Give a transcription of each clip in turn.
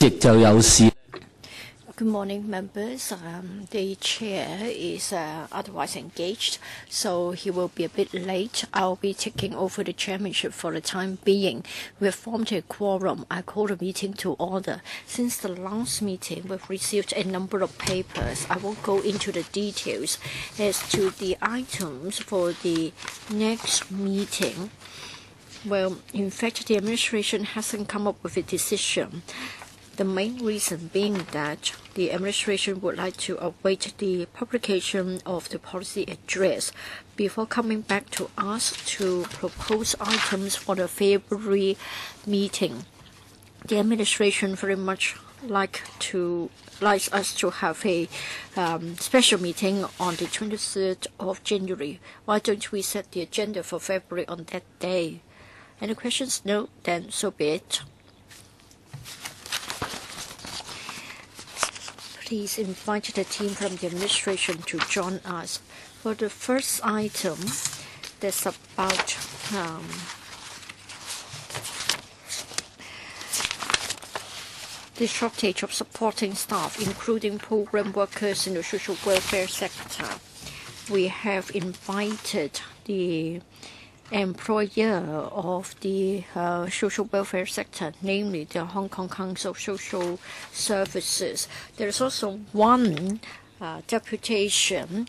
Good morning, members. The chair is otherwise engaged, so he will be a bit late. I'll be taking over the chairmanship for the time being. We've formed a quorum. I call the meeting to order. Since the last meeting, we've received a number of papers. I won't go into the details. As to the items for the next meeting, well, in fact, the administration hasn't come up with a decision. The main reason being that the administration would like to await the publication of the policy address before coming back to us to propose items for the February meeting. The administration very much likes us to have a special meeting on the 23rd of January. Why don't we set the agenda for February on that day? Any questions? No? Then so be it. Please invite the team from the administration to join us. For the first item, that's about the shortage of supporting staff, including program workers in the social welfare sector. We have invited the employer of the social welfare sector, namely the Hong Kong Council of Social Services. There is also one deputation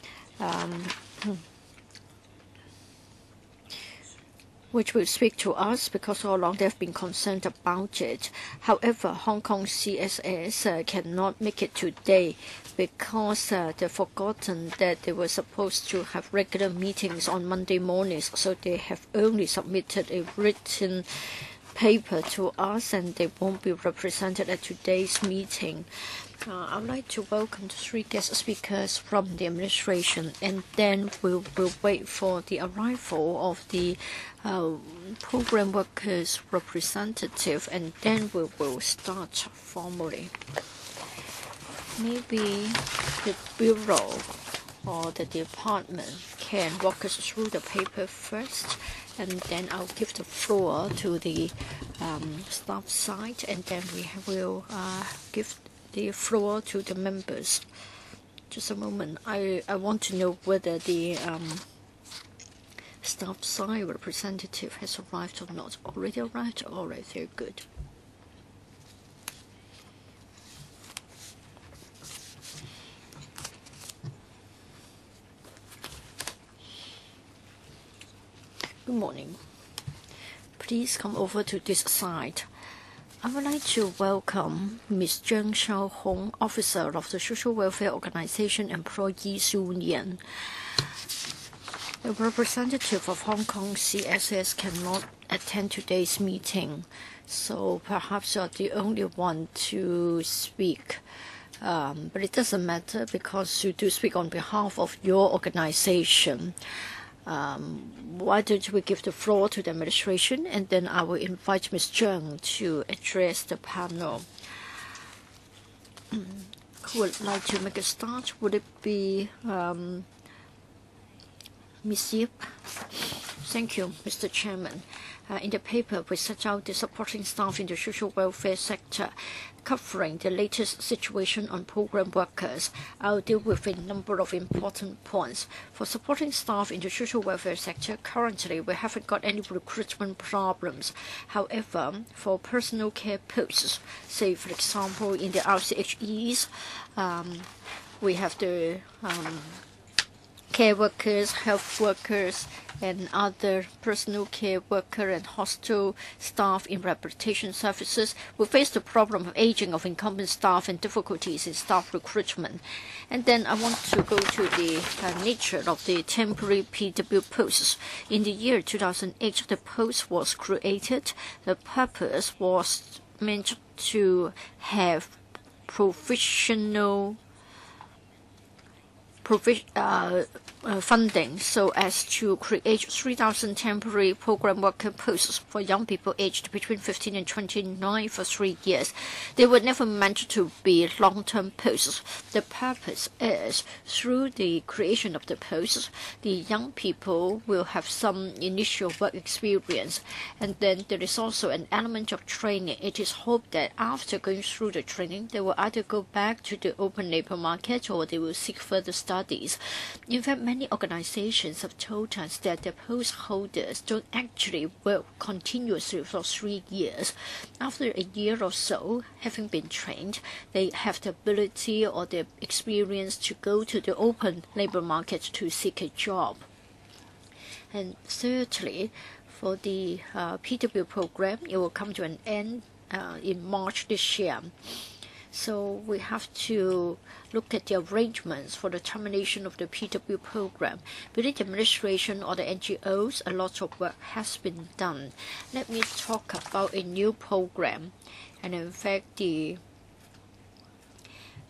which will speak to us because all along they've been concerned about it. However, Hong Kong CSS cannot make it today because they've forgotten that they were supposed to have regular meetings on Monday mornings, so they have only submitted a written paper to us and they won't be represented at today's meeting. I would like to welcome the 3 guest speakers from the administration, and then we'll wait for the arrival of the program workers representative, and then we will start formally. Maybe the bureau or the department can walk us through the paper first, and then I'll give the floor to the staff side, and then we will give the floor to the members. Just a moment. I want to know whether the staff side representative has arrived or not. Already arrived? All right, very good. Good morning. Please come over to this side. I would like to welcome Ms. Zheng Xiaohong, officer of the Social Welfare Organization Employees Union. The representative of Hong Kong CSS cannot attend today's meeting, so perhaps you're the only one to speak. But it doesn't matter because you do speak on behalf of your organization. Why don't we give the floor to the administration, and then I will invite Ms. Zheng to address the panel. Who would like to make a start? Would it be Ms. Yip? Thank you, Mr. Chairman. In the paper, we set out the supporting staff in the social welfare sector, covering the latest situation on program workers. I'll deal with a number of important points. For supporting staff in the social welfare sector, currently we haven't got any recruitment problems. However, for personal care posts, say for example in the RCHEs, we have the care workers, health workers, and other personal care worker and hostel staff in rehabilitation services. We face the problem of aging of incumbent staff and difficulties in staff recruitment. And then I want to go to the nature of the temporary PW posts. In the year 2008, the post was created. The purpose was meant to have provisional funding so as to create 3,000 temporary program worker posts for young people aged between 15 and 29 for 3 years. They were never meant to be long-term posts. The purpose is, through the creation of the posts, the young people will have some initial work experience, and then there is also an element of training. It is hoped that after going through the training, they will either go back to the open labor market or they will seek further studies. In fact, many organizations have told us that the post holders don't actually work continuously for 3 years. After a year or so, having been trained, they have the ability or the experience to go to the open labor market to seek a job. And thirdly, for the PW program, it will come to an end in March this year. So we have to look at the arrangements for the termination of the PW program. Within the administration or the NGOs, a lot of work has been done. Let me talk about a new program. And in fact, the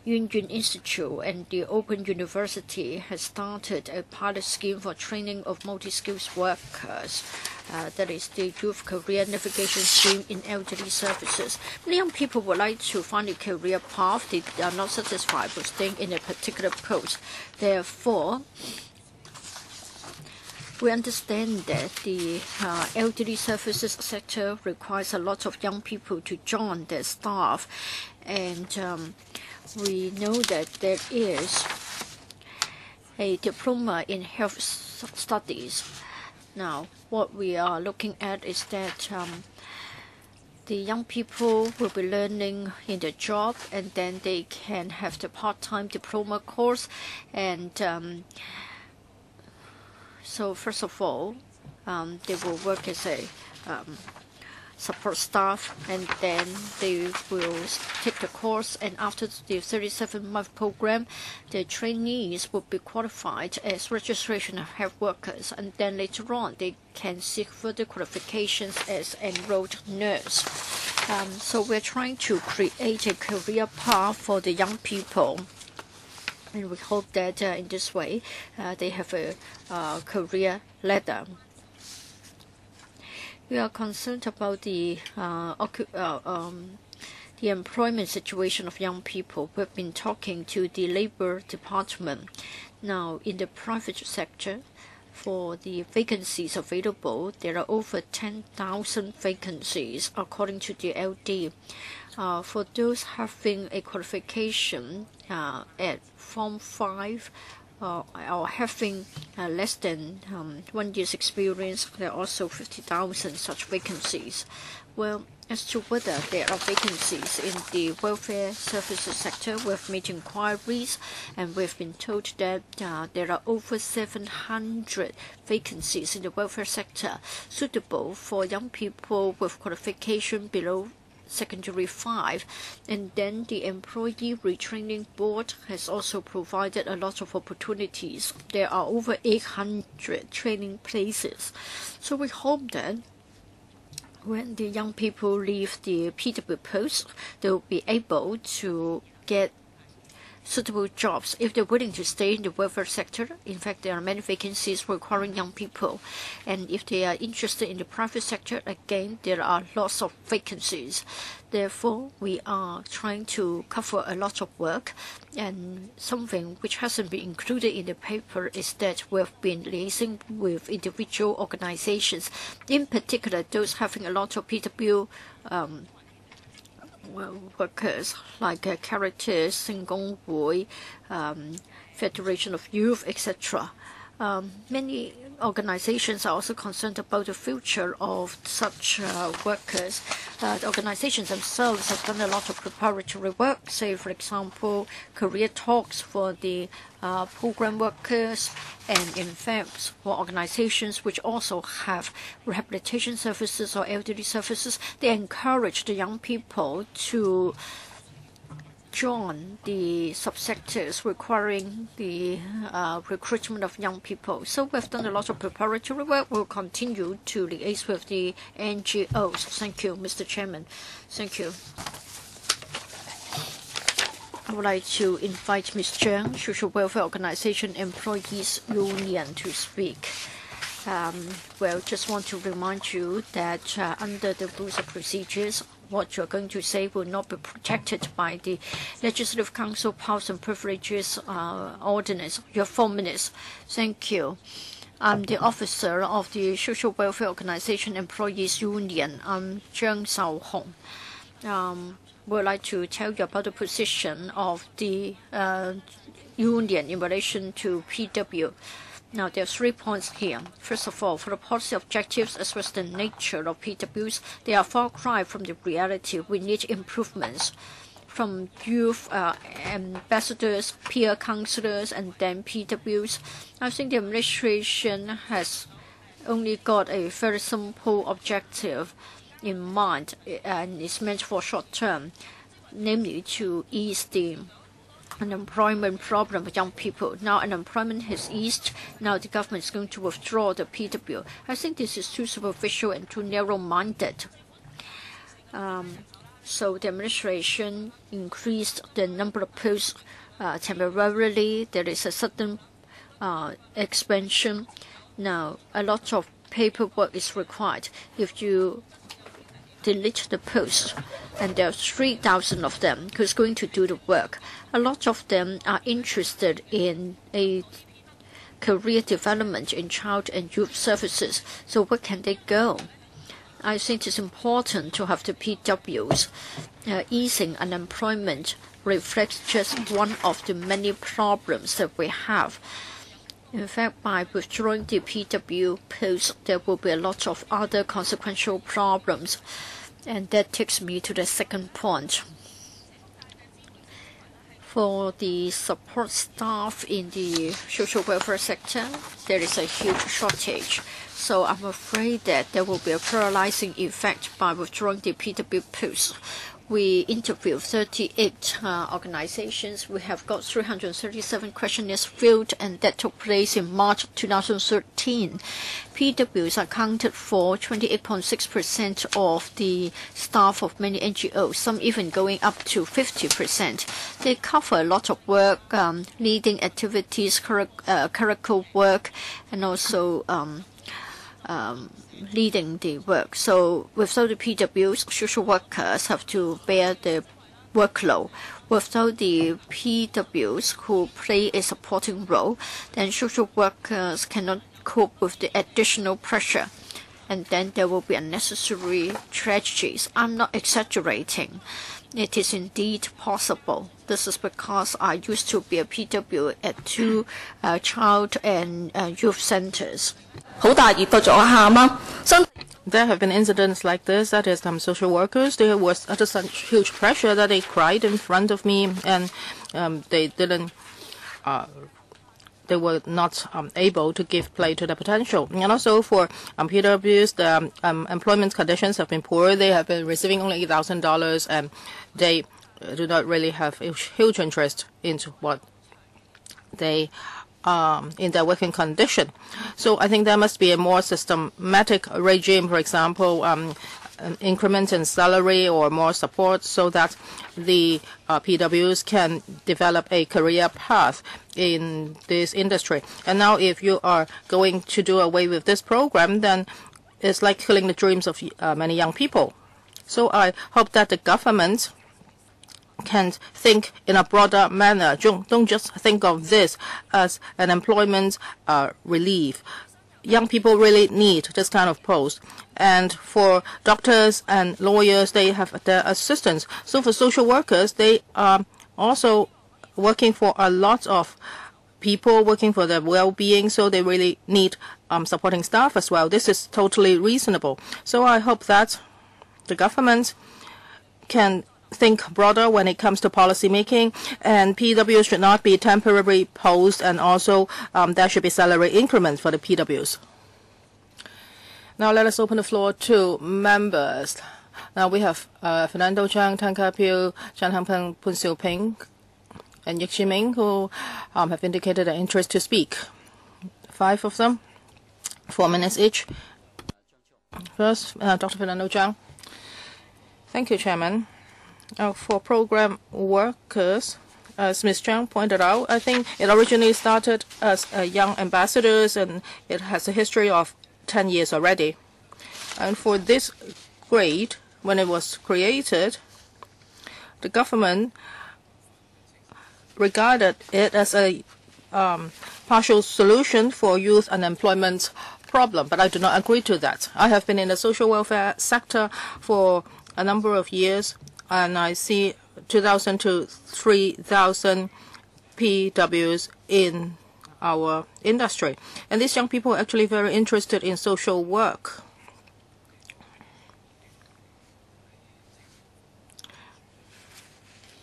Union Institute and the Open University has started a pilot scheme for training of multi-skills workers. That is the Youth Career Navigation Scheme in elderly services. Many young people would like to find a career path. They are not satisfied with staying in a particular post. Therefore, we understand that the elderly services sector requires a lot of young people to join their staff, and we know that there is a diploma in health studies. Now, what we are looking at is that the young people will be learning in the job, and then they can have the part-time diploma course. And so first of all, they will work as a support staff, and then they will take the course, and after the 37-month program, the trainees will be qualified as registration of health workers, and then later on they can seek further qualifications as enrolled nurse. So we're trying to create a career path for the young people, and we hope that in this way they have a career ladder. We are concerned about the employment situation of young people. We've been talking to the Labor Department. Now, in the private sector, for the vacancies available, there are over 10,000 vacancies, according to the LD. For those having a qualification at Form 5, or having less than 1 year's experience, there are also 50,000 such vacancies. Well, as to whether there are vacancies in the welfare services sector, we've made inquiries, and we've been told that there are over 700 vacancies in the welfare sector suitable for young people with qualification below Secondary 5, and then the Employee Retraining Board has also provided a lot of opportunities. There are over 800 training places. So we hope that when the young people leave the PW post, they will be able to get suitable jobs if they're willing to stay in the welfare sector. In fact, there are many vacancies requiring young people. And if they are interested in the private sector, again, there are lots of vacancies. Therefore, we are trying to cover a lot of work. And something which hasn't been included in the paper is that we've been liaising with individual organizations, in particular those having a lot of PW workers like Caritas, Singonghui, Federation of Youth, etc. Many organizations are also concerned about the future of such workers. The organizations themselves have done a lot of preparatory work, say, for example, career talks for the program workers, and in fact, for organizations which also have rehabilitation services or elderly services, they encourage the young people to join the subsectors requiring the recruitment of young people. So we've done a lot of preparatory work. We'll continue to liaise with the NGOs. Thank you, Mr. Chairman. Thank you. I would like to invite Ms. Zhang, Social Welfare Organization Employees Union, to speak. Well, just want to remind you that under the rules of procedures, what you're going to say will not be protected by the Legislative Council Powers and Privileges Ordinance. You have 4 minutes. Thank you. I'm the officer of the Social Welfare Organization Employees Union. I'm Zhang Xiaohong. Would like to tell you about the position of the union in relation to PW. Now, there are 3 points here. First of all, for the policy objectives as well as the nature of PWs, they are far cry from the reality. We need improvements from youth ambassadors, peer counselors, and then PWs. I think the administration has only got a very simple objective in mind, and it's meant for short term, namely to ease the unemployment problem for young people. Now unemployment has eased. Now the government is going to withdraw the PW. I think this is too superficial and too narrow-minded. So the administration increased the number of posts temporarily. There is a sudden expansion. Now a lot of paperwork is required. If you delete the posts, and there are 3,000 of them who's going to do the work. A lot of them are interested in a career development in child and youth services. So where can they go? I think it's important to have the PWs. Easing unemployment reflects just one of the many problems that we have. In fact, by withdrawing the PW post, there will be a lot of other consequential problems. And that takes me to the second point. For the support staff in the social welfare sector, there is a huge shortage. So I'm afraid that there will be a paralyzing effect by withdrawing the PW post. We interviewed 38 organizations. We have got 337 questionnaires filled, and that took place in March 2013. PWs accounted for 28.6% of the staff of many NGOs, some even going up to 50%. They cover a lot of work, leading activities, clerical work, and also leading the work. So without the PWs, social workers have to bear the workload. Without the PWs who play a supporting role, then social workers cannot cope with the additional pressure. And then there will be unnecessary tragedies. I'm not exaggerating. It is indeed possible. This is because I used to be a PW at 2 child and youth centers. There have been incidents like this. That is, social workers, they was under such huge pressure that they cried in front of me, and they were not able to give play to the potential. And also for PWs, the employment conditions have been poor. They have been receiving only $8,000, and they do not really have a huge interest into what they in their working condition. So I think there must be a more systematic regime, for example, an increment in salary or more support, so that the PWs can develop a career path in this industry. And now if you are going to do away with this program, then it's like killing the dreams of many young people. So I hope that the government can think in a broader manner. Don't just think of this as an employment relief. Young people really need this kind of post. And for doctors and lawyers, they have their assistants. So for social workers, they are also working for a lot of people, working for their well-being, so they really need supporting staff as well. This is totally reasonable. So I hope that the government can think broader when it comes to policy making, and PWs should not be temporary posts, and also there should be salary increments for the PWs. Now let us open the floor to members. Now we have Fernando Chang, Tang Ka-piu, Chan Hang-peng, Pun Siu-ping, and Yik Chi-ming, who have indicated an interest to speak. 5 of them, 4 minutes each. First, Dr. Fernando Chang. Thank you, Chairman. For program workers, As Ms. Chang pointed out, I think it originally started as young ambassadors, and it has a history of 10 years already. And for this grade, when it was created, the government regarded it as a partial solution for youth unemployment problem, but I do not agree to that. I have been in the social welfare sector for a number of years, and I see 2,000 to 3,000 PWs in our industry. And these young people are actually very interested in social work.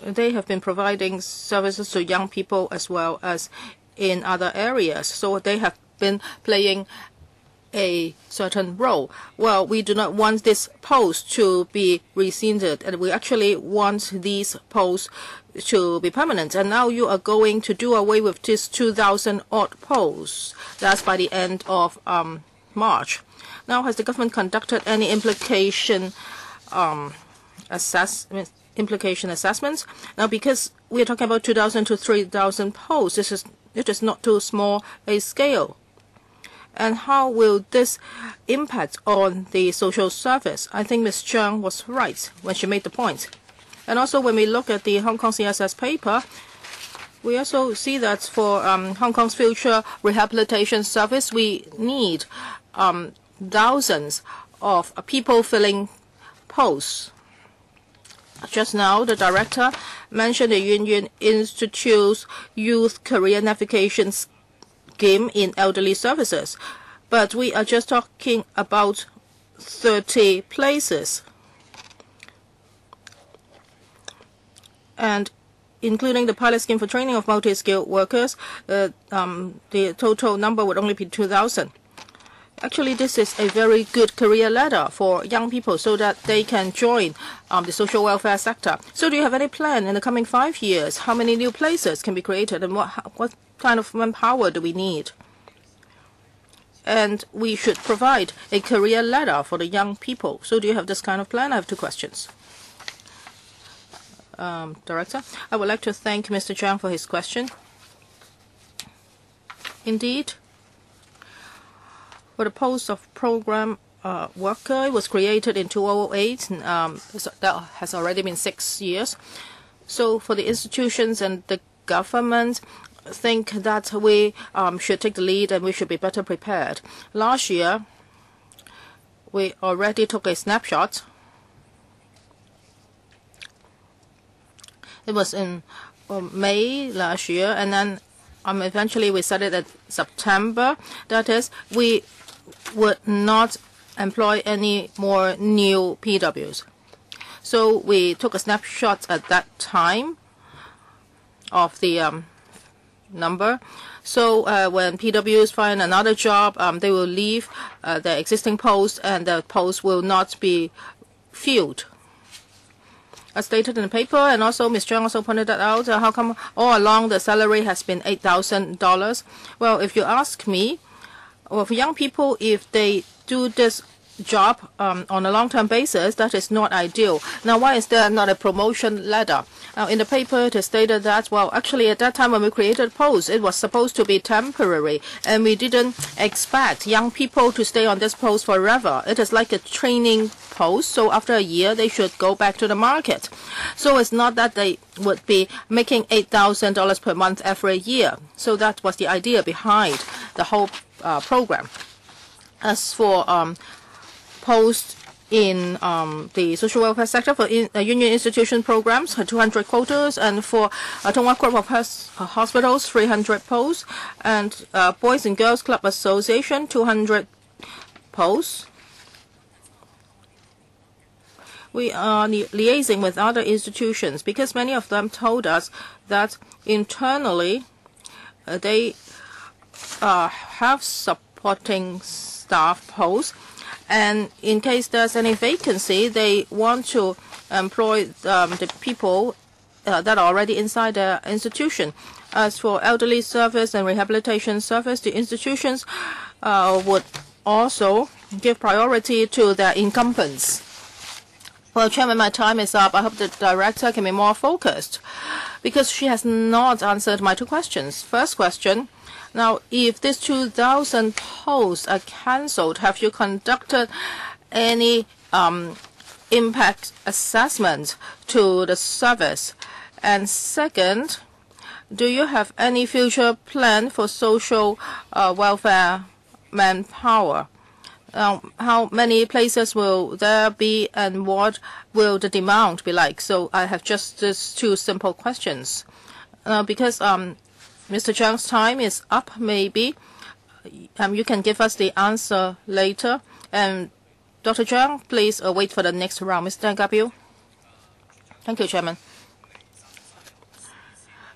They have been providing services to young people as well as in other areas. So they have been playing a certain role. Well, we do not want this post to be rescinded, and we actually want these posts to be permanent. And now you are going to do away with this 2,000 odd posts. That's by the end of March. Now, has the government conducted any implication assessments? Now, because we are talking about 2,000 to 3,000 posts, it is not too small a scale. And how will this impact on the social service? I think Ms. Cheung was right when she made the point. And also, when we look at the Hong Kong CSS paper, we also see that for Hong Kong's future rehabilitation service, we need thousands of people filling posts. Just now, the director mentioned the Union Institute's Youth Career Navigation Scheme in elderly services, but we are just talking about 30 places. And including the pilot scheme for training of multi-skilled workers, the total number would only be 2,000. Actually, this is a very good career ladder for young people so that they can join the social welfare sector. So do you have any plan in the coming 5 years? How many new places can be created, and what kind of manpower do we need? And we should provide a career ladder for the young people. So do you have this kind of plan? I have two questions. Director, I would like to thank Mr. Zhang for his question. Indeed, for the post of program worker, it was created in 2008. So that has already been 6 years. So for the institutions and the government, I think that we should take the lead and we should be better prepared. Last year, we already took a snapshot. It was in May last year, and then eventually we set it at September. That is, we would not employ any more new PWs. So we took a snapshot at that time of the number. So when PWs find another job, they will leave their existing post, and the post will not be filled. As stated in the paper, and also Ms. Zhang also pointed that out, how come all along the salary has been $8,000? Well, if you ask me, well, for young people, if they do this job on a long-term basis, that is not ideal. Now, why is there not a promotion ladder? Now, in the paper, it is stated that, well, actually, at that time when we created post, it was supposed to be temporary, and we didn't expect young people to stay on this post forever. It is like a training post, so after a year, they should go back to the market. So it's not that they would be making $8,000 per month every year. So that was the idea behind the whole program. As for posts in the social welfare sector, for union institution programs, 200 quotas, and for Tung Wah Group of hospitals, 300 posts, and Boys and Girls Club Association, 200 posts. We are liaising with other institutions because many of them told us that internally they have supporting staff posts, and in case there's any vacancy, they want to employ the people that are already inside the institution. As for elderly service and rehabilitation service, the institutions would also give priority to their incumbents. Well, Chairman, my time is up. I hope the director can be more focused because she has not answered my two questions. First question, now, if these 2,000 posts are cancelled, have you conducted any impact assessment to the service? And second, do you have any future plan for social welfare manpower? How many places will there be and what will the demand be like? So I have just these two simple questions. Because Mr. Chang's time is up, maybe you can give us the answer later. And Dr. Chang, please wait for the next round. Mr. Tang Ka-piu. Thank you, Chairman.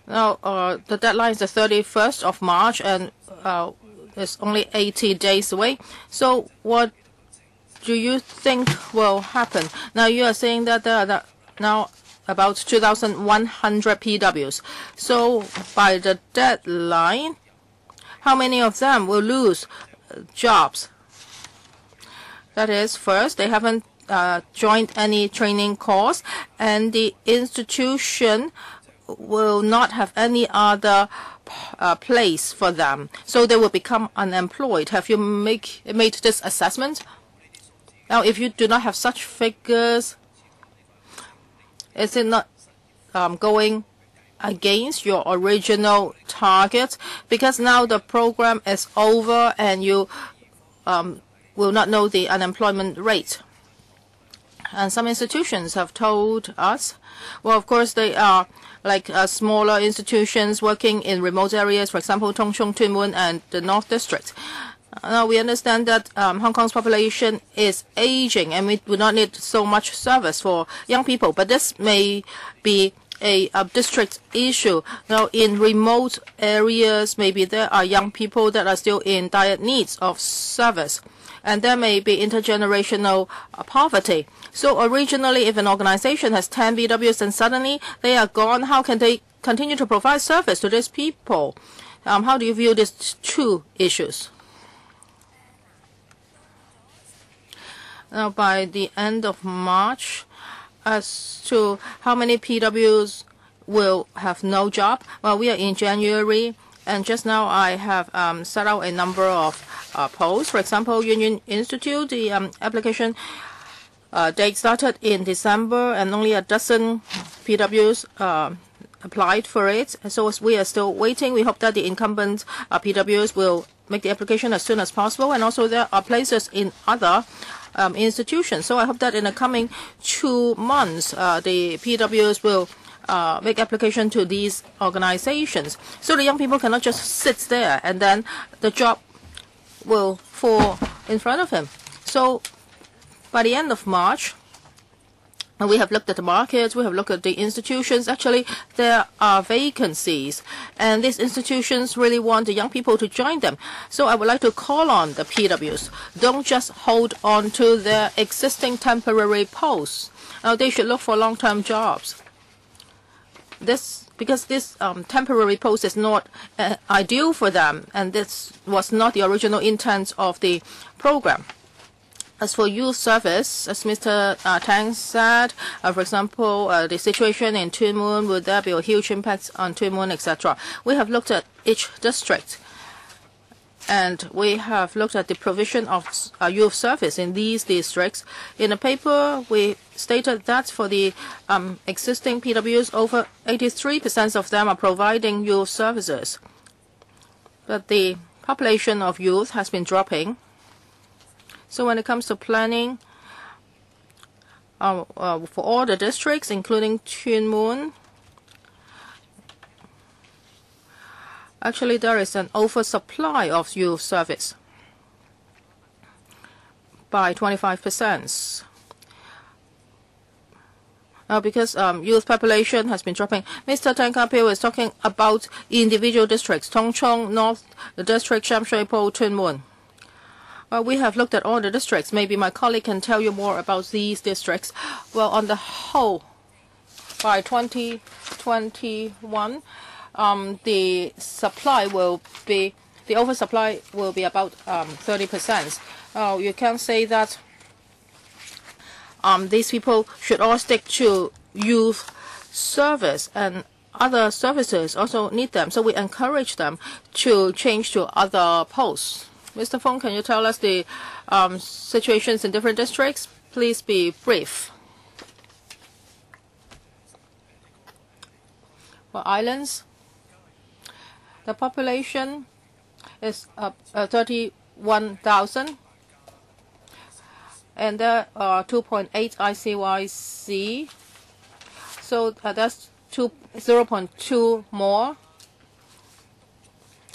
Now, the deadline is the 31st of March, and it's only 80 days away. So what do you think will happen? Now, you are saying that there are now about 2,100 PWs. So by the deadline, how many of them will lose jobs? That is, first, they haven't joined any training course, and the institution will not have any other place for them. So they will become unemployed. Have you made this assessment? Now, if you do not have such figures, is it not going against your original target? Because now the program is over and you will not know the unemployment rate. And some institutions have told us, well, of course, they are like smaller institutions working in remote areas, for example, Tung Chung, Tuen Mun, and the North District. Now, we understand that Hong Kong's population is aging, and we do not need so much service for young people. But this may be a district issue. Now, in remote areas, maybe there are young people that are still in dire needs of service. And there may be intergenerational poverty. So originally, if an organization has 10 BWs and suddenly they are gone, how can they continue to provide service to these people? How do you view these two issues? Now, by the end of March, as to how many PWs will have no job, well, we are in January, and just now I have set out a number of posts. For example, Union Institute, the application date started in December, and only a dozen PWs applied for it. So as we are still waiting, we hope that the incumbent PWs will make the application as soon as possible. And also there are places in other institutions. So I hope that in the coming 2 months, the PWs will make application to these organizations. So the young people cannot just sit there and then the job will fall in front of him. So by the end of March, we have looked at the markets, we have looked at the institutions. Actually, there are vacancies, and these institutions really want the young people to join them. So I would like to call on the PWs. Don't just hold on to their existing temporary posts. They should look for long-term jobs. Because this temporary post is not ideal for them, and this was not the original intent of the program. As for youth service, as Mr. Tang said, for example, the situation in Tuen Mun, would there be a huge impact on Tuen Mun, etc.? We have looked at each district, and we have looked at the provision of youth service in these districts. In the paper, we stated that for the existing PWs, over 83% of them are providing youth services. But the population of youth has been dropping. So when it comes to planning for all the districts, including Tuen Mun, actually there is an oversupply of youth service by 25%. Because youth population has been dropping. Mr. Tang Ka-piu is talking about individual districts, Tung Chung, North District, Sham Shui Po, Tuen Mun. We have looked at all the districts. Maybe my colleague can tell you more about these districts. Well, on the whole, by 2021, the oversupply will be about 30%. You can say that these people should all stick to youth service, and other services also need them. So we encourage them to change to other posts. Mr. Fong, can you tell us the situations in different districts? Please be brief. For islands, the population is 31,000, and there are 2.8 ICYC. So that's 0.2 more.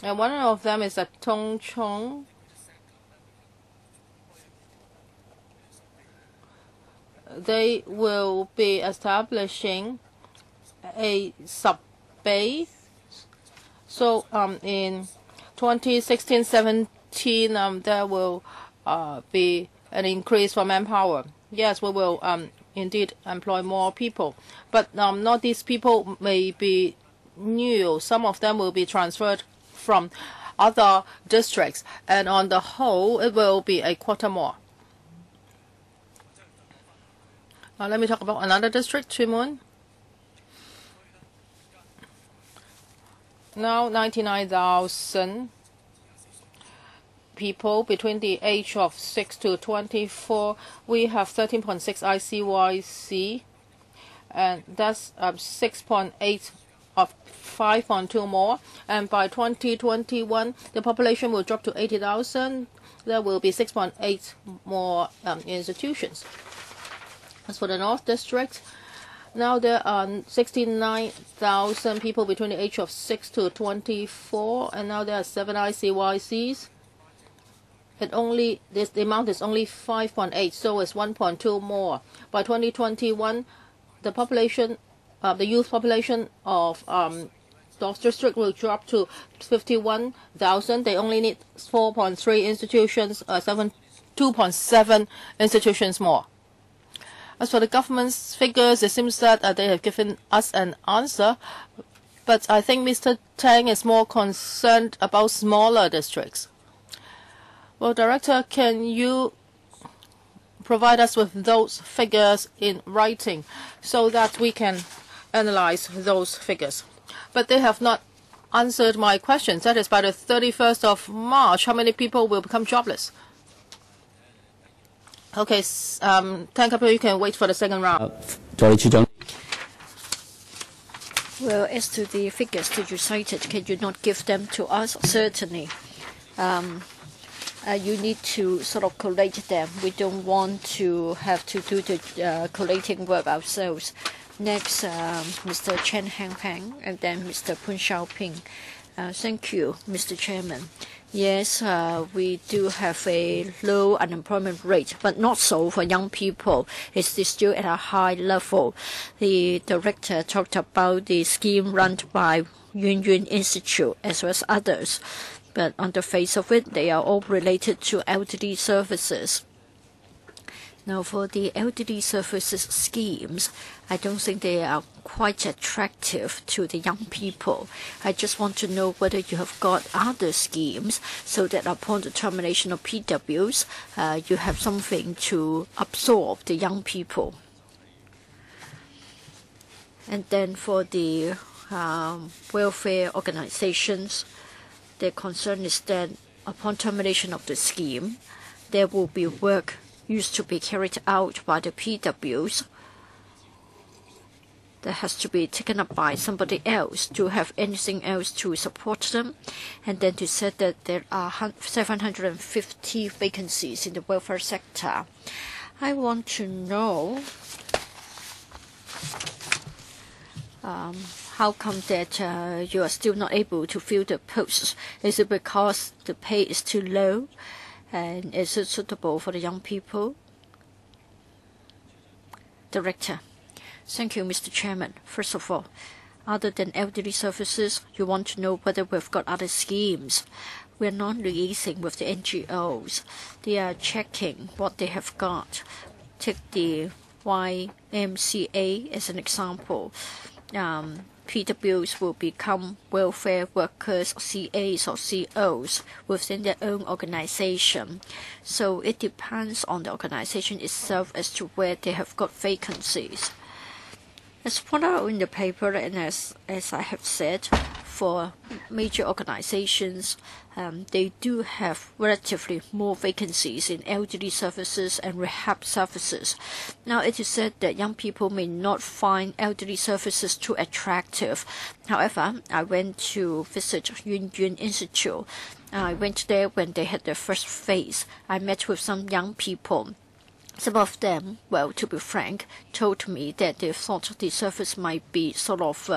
And one of them is at Tong Chong. They will be establishing a sub-base. So in 2016-17, there will be an increase for manpower. Yes, we will indeed employ more people. But not these people may be new. Some of them will be transferred from other districts. And on the whole, it will be a quarter more. Now let me talk about another district, Tuen Mun. Now 99,000 people between the age of 6 to 24. We have 13.6 ICYC, and that's 6.8 of 5.2 more. And by 2021, the population will drop to 80,000. There will be 6.8 more institutions. As for the North District, now there are 69,000 people between the age of 6 to 24, and now there are 7 ICYCs. The amount is only 5.8, so it's 1.2 more. By 2021, the population, the youth population of North District will drop to 51,000. They only need 4.3 institutions, 2.7 institutions more. As for the government's figures, it seems that they have given us an answer, but I think Mr. Tang is more concerned about smaller districts. Well, Director, can you provide us with those figures in writing so that we can analyze those figures? But they have not answered my questions. That is, by the 31st of March, how many people will become jobless? Okay, Tang Ka-piu, you can wait for the second round. Well, as to the figures that you cited, can you not give them to us? Certainly. You need to sort of collate them. We don't want to have to do the collating work ourselves. Next, Mr. Chen Hang, and then Mr. Pun Xiaoping. Thank you, Mr. Chairman. Yes, we do have a low unemployment rate, but not so for young people. It's still at a high level. The director talked about the scheme run by Yun Yun Institute as well as others. But on the face of it, they are all related to elderly services. Now, for the elderly services schemes, I don't think they are quite attractive to the young people. I just want to know whether you have got other schemes so that upon the termination of PWs, you have something to absorb the young people. And then for the welfare organizations, their concern is that upon termination of the scheme, there will be work used to be carried out by the PWs that has to be taken up by somebody else to have anything else to support them. And then to say that there are 750 vacancies in the welfare sector. I want to know how come that you are still not able to fill the posts? Is it because the pay is too low? And is it suitable for the young people? Director. Thank you, Mr. Chairman. First of all, other than elderly services, you want to know whether we've got other schemes. We're not liaising with the NGOs. They are checking what they have got. Take the YMCA as an example. PWs will become welfare workers, CAs or COs within their own organization. So it depends on the organization itself as to where they have got vacancies. As pointed out in the paper, and as I have said, for major organizations, they do have relatively more vacancies in elderly services and rehab services. Now, it is said that young people may not find elderly services too attractive. However, I went to visit Yun Yun Institute. I went there when they had their first phase. I met with some young people. Some of them, well, to be frank, told me that they thought the service might be sort of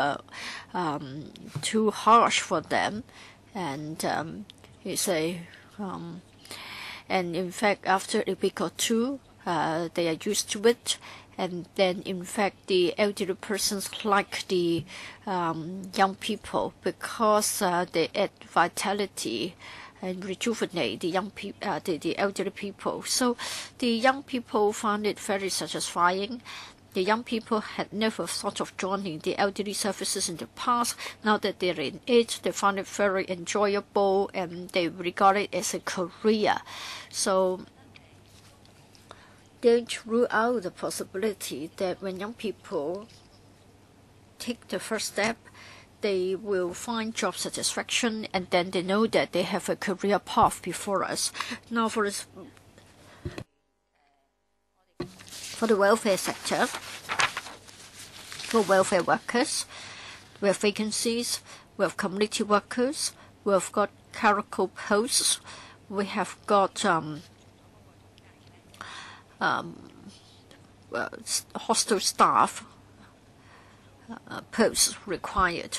too harsh for them, and and in fact, after a week or two, they are used to it, and then in fact the elderly persons like the young people because they add vitality and rejuvenate the young the elderly people. So the young people found it very satisfying. The young people had never thought of joining the elderly services in the past. Now that they're in it, they found it very enjoyable and they regard it as a career. So don't rule out the possibility that when young people take the first step, they will find job satisfaction, and then they know that they have a career path before us. Now, for the welfare sector, for welfare workers, we have vacancies, we have community workers, we have got clerical posts, we have got hostel staff posts required.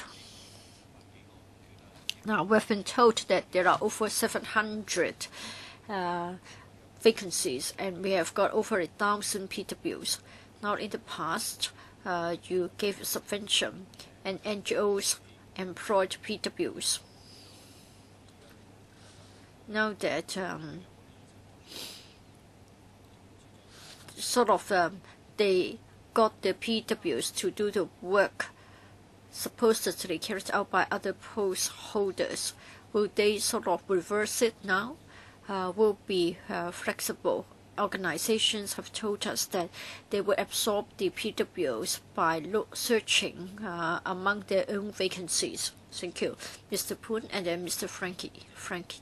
Now, we've been told that there are over 700 vacancies, and we have got over 1,000 PWs. Now, in the past, you gave a subvention, and NGOs employed PWs. Now that they got the PWs to do the work supposedly carried out by other post holders, will they sort of reverse it now? Will be flexible. Organizations have told us that they will absorb the PWs by searching among their own vacancies. Thank you, Mr. Poon, and then Mr. Frank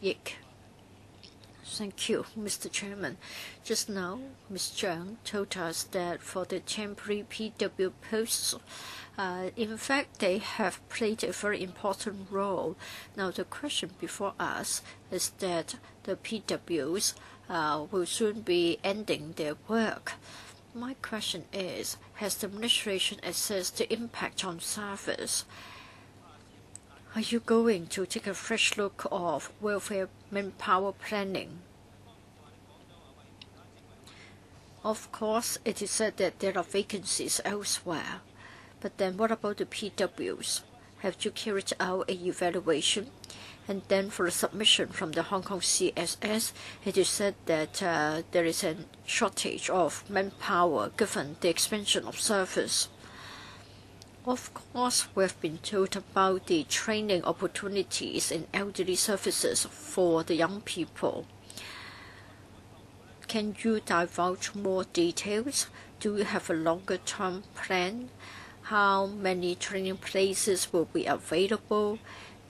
Yik. Thank you, Mr. Chairman. Just now, Ms. Zhang told us that for the temporary PW posts, in fact, they have played a very important role. Now, the question before us is that the PWs will soon be ending their work. My question is, has the administration assessed the impact on service? Are you going to take a fresh look of welfare manpower planning? Of course, it is said that there are vacancies elsewhere, but then what about the PWs? Have you carried out an evaluation? And then for a submission from the Hong Kong CSS, it is said that there is a shortage of manpower given the expansion of service. Of course, we have been told about the training opportunities in elderly services for the young people. Can you divulge more details? Do you have a longer-term plan? How many training places will be available?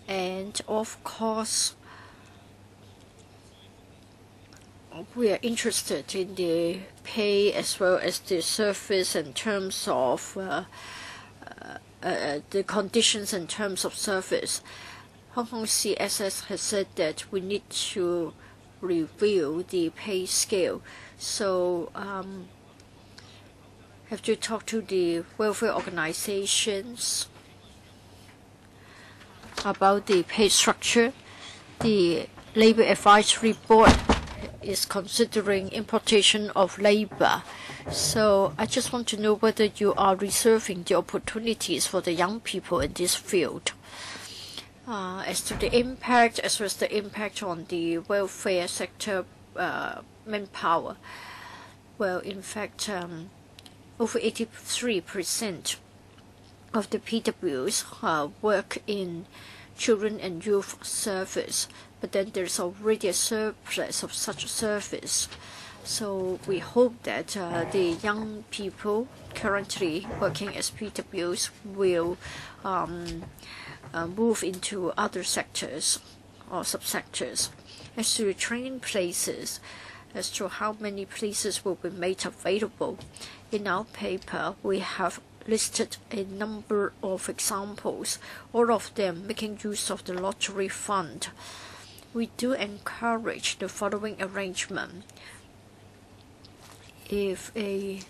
And of course, we are interested in the pay as well as the service in terms of the conditions in terms of service. Hong Kong CSS has said that we need to review the pay scale. So have you talked to the welfare organizations about the pay structure? The Labor Advisory Board is considering importation of labor. So I just want to know whether you are reserving the opportunities for the young people in this field. As to the impact, as well as the impact on the welfare sector manpower, well, in fact, over 83% of the PWs work in children and youth service, but then there's already a surplus of such service. So we hope that the young people currently working as PWs will move into other sectors or subsectors. As to training places, as to how many places will be made available, in our paper we have listed a number of examples, all of them making use of the lottery fund. We do encourage the following arrangement. If a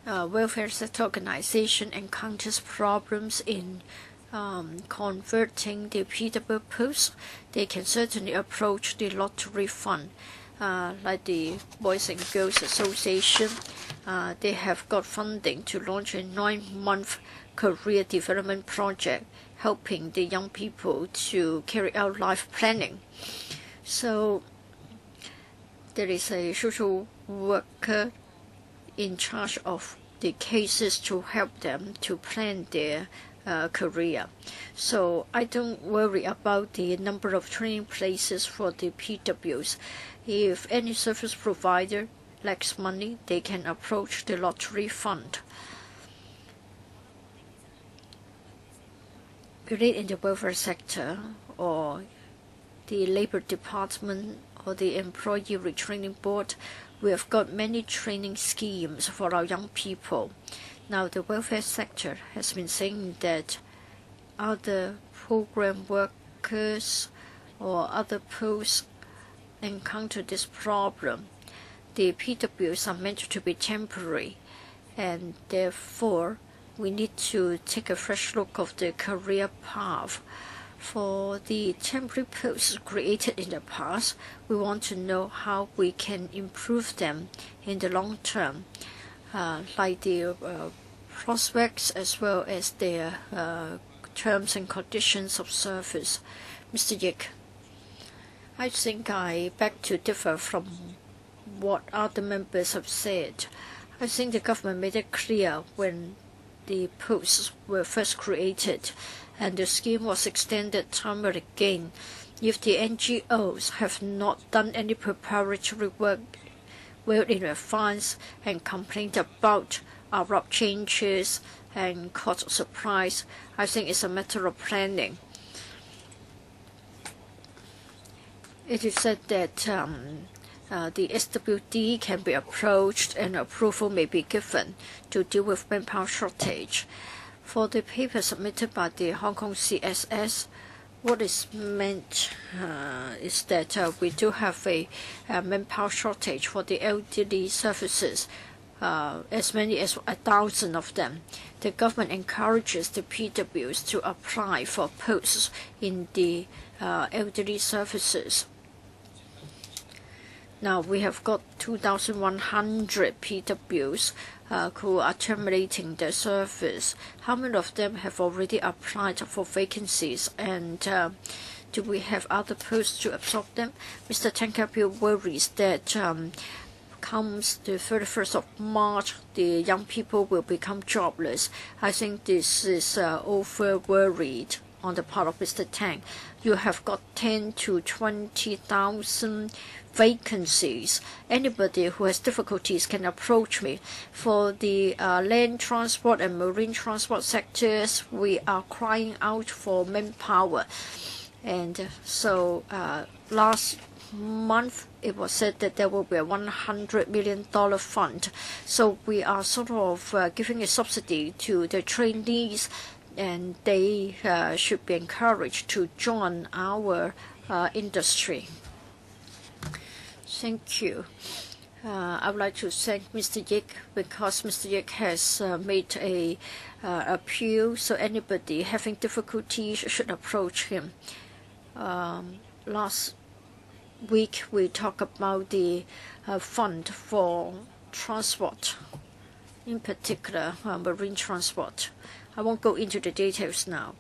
welfare sector organization encounters problems in converting the PW posts, they can certainly approach the lottery fund. Like the Boys and Girls Association, they have got funding to launch a 9-month career development project, helping the young people to carry out life planning. So there is a social worker in charge of the cases to help them to plan their career. So I don't worry about the number of training places for the PWs. If any service provider lacks money, they can approach the lottery fund. Be it in the welfare sector or the Labor Department or the Employee Retraining Board, we have got many training schemes for our young people. Now, the welfare sector has been saying that other program workers or other posts encounter this problem. The PWs are meant to be temporary, and therefore we need to take a fresh look of the career path. For the temporary posts created in the past, we want to know how we can improve them in the long term, like the prospects as well as their terms and conditions of service. Mr. Yik, I think I beg to differ from what other members have said. I think the government made it clear when the posts were first created and the scheme was extended time and again. If the NGOs have not done any preparatory work well in advance and complained about abrupt changes and cost surprise, I think it's a matter of planning. It is said that the SWD can be approached and approval may be given to deal with manpower shortage. For the paper submitted by the Hong Kong CSS, what is meant is that we do have a manpower shortage for the elderly services, as many as 1,000 of them. The government encourages the PWs to apply for posts in the elderly services. Now we have got 2,100 PWs who are terminating their service. How many of them have already applied for vacancies, and do we have other posts to absorb them? Mr. Tang Ka-piu worries that comes the 31st of March, the young people will become jobless. I think this is over-worried on the part of Mr. Tang. You have got 10 to 20,000 vacancies. Anybody who has difficulties can approach me. For the land transport and marine transport sectors, we are crying out for manpower. And so last month it was said that there will be a $100 million fund. So we are sort of giving a subsidy to the trainees, and they should be encouraged to join our industry. Thank you. I would like to thank Mr. Yik because Mr. Yik has made a appeal, so anybody having difficulties should approach him. Last week we talked about the fund for transport, in particular marine transport. I won't go into the details now.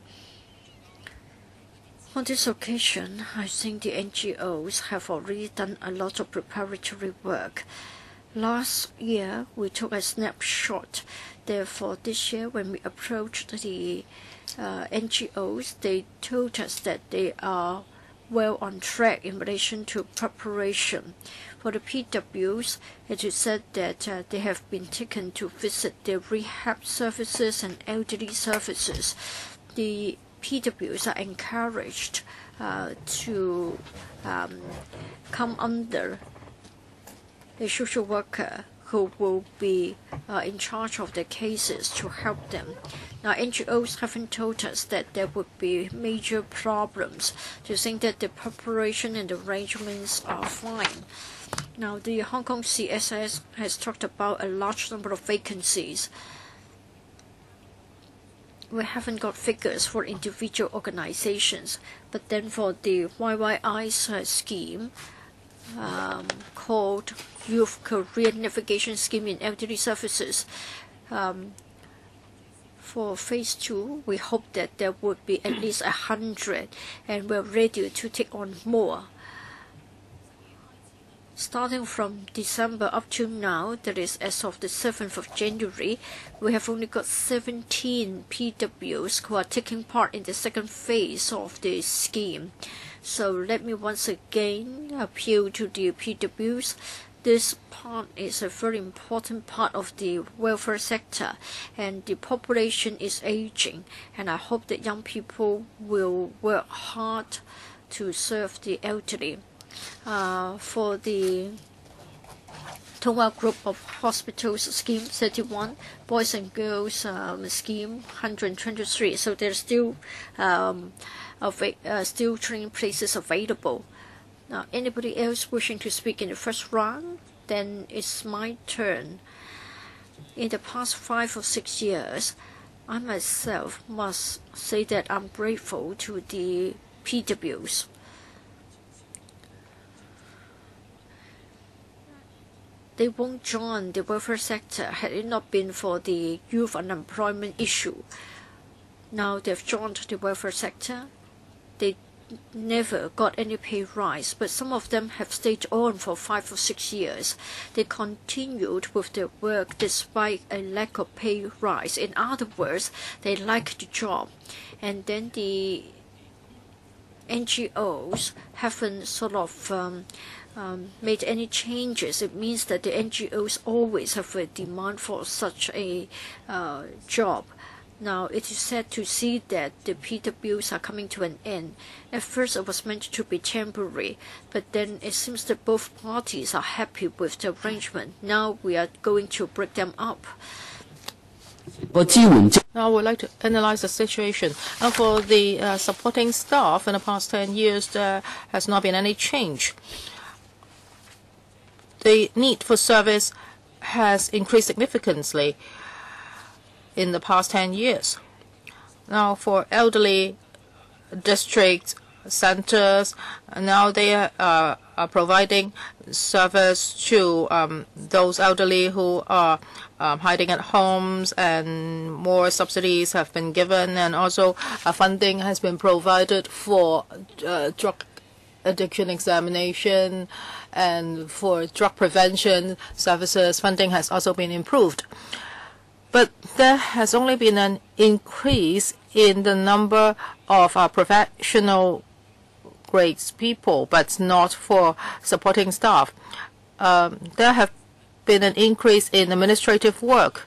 On this occasion, I think the NGOs have already done a lot of preparatory work. Last year, we took a snapshot. Therefore, this year, when we approached the NGOs, they told us that they are well on track in relation to preparation. For the PWs, it is said that they have been taken to visit their rehab services and elderly services. The PWs are encouraged to come under a social worker who will be in charge of their cases to help them. Now, NGOs haven't told us that there would be major problems. They think that the preparation and arrangements are fine. Now, the Hong Kong CSS has talked about a large number of vacancies. We haven't got figures for individual organizations, but then for the YYI scheme, called Youth Career Navigation Scheme in Elderly Services. For phase 2, we hope that there would be at least 100, and we're ready to take on more. Starting from December up to now, that is as of the 7th of January, we have only got 17 PWs who are taking part in the second phase of the scheme. So let me once again appeal to the PWs. This part is a very important part of the welfare sector, and the population is aging, and I hope that young people will work hard to serve the elderly. For the Tonga Group of Hospitals Scheme 31, Boys and Girls Scheme 123, so there's still training places available. Now, anybody else wishing to speak in the first round? Then it's my turn. In the past 5 or 6 years, I myself must say that I'm grateful to the PWs. They won't join the welfare sector had it not been for the youth unemployment issue. Now they've joined the welfare sector. They never got any pay rise, but some of them have stayed on for 5 or 6 years. They continued with their work despite a lack of pay rise. In other words, they like the job. And then the NGOs haven't sort of made any changes. It means that the NGOs always have a demand for such a job. Now, it is sad to see that the PWs are coming to an end. At first, it was meant to be temporary, but then it seems that both parties are happy with the arrangement. Now, we are going to break them up. Now, I would like to analyze the situation. Now, for the supporting staff, in the past 10 years, there has not been any change. The need for service has increased significantly in the past 10 years. Now, for elderly district centers, now they are providing service to those elderly who are hiding at homes, and more subsidies have been given, and also funding has been provided for drug addiction examination, and for drug prevention services, funding has also been improved. But there has only been an increase in the number of professional grades people, but not for supporting staff. There have been an increase in administrative work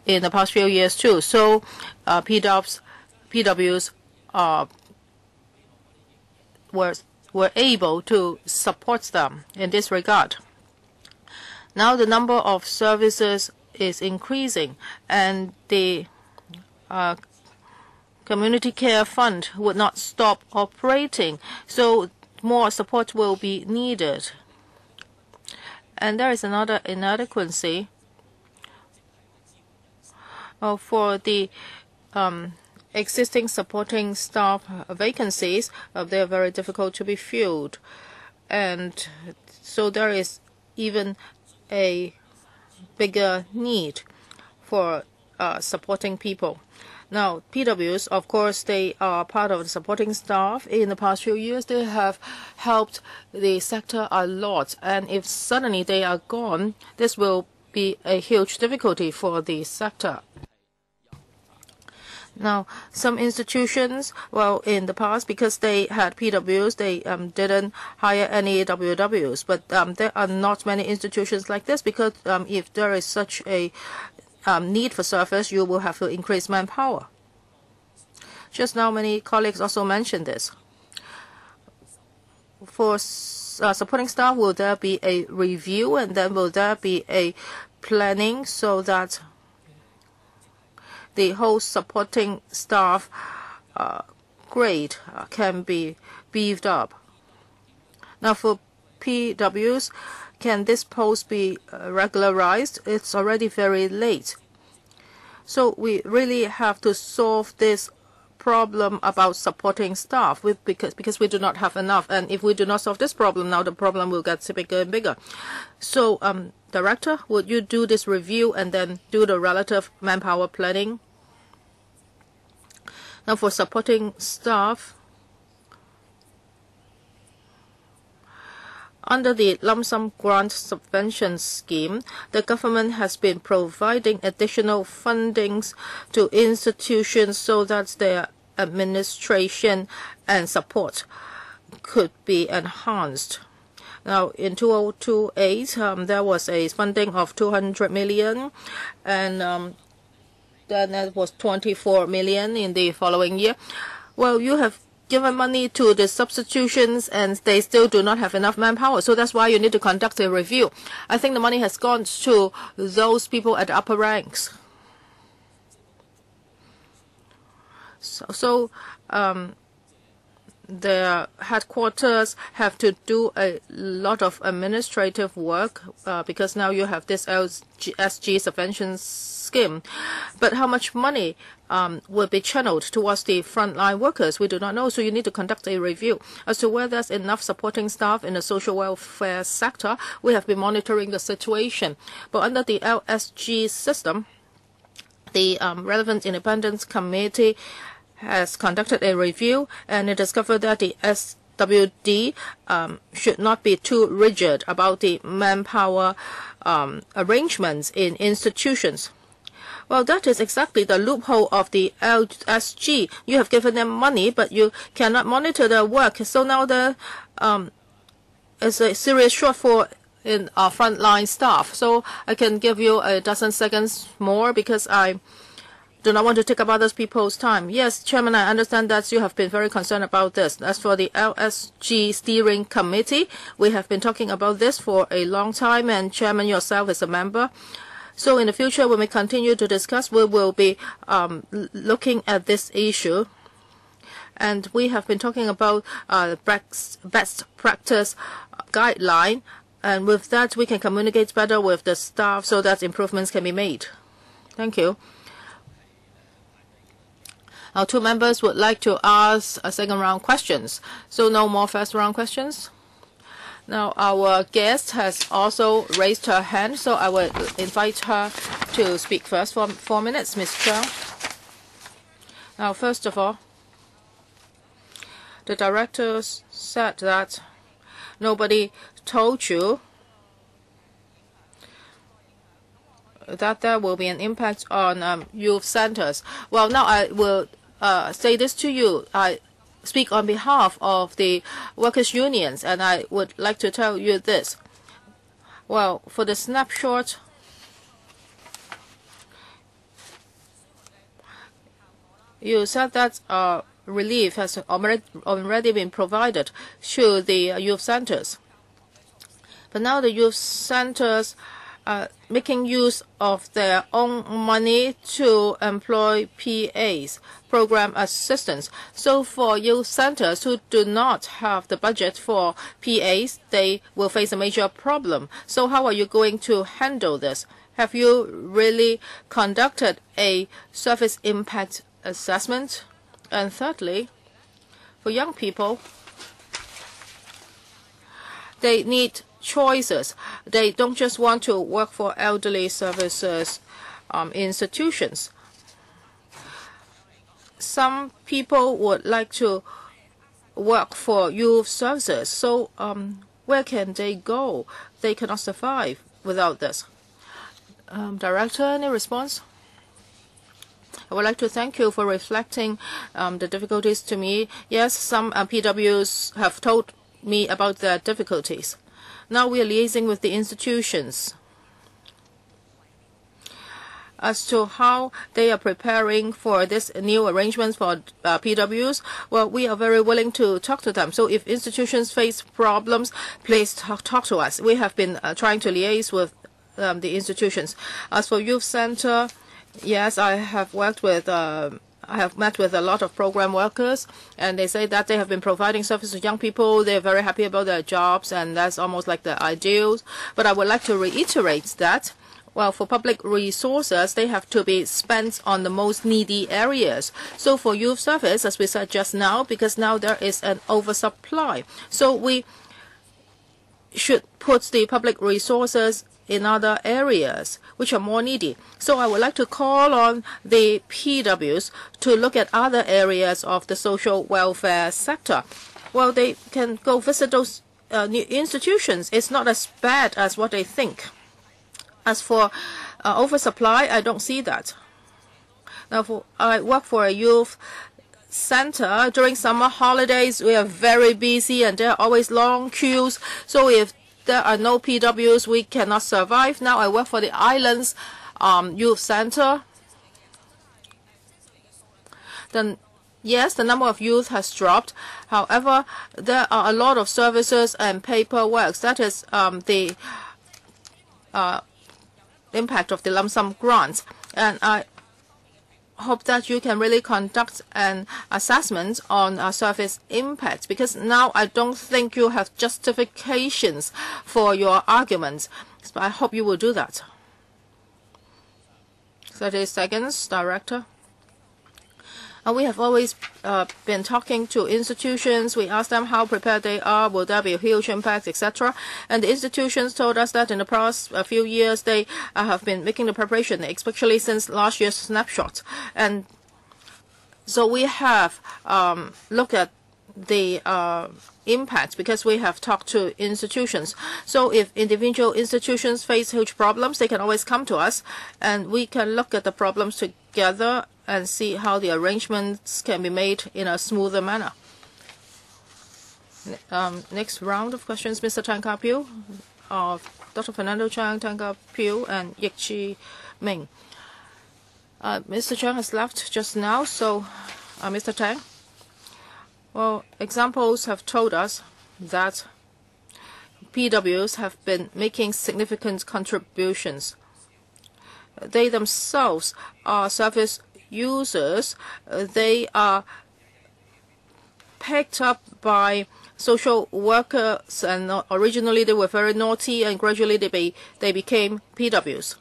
in the past few years too. So PWs were able to support them in this regard. Now the number of services is increasing, and the community care fund would not stop operating, so more support will be needed. And there is another inadequacy for the existing supporting staff vacancies. They are very difficult to be filled, and so there is even a bigger need for supporting people. Now, PWs, of course, they are part of the supporting staff. In the past few years, they have helped the sector a lot. And if suddenly they are gone, this will be a huge difficulty for the sector. Now, some institutions, well, in the past, because they had PWs, they didn't hire any WWs. But there are not many institutions like this because if there is such a need for service, you will have to increase manpower. Just now, many colleagues also mentioned this. For supporting staff, will there be a review, and then will there be a planning so that the whole supporting staff grade can be beefed up? Now, for PWs, can this post be regularized? It's already very late. So we really have to solve this problem about supporting staff because we do not have enough. And if we do not solve this problem now, the problem will get bigger and bigger. So, Director, would you do this review and then do the relative manpower planning? Now, for supporting staff, under the lump sum grant subvention scheme, the government has been providing additional fundings to institutions so that their administration and support could be enhanced. Now, in 2028, there was a funding of 200 million, and then that was 24 million in the following year. Well, you have given money to the substitutions and they still do not have enough manpower. So that's why you need to conduct a review. I think the money has gone to those people at the upper ranks. So the headquarters have to do a lot of administrative work because now you have this SG subvention scheme. But how much money will be channeled towards the frontline workers? We do not know. So you need to conduct a review as to whether there's enough supporting staff in the social welfare sector. We have been monitoring the situation. But under the LSG system, the relevant independent committee has conducted a review, and it discovered that the SWD should not be too rigid about the manpower arrangements in institutions. Well, that is exactly the loophole of the LSG. You have given them money, but you cannot monitor their work. So now there is a serious shortfall in our frontline staff. So I can give you a dozen seconds more because I do not want to take up other people's time. Yes, Chairman, I understand that you have been very concerned about this. As for the LSG Steering Committee, we have been talking about this for a long time, and Chairman yourself is a member. So in the future, when we continue to discuss, we will be looking at this issue. And we have been talking about best practice guideline. And with that, we can communicate better with the staff so that improvements can be made. Thank you. Our two members would like to ask a second round questions. So no more first round questions. Now our guest has also raised her hand, so I will invite her to speak first for 4 minutes, Ms. Cheung. Now, first of all, the directors said that nobody told you that there will be an impact on youth centers. Well, now I will say this to you. I speak on behalf of the workers' unions, and I would like to tell you this. Well, for the snapshot, you said that relief has already been provided to the youth centers. But now the youth centers making use of their own money to employ PAs, program assistants. So for youth centers who do not have the budget for PAs, they will face a major problem. So how are you going to handle this? Have you really conducted a service impact assessment? And thirdly, for young people, they need choices. They don't just want to work for elderly services institutions. some people would like to work for youth services. So where can they go? They cannot survive without this. Director, any response? I would like to thank you for reflecting the difficulties to me. Yes, some PWs have told me about their difficulties. Now we are liaising with the institutions as to how they are preparing for this new arrangements for PWs. Well, we are very willing to talk to them. So if institutions face problems, please talk to us. We have been trying to liaise with the institutions. As for youth center, yes, I have worked with I have met with a lot of program workers, and they say that they have been providing service to young people. They're very happy about their jobs, and that's almost like the ideals. But I would like to reiterate that, well, for public resources, they have to be spent on the most needy areas. So for youth service, as we said just now, because now there is an oversupply, so we should put the public resources in other areas which are more needy. So I would like to call on the PWs to look at other areas of the social welfare sector. Well, they can go visit those new institutions. It's not as bad as what they think. As for oversupply, I don't see that. Now, I work for a youth center. During summer holidays, we are very busy and there are always long queues. So if there are no PWs, we cannot survive. Now I work for the Islands Youth Center. Then, yes, the number of youth has dropped. However, there are a lot of services and paperwork. That is the impact of the lump sum grants. And I hope that you can really conduct an assessment on service impact, because now I don't think you have justifications for your arguments. So I hope you will do that. 30 seconds, Director. We have always been talking to institutions. We asked them how prepared they are, will there be a huge impact, etc. And the institutions told us that in the past few years they have been making the preparation, especially since last year's snapshot. And so we have looked at the impact because we have talked to institutions. So if individual institutions face huge problems, they can always come to us and we can look at the problems together and see how the arrangements can be made in a smoother manner. Next round of questions, Mr. Tang Ka-piu, Dr. Fernando Chang, Tang Ka-piu, and Yik Chi Ming. Mr. Chang has left just now, so Mr. Tang. Well, examples have told us that PWs have been making significant contributions. They themselves are service users. They are picked up by social workers, and originally they were very naughty, and gradually they became PWs.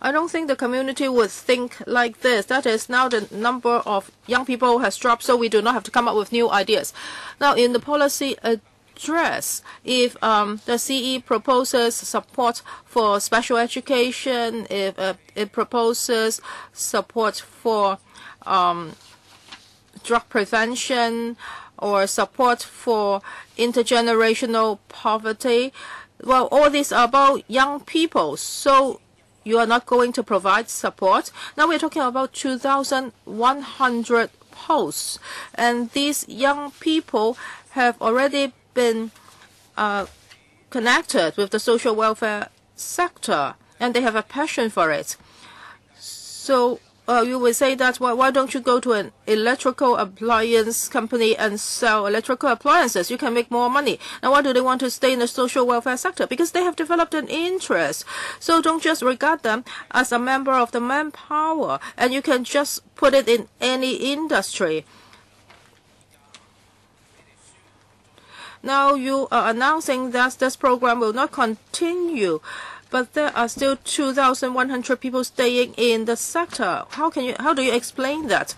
I don't think the community would think like this. That is, now the number of young people has dropped, so we do not have to come up with new ideas. Now, in the policy address, if the CE proposes support for special education, if it proposes support for drug prevention or support for intergenerational poverty, well, all these are about young people. So you are not going to provide support. Now we're talking about 2,100 posts. And these young people have already been connected with the social welfare sector, and they have a passion for it. So you will say that, well, why don't you go to an electrical appliance company and sell electrical appliances? You can make more money. Now, why do they want to stay in the social welfare sector? Because they have developed an interest. So don't just regard them as a member of the manpower, and you can just put it in any industry. Now you are announcing that this program will not continue, but there are still 2,100 people staying in the sector. How do you explain that?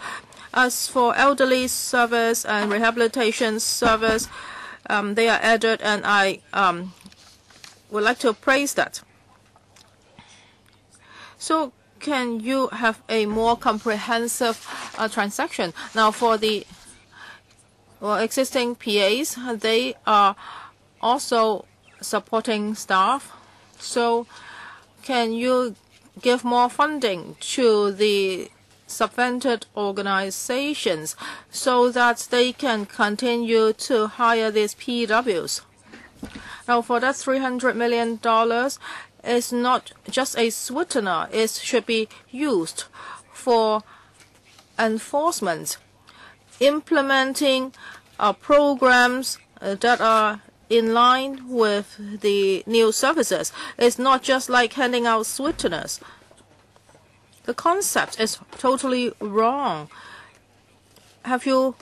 As for elderly service and rehabilitation service, they are added, and I would like to praise that. So can you have a more comprehensive transaction? Now for the existing PAs, they are also supporting staff. So can you give more funding to the subvented organizations so that they can continue to hire these PWs? Now for that $300 million, is not just a sweetener. It should be used for enforcement, implementing programs that are in line with the new services. It's not just like handing out sweeteners. The concept is totally wrong. Have you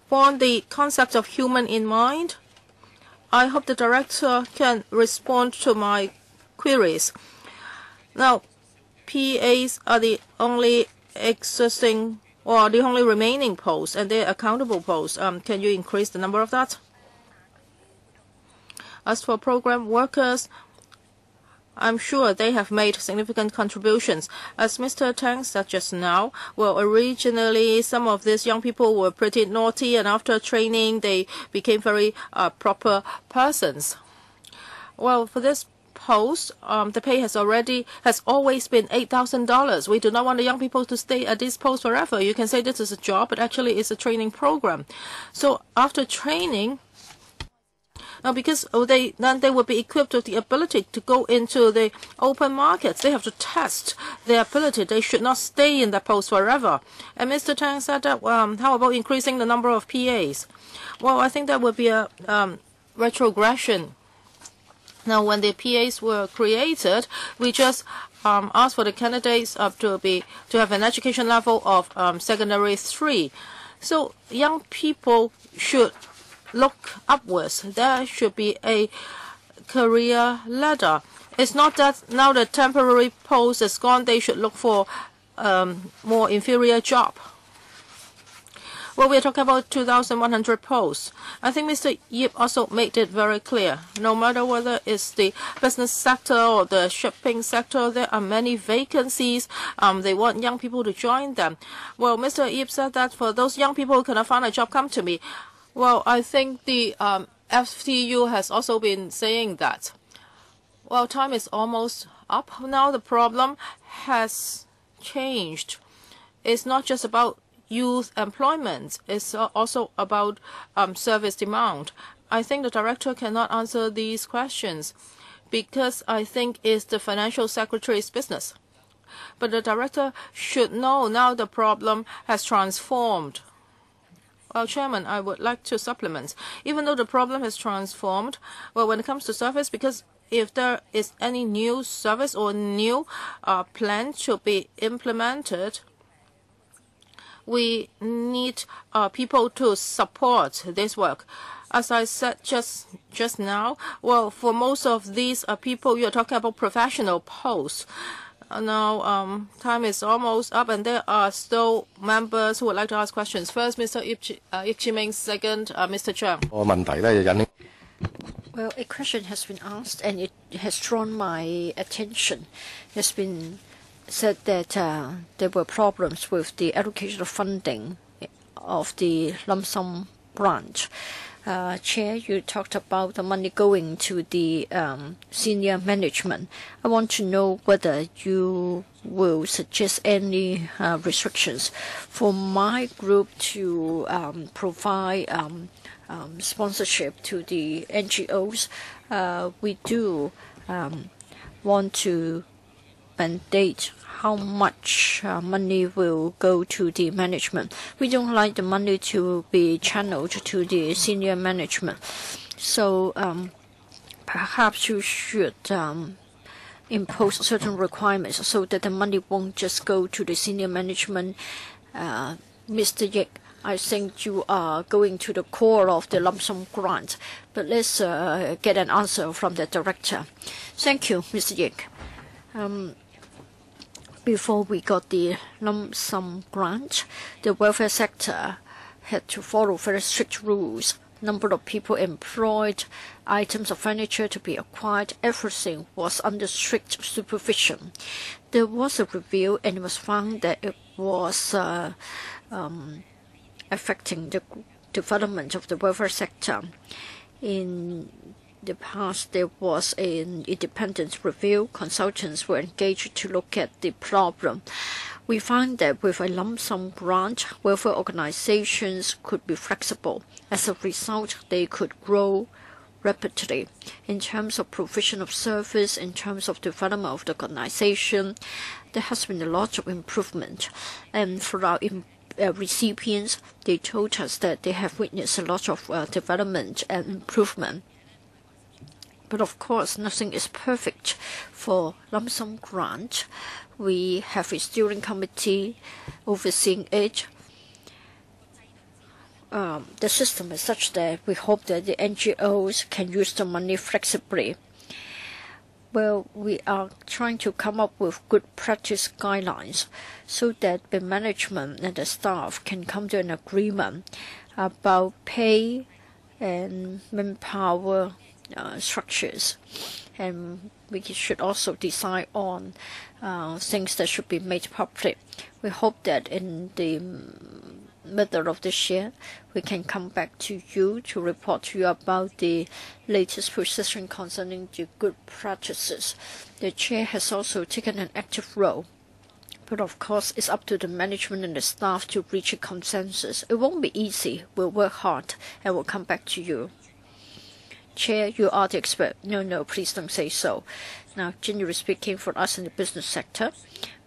borne the concept of human in mind? I hope the director can respond to my queries. Now, PAs are the only existing or the only remaining posts, and they're accountable posts. Can you increase the number of that? As for program workers, I'm sure they have made significant contributions. As Mr. Tang said just now, well, originally some of these young people were pretty naughty, and after training they became very proper persons. Well, for this post, the pay has always been $8,000. We do not want the young people to stay at this post forever. You can say this is a job, but actually it's a training program. So after training, now because then they will be equipped with the ability to go into the open markets. They have to test their ability. They should not stay in that post forever. And Mr. Tang said that, how about increasing the number of PAs? Well, I think that would be a retrogression. Now, when the PAs were created, we just asked for the candidates to have an education level of secondary 3. So young people should look upwards. There should be a career ladder. It's not that now the temporary post is gone, they should look for more inferior job. Well, we're talking about 2,100 posts. I think Mr. Yip also made it very clear. No matter whether it's the business sector or the shipping sector, there are many vacancies. They want young people to join them. Well, Mr. Yip said that for those young people who cannot find a job, come to me. Well, I think the FTU has also been saying that. Well, time is almost up. Now the problem has changed. It's not just about youth employment. It's also about service demand. I think the director cannot answer these questions because I think it's the financial secretary's business. But the director should know now the problem has transformed. Well, Chairman, I would like to supplement. Even though the problem has transformed, well, when it comes to service, because if there is any new service or new plan to be implemented, we need people to support this work. As I said just now, well, for most of these people, you're talking about professional posts. Now, time is almost up, and there are still members who would like to ask questions. First, Mr. Ip Chi-ming. Second, Mr. Cheung. Well, a question has been asked, and it has drawn my attention. It has been said that there were problems with the allocation of funding of the lump sum grant. Chair, you talked about the money going to the senior management. I want to know whether you will suggest any restrictions for my group to provide sponsorship to the NGOs. We do want to mandate how much money will go to the management. We don't like the money to be channeled to the senior management. So perhaps you should impose certain requirements so that the money won't just go to the senior management. Mr. Yik, I think you are going to the core of the lump sum grant. But let's get an answer from the director. Thank you, Mr. Yik. Before we got the lump sum grant, the welfare sector had to follow very strict rules. number of people employed, items of furniture to be acquired, everything was under strict supervision. There was a review and it was found that it was affecting the development of the welfare sector. In the past, there was an independent review. Consultants were engaged to look at the problem. We find that with a lump sum grant, welfare organizations could be flexible. As a result, they could grow rapidly. In terms of provision of service, in terms of development of the organization, there has been a lot of improvement. And for our recipients, they told us that they have witnessed a lot of development and improvement. But of course, nothing is perfect for lump sum grant. We have a steering committee overseeing it. The system is such that we hope that the NGOs can use the money flexibly. Well, we are trying to come up with good practice guidelines so that the management and the staff can come to an agreement about pay and manpower structures. And we should also decide on things that should be made public. We hope that in the middle of this year, we can come back to you to report to you about the latest position concerning the good practices. The chair has also taken an active role. But of course, it's up to the management and the staff to reach a consensus. It won't be easy. We'll work hard and we'll come back to you. Chair, you are the expert. No, please don't say so. Now, generally speaking, for us in the business sector,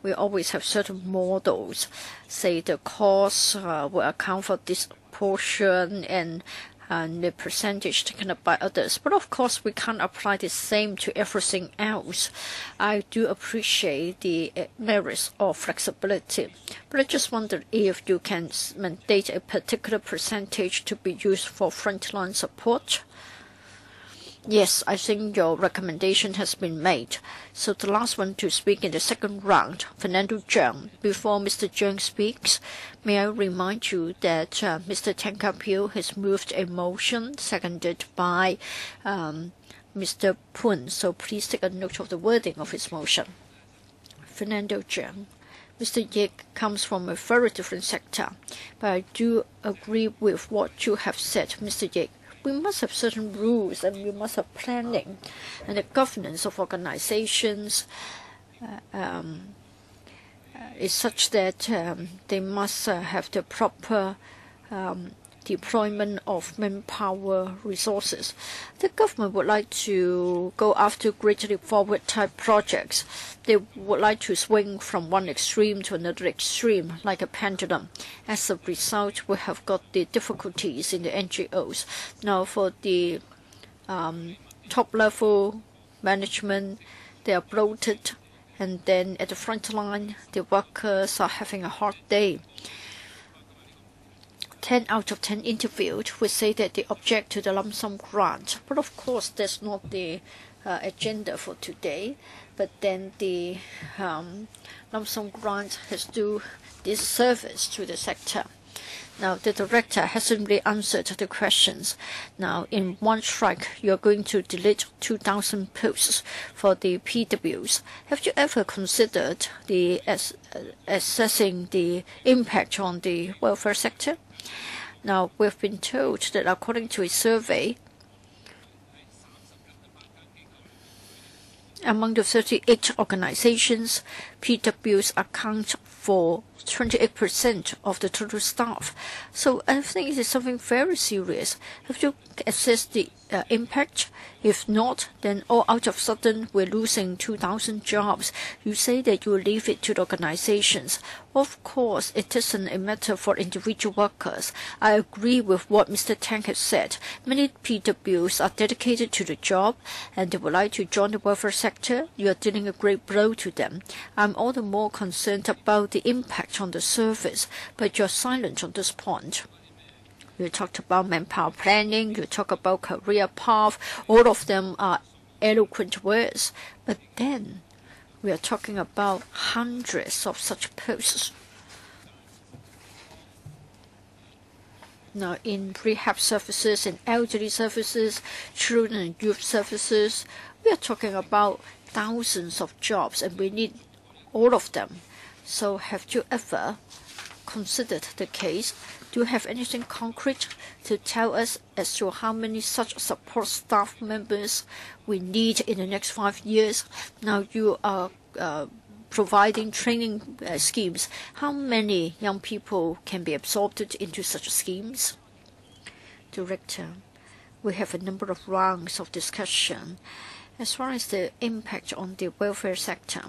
we always have certain models. Say the cost will account for this portion and the percentage taken up by others. But of course, we can't apply the same to everything else. I do appreciate the merits of flexibility. But I just wonder if you can mandate a particular percentage to be used for frontline support. Yes, I think your recommendation has been made. So the last one to speak in the second round, Fernando Zhang. Before Mr. Zhang speaks, may I remind you that Mr. Tang Ka-piu has moved a motion seconded by Mr. Poon. So please take a note of the wording of his motion. Fernando Zhang. Mr. Yik comes from a very different sector, but I do agree with what you have said, Mr. Yik. We must have certain rules and we must have planning and the governance of organizations is such that they must have the proper deployment of manpower resources. The government would like to go after greatly forward type projects. They would like to swing from one extreme to another extreme like a pendulum. As a result, we have got the difficulties in the NGOs. Now for the top level management, they are bloated, and then at the front line, the workers are having a hard day. 10 out of 10 interviewed would say that they object to the lump sum grant. But of course, that's not the agenda for today. But then the lump sum grant has done this service to the sector. Now, the director hasn't really answered the questions. Now, in one strike, you're going to delete 2,000 posts for the PWs. Have you ever considered the assessing the impact on the welfare sector? Now, we've been told that according to a survey, among the 38 organizations, PWs account for 28% of the total staff. So I think it is something very serious. Have you assessed the impact? If not, then all out of sudden we're losing 2,000 jobs. You say that you will leave it to the organizations. Of course, it isn't a matter for individual workers. I agree with what Mr. Tang has said. Many PWs are dedicated to the job and they would like to join the welfare sector. You are dealing a great blow to them. I'm all the more concerned about the impact on the service, but you're silent on this point. You talked about manpower planning, you talk about career path, all of them are eloquent words. But then we are talking about hundreds of such posts. Now, in rehab services and elderly services, children and youth services, we are talking about thousands of jobs, and we need all of them. So have you ever considered the case? Do you have anything concrete to tell us as to how many such support staff members we need in the next 5 years? Now you are providing training schemes. How many young people can be absorbed into such schemes? Director, we have a number of rounds of discussion. As far as the impact on the welfare sector,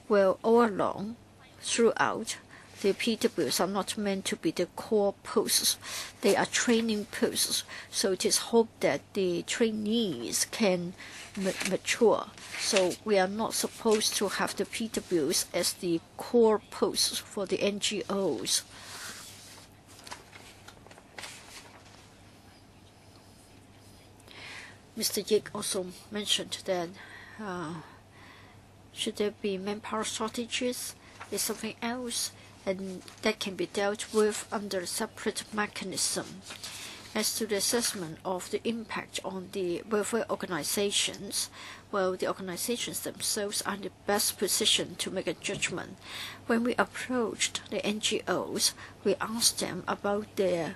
well, all along, throughout, the PWs are not meant to be the core posts. They are training posts. So it is hoped that the trainees can mature. So we are not supposed to have the PWs as the core posts for the NGOs. Mr. Yik also mentioned that should there be manpower shortages, is something else, and that can be dealt with under a separate mechanism. As to the assessment of the impact on the welfare organizations, well, the organizations themselves are in the best position to make a judgment. When we approached the NGOs, we asked them about their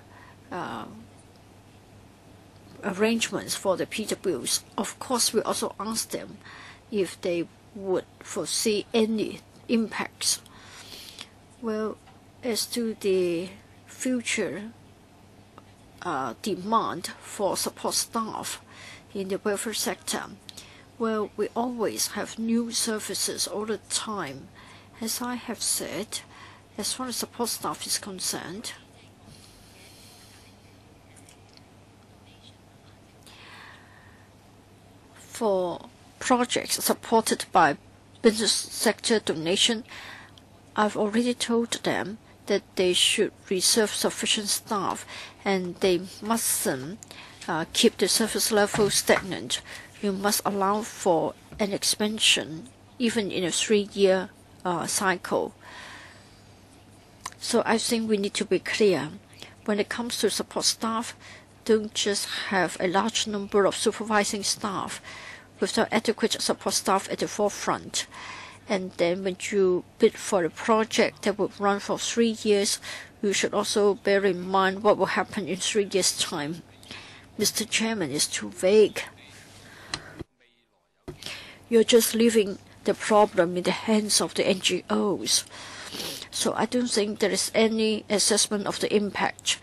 arrangements for the PWs. Of course, we also asked them if they would foresee any impacts. Well, as to the future demand for support staff in the welfare sector, well, we always have new services all the time. As I have said, as far as support staff is concerned, for projects supported by business sector donation, I've already told them that they should reserve sufficient staff and they mustn't keep the service level stagnant. You must allow for an expansion even in a 3-year cycle. So I think we need to be clear. When it comes to support staff, don't just have a large number of supervising staff without adequate support staff at the forefront. And then when you bid for a project that will run for 3 years, you should also bear in mind what will happen in 3 years' time. Mr. Chairman, is too vague. You're just leaving the problem in the hands of the NGOs. So I don't think there is any assessment of the impact.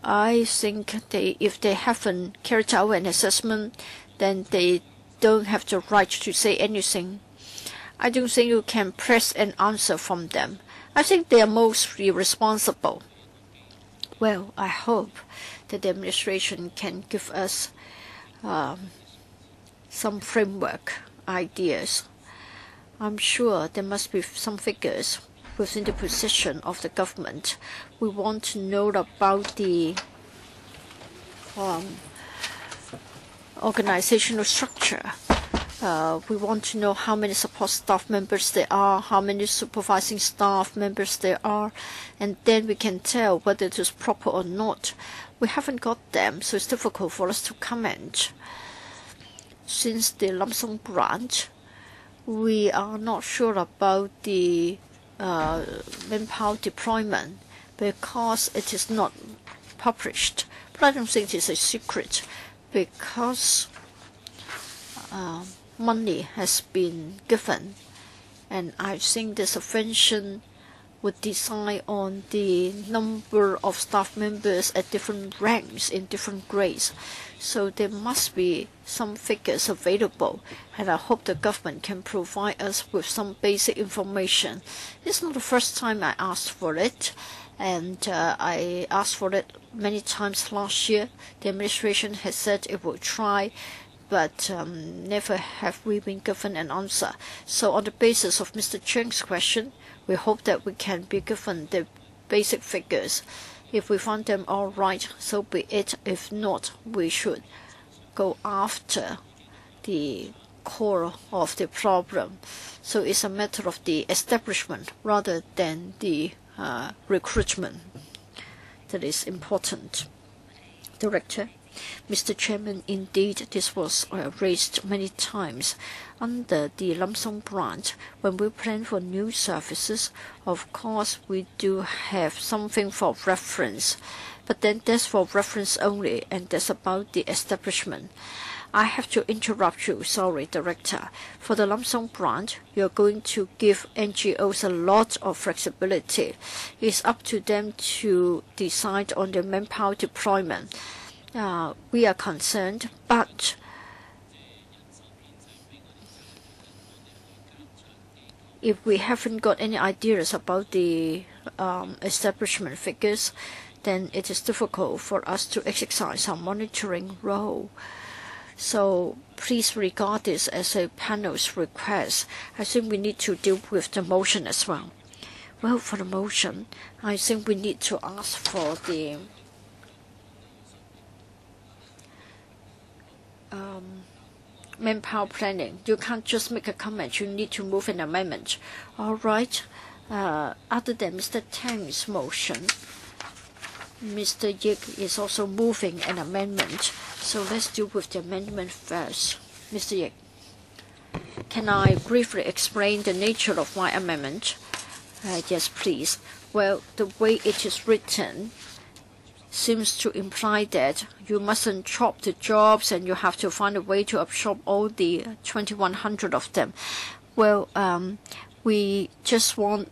I think if they haven't carried out an assessment, then they don't have the right to say anything. I don't think you can press an answer from them. I think they are mostly responsible. Well, I hope that the administration can give us some framework ideas. I'm sure there must be some figures within the position of the government. We want to know about the organizational structure. We want to know how many support staff members there are, how many supervising staff members there are, and then we can tell whether it is proper or not. We haven't got them, so it's difficult for us to comment. Since the lump sum grant, we are not sure about the manpower deployment because it is not published. But I don't think it is a secret because money has been given, and I think the subvention would decide on the number of staff members at different ranks in different grades. So there must be some figures available, and I hope the government can provide us with some basic information. It's not the first time I asked for it, and I asked for it many times last year. The administration has said it will try, but never have we been given an answer. So on the basis of Mr. Cheng's question, we hope that we can be given the basic figures. If we find them all right, so be it. If not, we should go after the core of the problem. So it's a matter of the establishment rather than the recruitment. that is important. Director. Mr. Chairman, indeed, this was raised many times. Under the lump sum grant, when we plan for new services, of course, we do have something for reference. But then that's for reference only, and that's about the establishment. I have to interrupt you, sorry, Director. For the lump sum grant, you're going to give NGOs a lot of flexibility. It's up to them to decide on the manpower deployment. We are concerned, but if we haven't got any ideas about the establishment figures, then it is difficult for us to exercise our monitoring role. So please regard this as a panel's request. I think we need to deal with the motion as well. Well, for the motion, I think we need to ask for the manpower planning. You can't just make a comment. You need to move an amendment. All right. Other than Mr. Tang's motion, Mr. Yik is also moving an amendment. So let's deal with the amendment first. Mr. Yik, can I briefly explain the nature of my amendment? Yes, please. Well, the way it is written seems to imply that you mustn't chop the jobs and you have to find a way to absorb all the 2,100 of them. Well, I just want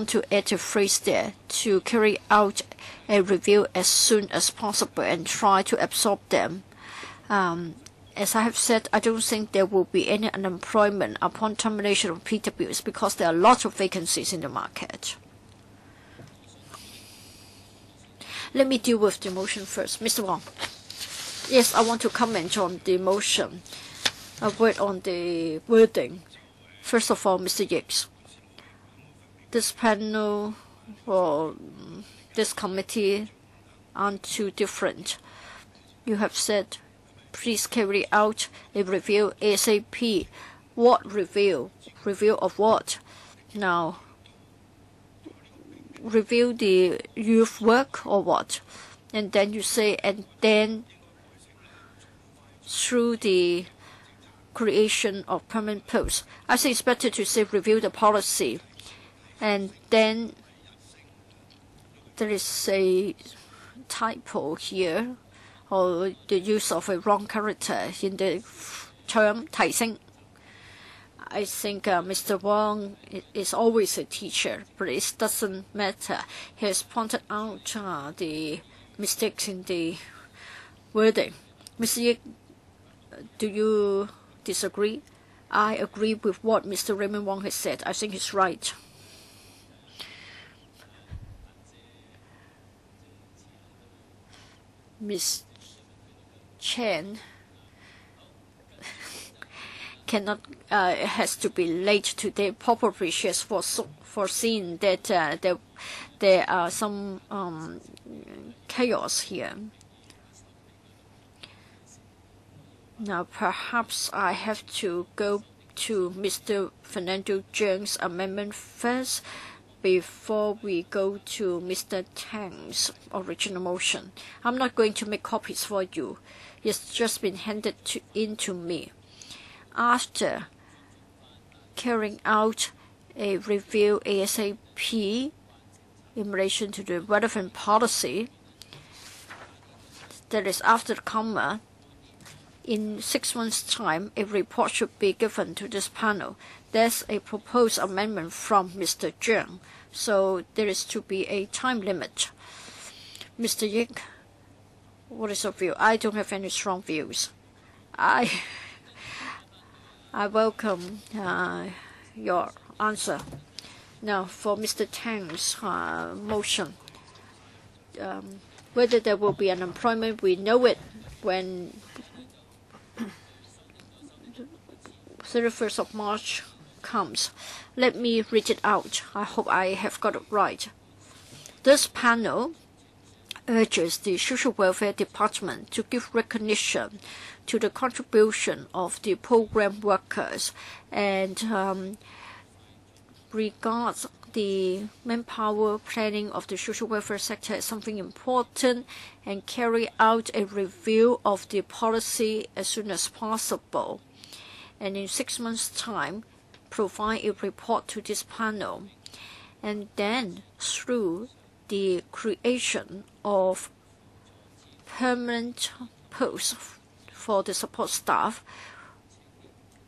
to add a phrase there to carry out a review as soon as possible and try to absorb them. As I have said, I don't think there will be any unemployment upon termination of PWs because there are lots of vacancies in the market. Let me deal with the motion first. Mr. Wong. Yes, I want to comment on the motion. A word on the wording. First of all, Mr. Yik, this panel or this committee aren't too different. You have said, please carry out a review ASAP. What review? Review of what? Now, review the youth work or what? And then you say, and then through the creation of permanent posts. I think it's better to say review the policy. And then there is a typo here, or the use of a wrong character in the term 提升. I think Mr. Wong is always a teacher, but it doesn't matter. He has pointed out the mistakes in the wording. Mr. Yik, do you disagree? I agree with what Mr. Raymond Wong has said. I think he's right. Ms. Chen has to be late today. Probably she has foreseen that there are some chaos here. Now perhaps I have to go to Mr. Fernando Zheng's amendment first before we go to Mr. Tang's original motion. I'm not going to make copies for you. It's just been handed in to me. After carrying out a review ASAP in relation to the relevant policy, that is after the comma, in 6 months' time, a report should be given to this panel. There's a proposed amendment from Mr. Zheng, so there is to be a time limit. Mr. Yik, what is your view? I don't have any strong views. I welcome your answer. Now, for Mr. Tang's motion, whether there will be unemployment, we know it when 31st of March comes. Let me read it out. I hope I have got it right. This panel urges the Social Welfare Department to give recognition to the contribution of the program workers and regards the manpower planning of the social welfare sector is something important and carry out a review of the policy as soon as possible. And in 6 months' time, provide a report to this panel. And then through the creation of permanent posts for the support staff,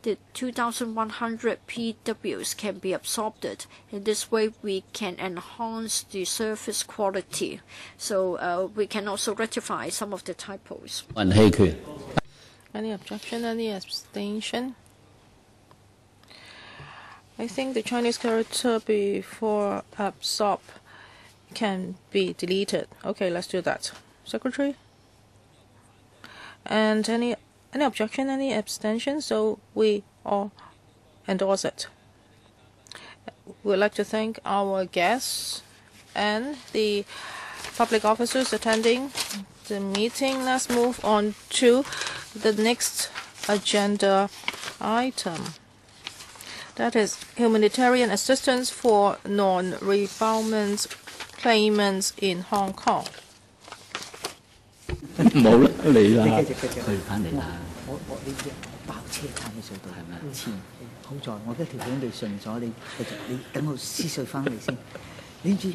the 2,100 PWs can be absorbed. In this way, we can enhance the service quality. So we can also rectify some of the typos. Any objection? Any abstention? I think the Chinese character before absorb can be deleted. Okay, let's do that. Secretary? And any objection, any abstention? So we all endorse it. We'd like to thank our guests and the public officers attending the meeting. Let's move on to the next agenda item. That is humanitarian assistance for non-refoulement claimants in Hong Kong. 冇啦，你啦，佢翻嚟啦。我呢只爆車炭嘅隧道係咪前？好在我嗰條片未順咗，你繼續你等我撕碎翻嚟先。你知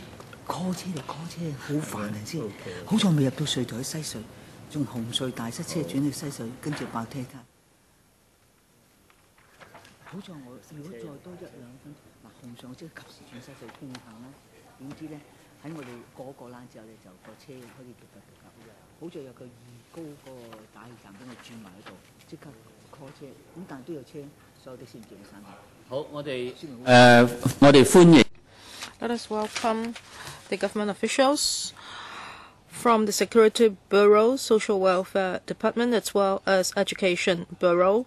call 車嚟 call 車好煩啊先。好在未入到隧道喺西隧，仲紅隧大塞車轉去西隧，跟住爆車炭。好在我如果再多1-2分嗱紅隧我即係及時轉西隧傾下啦。點知咧喺我哋過個欄之後咧就個車開始夾。好在有個2高個打氣站俾我轉埋喺度，即刻 call 車。咁但係都有車，所有的先叫佢散下。好，我哋歡迎。Let us welcome the government officials from the Security Bureau, Social Welfare Department, as well as Education Bureau.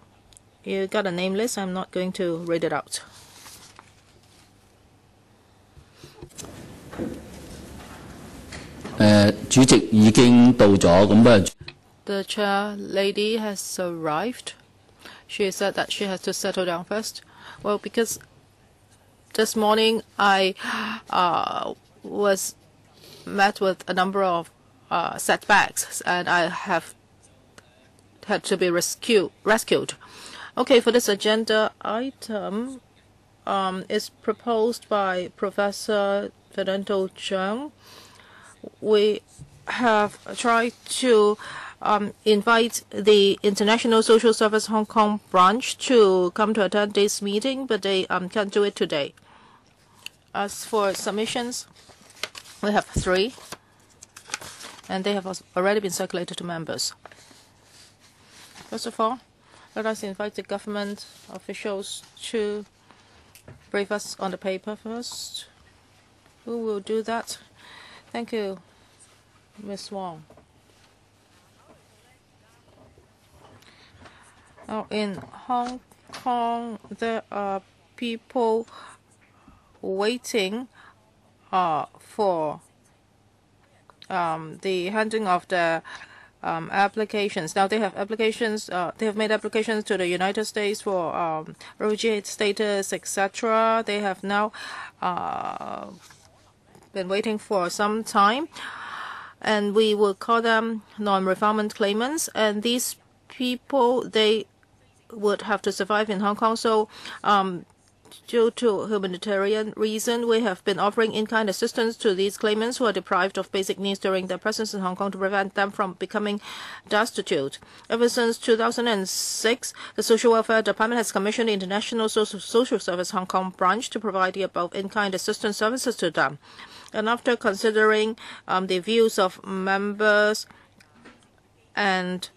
You got a name list. I'm not going to read it out. The chair lady has arrived. She said that she has to settle down first. Well, because this morning I was met with a number of setbacks, and I have had to be rescued. Okay, for this agenda item is proposed by Professor Untitled Chapter. We have tried to invite the International Social Service Hong Kong branch to come to attend this meeting, but they can't do it today. As for submissions, we have 3, and they have already been circulated to members. First of all, let us invite the government officials to brief us on the paper first. Who will do that? Thank you, Ms. Wong. Now, in Hong Kong, there are people waiting for the handing of their applications. Now they have applications. They have made applications to the United States for refugee status, etc. They have now been waiting for some time, and we will call them non-refoulement claimants. And these people, they would have to survive in Hong Kong. So due to humanitarian reason, we have been offering in-kind assistance to these claimants who are deprived of basic needs during their presence in Hong Kong to prevent them from becoming destitute. Ever since 2006, the Social Welfare Department has commissioned the International Social Service Hong Kong branch to provide the above in-kind assistance services to them. And after considering the views of members and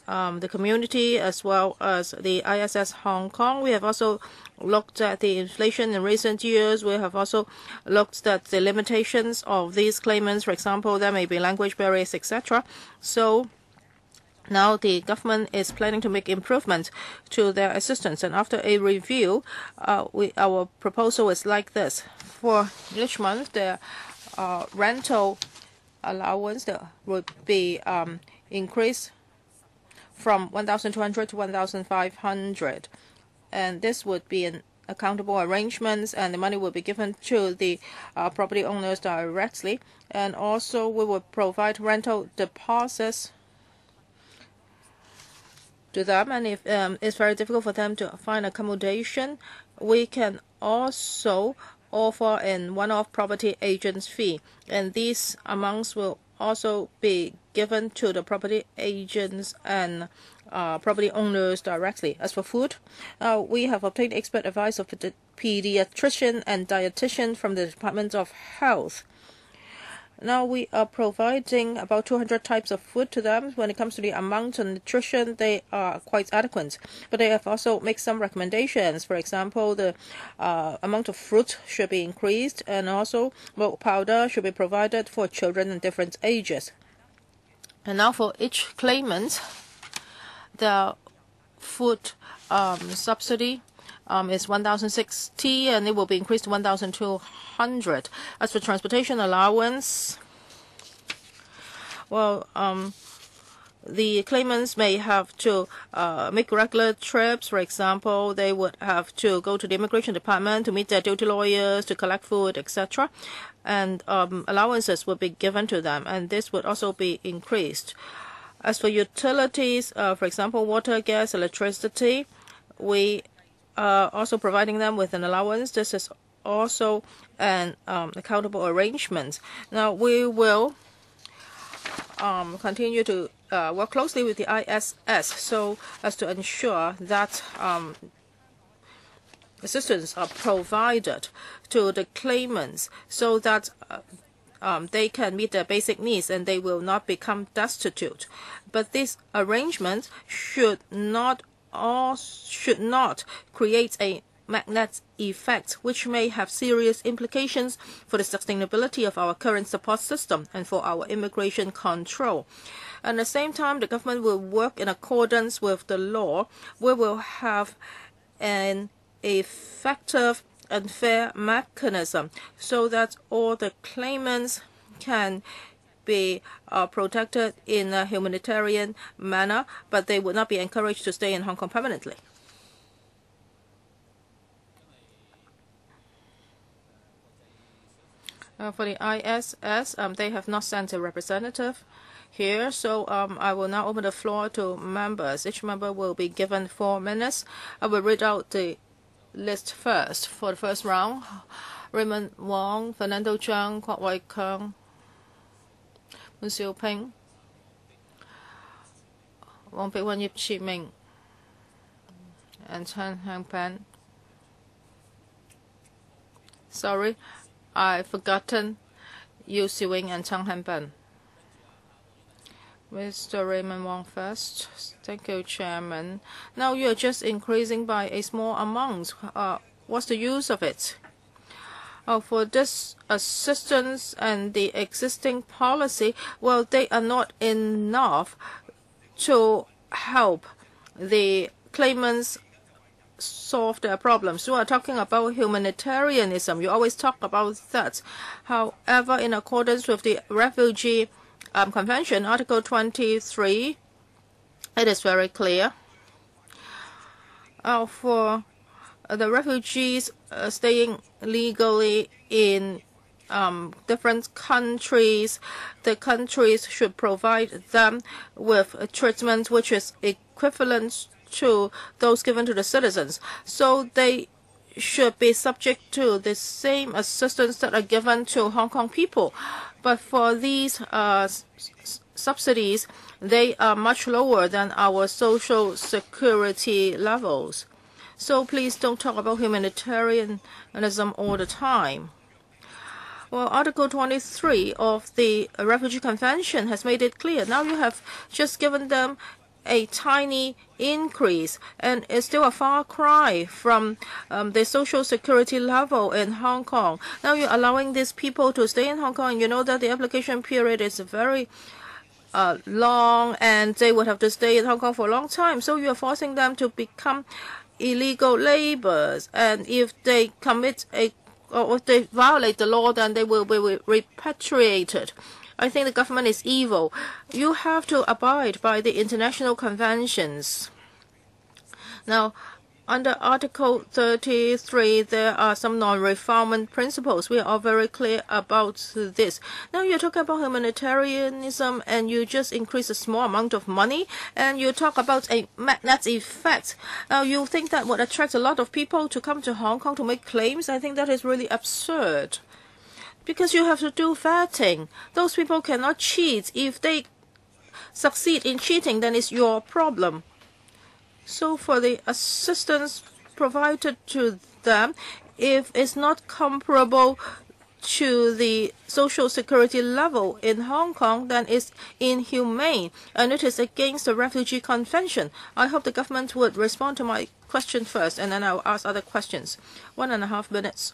the community as well as the ISS Hong Kong, we have also looked at the inflation in recent years. We have also looked at the limitations of these claimants. For example, there may be language barriers, etc. So now the government is planning to make improvements to their assistance. And after a review, our proposal is like this. For each month, the rental allowance would be increased from 1,200 to 1,500, and this would be an accountable arrangements, and the money will be given to the property owners directly. And also we will provide rental deposits to them, and if it's very difficult for them to find accommodation, we can also offer a one-off property agent's fee, and these amounts will also be given to the property agents and property owners directly. As for food, we have obtained expert advice of the pediatrician and dietitian from the Department of Health. Now we are providing about 200 types of food to them. When it comes to the amount of nutrition, they are quite adequate. But they have also made some recommendations. For example, the amount of fruit should be increased, and also milk powder should be provided for children in different ages. And now for each claimant, the food subsidy is 1,060, and it will be increased to 1,200. As for transportation allowance, well, the claimants may have to make regular trips. For example, they would have to go to the immigration department to meet their duty lawyers, to collect food, etc. And allowances will be given to them, and this would also be increased. As for utilities, for example, water, gas, electricity, we also providing them with an allowance. This is also an accountable arrangement. Now we will continue to work closely with the ISS so as to ensure that assistance are provided to the claimants so that they can meet their basic needs and they will not become destitute. But these arrangements should not create a magnet effect, which may have serious implications for the sustainability of our current support system and for our immigration control. At the same time, the government will work in accordance with the law. We will have an effective and fair mechanism so that all the claimants can be protected in a humanitarian manner, but they would not be encouraged to stay in Hong Kong permanently. For the ISS, they have not sent a representative here, so I will now open the floor to members. Each member will be given 4 minutes. I will read out the list first. For the first round, Raymond Wong, Fernando Zhang, Kwok Wai Keung, Wen Xiaoping, Wong Pei Wen, Yip Chi Ming, and Chen Hangpan. Sorry, I've forgotten Yu Siwing and Chang Hanpan. Mr. Raymond Wong first. Thank you, Chairman. Now you are just increasing by a small amount. What's the use of it? For this assistance and the existing policy, well, they are not enough to help the claimants solve their problems. You are talking about humanitarianism. You always talk about that. However, in accordance with the Refugee Convention, Article 23, it is very clear. For the refugees staying legally in different countries, the countries should provide them with a treatment which is equivalent to those given to the citizens. So they should be subject to the same assistance that are given to Hong Kong people. But for these subsidies, they are much lower than our social security levels. So please don't talk about humanitarianism all the time. Well, Article 23 of the Refugee Convention has made it clear. Now you have just given them a tiny increase, and it's still a far cry from the social security level in Hong Kong. Now you're allowing these people to stay in Hong Kong, and you know that the application period is very long, and they would have to stay in Hong Kong for a long time. So you're forcing them to become illegal laborers, and if they commit or if they violate the law, then they will be repatriated. I think the government is evil. You have to abide by the international conventions. Now, Under Article 33, there are some non-refoulement principles. We are very clear about this. Now you talk about humanitarianism and you just increase a small amount of money and you talk about a magnet effect. Now you think that would attract a lot of people to come to Hong Kong to make claims? I think that is really absurd. Because you have to do vetting. Those people cannot cheat. If they succeed in cheating, then it's your problem. So for the assistance provided to them, if it's not comparable to the social security level in Hong Kong, then it's inhumane and it is against the Refugee Convention. I hope the government would respond to my question first and then I'll ask other questions. 1.5 minutes.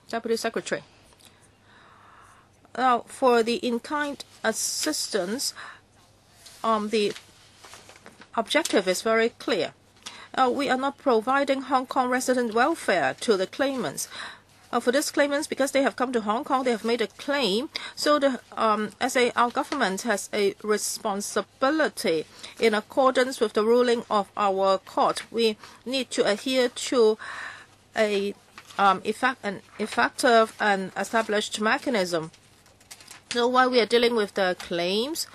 Deputy Secretary. Now, for the in-kind assistance, the objective is very clear. We are not providing Hong Kong resident welfare to the claimants. For these claimants, because they have come to Hong Kong, they have made a claim. So our government has a responsibility in accordance with the ruling of our court. We need to adhere to an effective and established mechanism. So while we are dealing with the claims,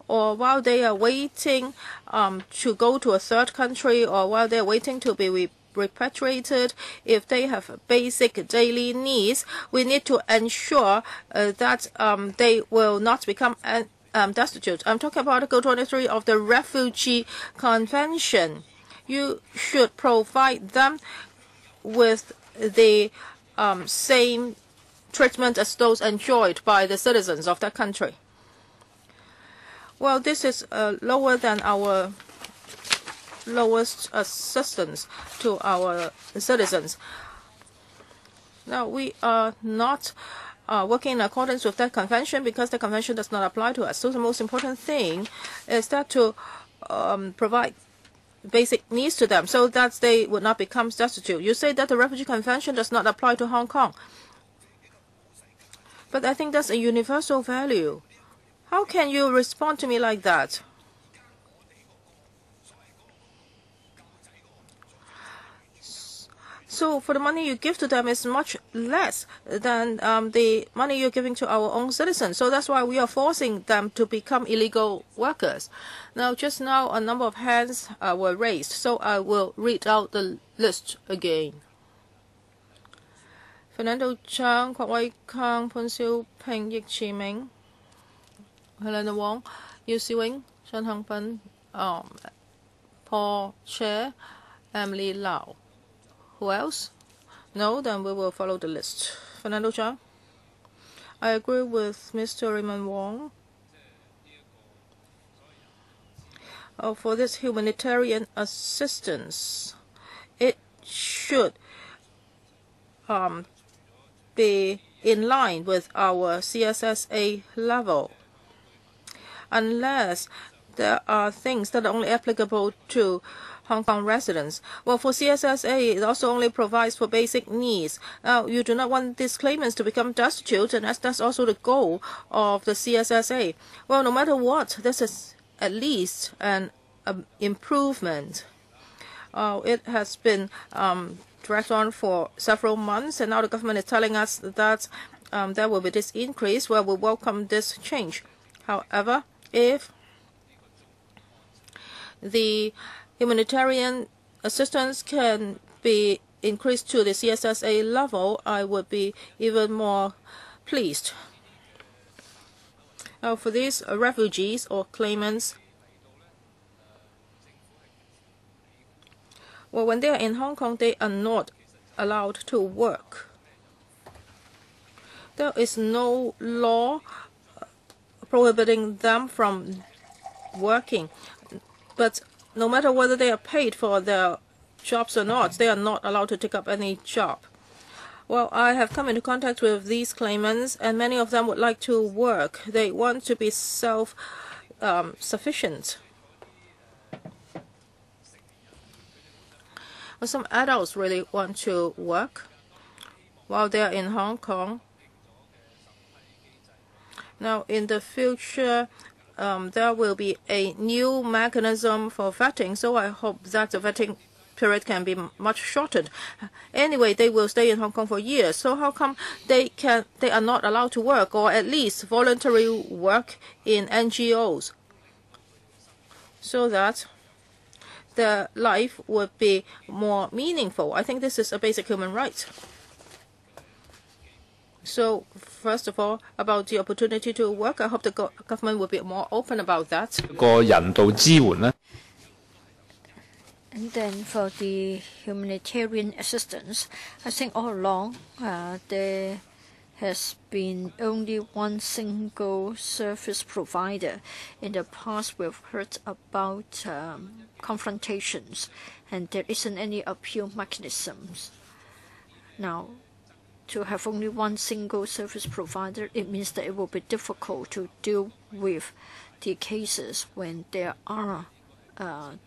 or while they are waiting to go to a third country, or while they are waiting to be repatriated, if they have basic daily needs, we need to ensure that they will not become destitute. I'm talking about Article 23 of the Refugee Convention. You should provide them with the same treatment as those enjoyed by the citizens of that country. Well, this is lower than our lowest assistance to our citizens. Now, we are not working in accordance with that convention because the convention does not apply to us. So the most important thing is that to provide basic needs to them so that they would not become destitute. You say that the Refugee Convention does not apply to Hong Kong. But I think that's a universal value. How can you respond to me like that? So for the money you give to them is much less than the money you're giving to our own citizens. So that's why we are forcing them to become illegal workers. Now, just now, a number of hands were raised. So I will read out the list again. Fernando Chang, Kwok Wai Kang, Pun Siu Ping, Yik Chi Ming, Helena Wong, Yu Siwing, Shen Hang Pen, Paul Che, Emily Lau. Who else? No, then we will follow the list. Fernando Chang. I agree with Mr. Raymond Wong. For this humanitarian assistance, it should be in line with our CSSA level, unless there are things that are only applicable to Hong Kong residents. Well, for CSSA, it also only provides for basic needs. Now, you do not want these claimants to become destitute, and that's also the goal of the CSSA. Well, no matter what, this is at least an improvement. It has been dragged on for several months, and now the government is telling us that there will be this increase. Well, we welcome this change. However, if the humanitarian assistance can be increased to the CSSA level, I would be even more pleased. Now, for these refugees or claimants, well, when they are in Hong Kong, they are not allowed to work. There is no law prohibiting them from working. But no matter whether they are paid for their jobs or not, they are not allowed to take up any job. Well, I have come into contact with these claimants, and many of them would like to work. They want to be self-sufficient. Well, some adults really want to work while they are in Hong Kong. Now, in the future, there will be a new mechanism for vetting, so I hope that the vetting period can be much shortened. Anyway, they will stay in Hong Kong for years, so how come they are not allowed to work, or at least voluntary work in NGOs, so that their life would be more meaningful? I think this is a basic human right. So, first of all, about the opportunity to work, I hope the government will be more open about that. 個人道支援呢， And then for the humanitarian assistance, I think all along there has been only one single service provider. In the past, we've heard about confrontations, and there isn't any appeal mechanisms. Now, to have only one single service provider, it means that it will be difficult to deal with the cases when there are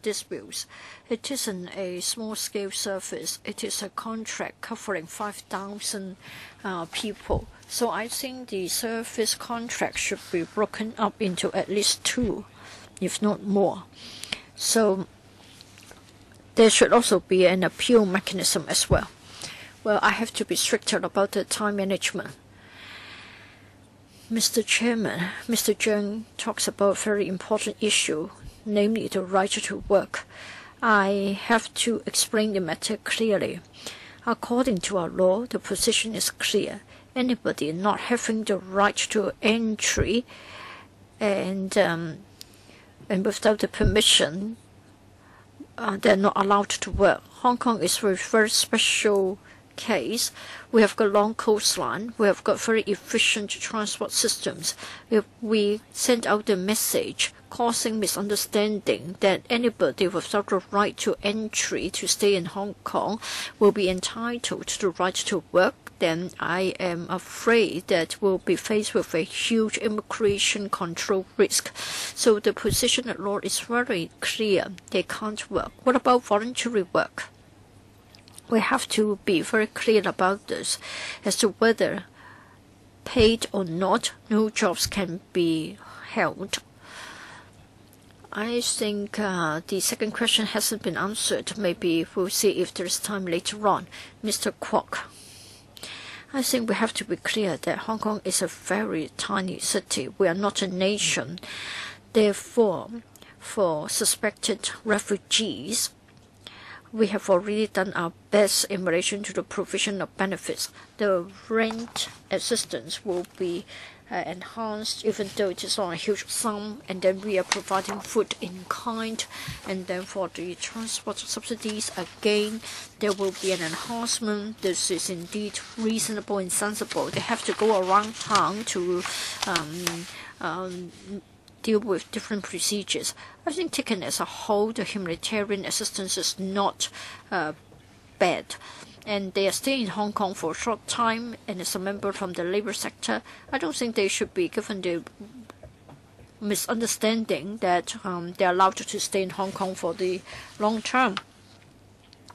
disputes. It isn't a small-scale service. It is a contract covering 5,000 people. So I think the service contract should be broken up into at least 2, if not more. So there should also be an appeal mechanism as well. Well, I have to be stricter about the time management. Mr. Chairman, Mr. Zheng talks about a very important issue, namely the right to work. I have to explain the matter clearly. According to our law, the position is clear. Anybody not having the right to entry and without the permission, they're not allowed to work. Hong Kong is a very special case. We have got long coastline. We have got very efficient transport systems. If we send out the message causing misunderstanding that anybody without the right to entry to stay in Hong Kong will be entitled to the right to work, then I am afraid that we'll be faced with a huge immigration control risk. So the position of law is very clear. They can't work. What about voluntary work? We have to be very clear about this as to whether paid or not, no jobs can be held. I think the second question hasn't been answered. Maybe we'll see if there's time later on. Mr. Kwok, I think we have to be clear that Hong Kong is a very tiny city. We are not a nation. Therefore, for suspected refugees, we have already done our best in relation to the provision of benefits. The rent assistance will be enhanced, even though it is not a huge sum, and then we are providing food in kind. And then for the transport subsidies, again, there will be an enhancement. This is indeed reasonable and sensible. They have to go around town to deal with different procedures. I think taken as a whole, the humanitarian assistance is not bad. And they are staying in Hong Kong for a short time, and as a member from the labor sector, I don't think they should be given the misunderstanding that they are allowed to stay in Hong Kong for the long term.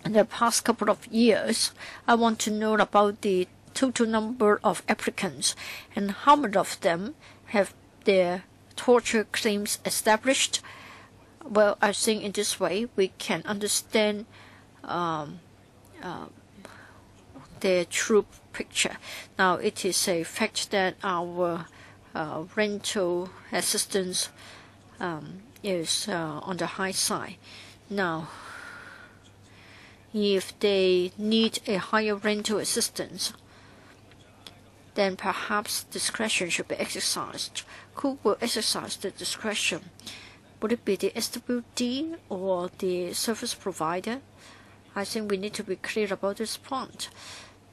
In the past couple of years, I want to know about the total number of applicants and how many of them have their torture claims established. Well, I think in this way we can understand their true picture. Now, it is a fact that our rental assistance is on the high side. Now, if they need a higher rental assistance, then perhaps discretion should be exercised. Who will exercise the discretion? Would it be the SWD or the service provider? I think we need to be clear about this point.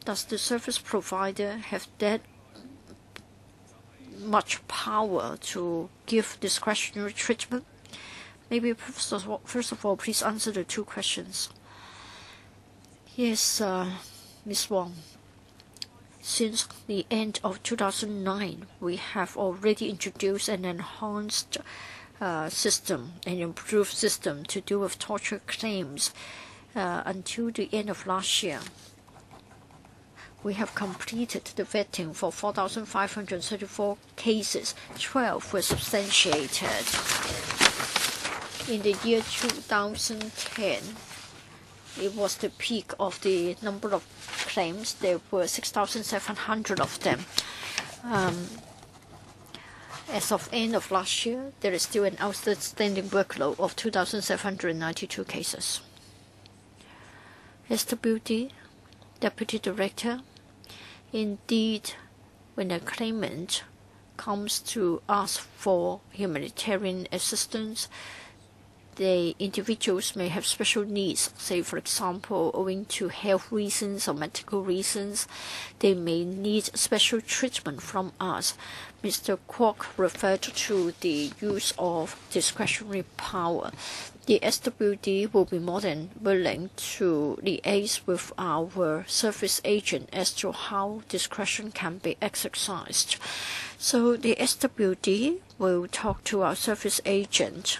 Does the service provider have that much power to give discretionary treatment? Maybe first of all, please answer the 2 questions. Yes, Ms. Wong. Since the end of 2009, we have already introduced an enhanced system, an improved system to deal with torture claims. Until the end of last year, we have completed the vetting for 4,534 cases. 12 were substantiated. In the year 2010, it was the peak of the number of claims. There were 6,700 of them. As of end of last year, there is still an outstanding workload of 2,792 cases. SWD, Deputy Director, indeed, when a claimant comes to ask for humanitarian assistance, the individuals may have special needs, say for example, owing to health reasons or medical reasons, they may need special treatment from us. Mr. Kwok referred to the use of discretionary power. The SWD will be more than willing to liaise with our service agent as to how discretion can be exercised. So the SWD will talk to our service agent.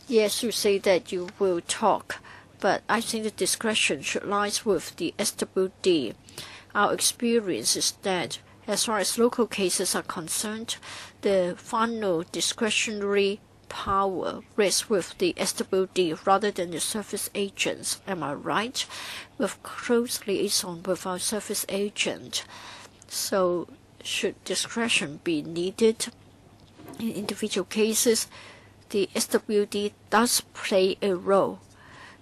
Yes, you say that you will talk, but I think the discretion should lie with the SWD. Our experience is that as far as local cases are concerned, the final discretionary power rests with the SWD rather than the service agents. Am I right? With close liaison with our service agent. So, should discretion be needed in individual cases, the SWD does play a role.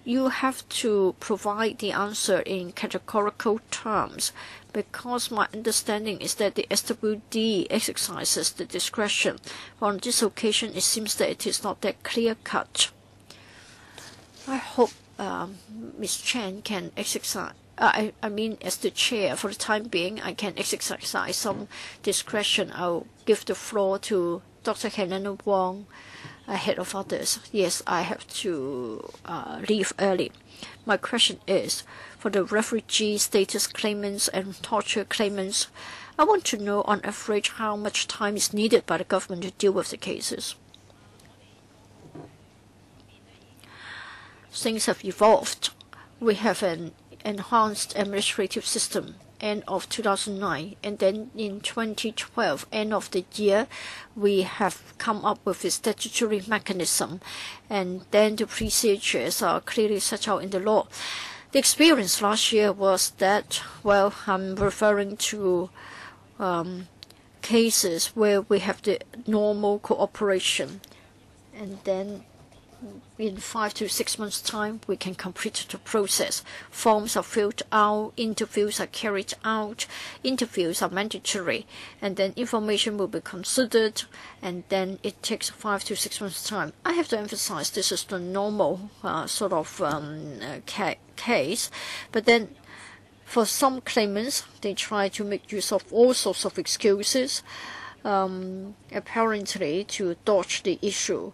You have to provide the answer in categorical terms, because my understanding is that the SWD exercises the discretion. On this occasion, it seems that it is not that clear-cut. I hope Ms. Chen can exercise. I mean, as the chair, for the time being, I can exercise some discretion. I'll give the floor to Dr. Helena Wong ahead of others. Yes, I have to leave early. My question is, for the refugee status claimants and torture claimants, I want to know on average how much time is needed by the government to deal with the cases. Things have evolved. We have an enhanced administrative system end of 2009, and then in 2012, end of the year, we have come up with a statutory mechanism, and then the procedures are clearly set out in the law. The experience last year was that, well, I'm referring to cases where we have the normal cooperation, and then in 5 to 6 months' time, we can complete the process. Forms are filled out, interviews are carried out, interviews are mandatory, and then information will be considered, and then it takes 5 to 6 months' time. I have to emphasize this is the normal sort of case, but then for some claimants, they try to make use of all sorts of excuses, apparently to dodge the issue,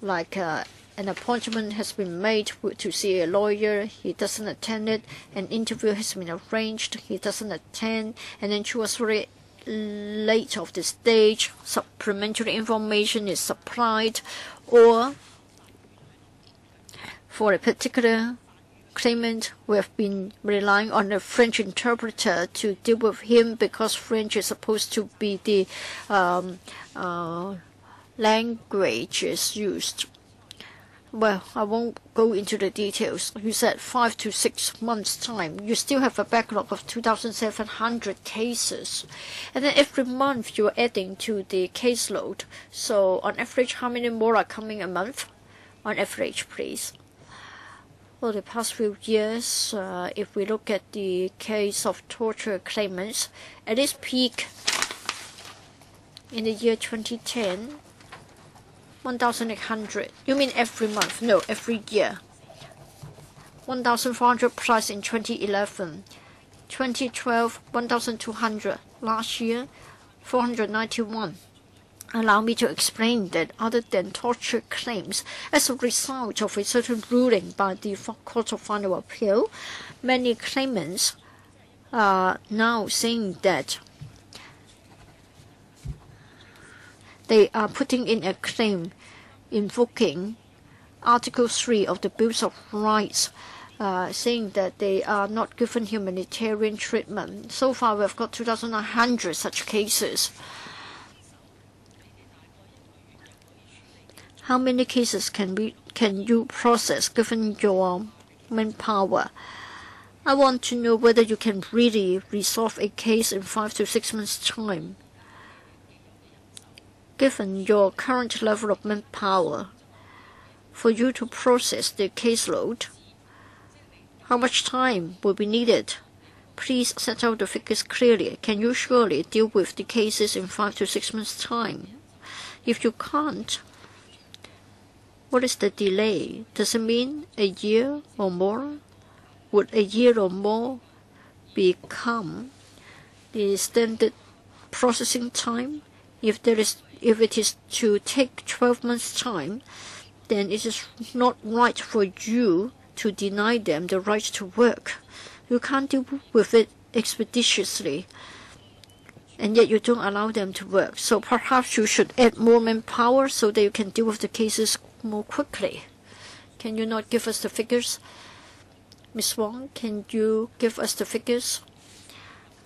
like an appointment has been made to see a lawyer, he doesn't attend it. An interview has been arranged, he doesn't attend. And then towards very late of the stage, supplementary information is supplied. Or for a particular claimant, we have been relying on a French interpreter to deal with him because French is supposed to be the language is used. Well, I won't go into the details. You said 5 to 6 months' time. You still have a backlog of 2,700 cases. And then every month you're adding to the caseload. So on average, how many more are coming a month? On average, please. Well, the past few years, if we look at the case of torture claimants, at its peak in the year 2010, 1,800. You mean every month? No, every year. 1,400 plus in 2011. 2012, 1,200. Last year, 491. Allow me to explain that other than torture claims, as a result of a certain ruling by the Court of Final Appeal, many claimants are now saying that they are putting in a claim invoking Article 3 of the Bill of Rights saying that they are not given humanitarian treatment. So far, we've got 2,100 such cases. How many cases can you process given your manpower? I want to know whether you can really resolve a case in 5 to 6 months' time. Given your current level of manpower, for you to process the caseload, how much time will be needed? Please set out the figures clearly. Can you surely deal with the cases in 5 to 6 months' time? If you can't, what is the delay? Does it mean a year or more? Would a year or more become the standard processing time? If it is to take 12 months' time, then it is not right for you to deny them the right to work. You can't deal with it expeditiously, and yet you don't allow them to work. So perhaps you should add more manpower so that you can deal with the cases more quickly. Can you not give us the figures? Ms. Wong, can you give us the figures?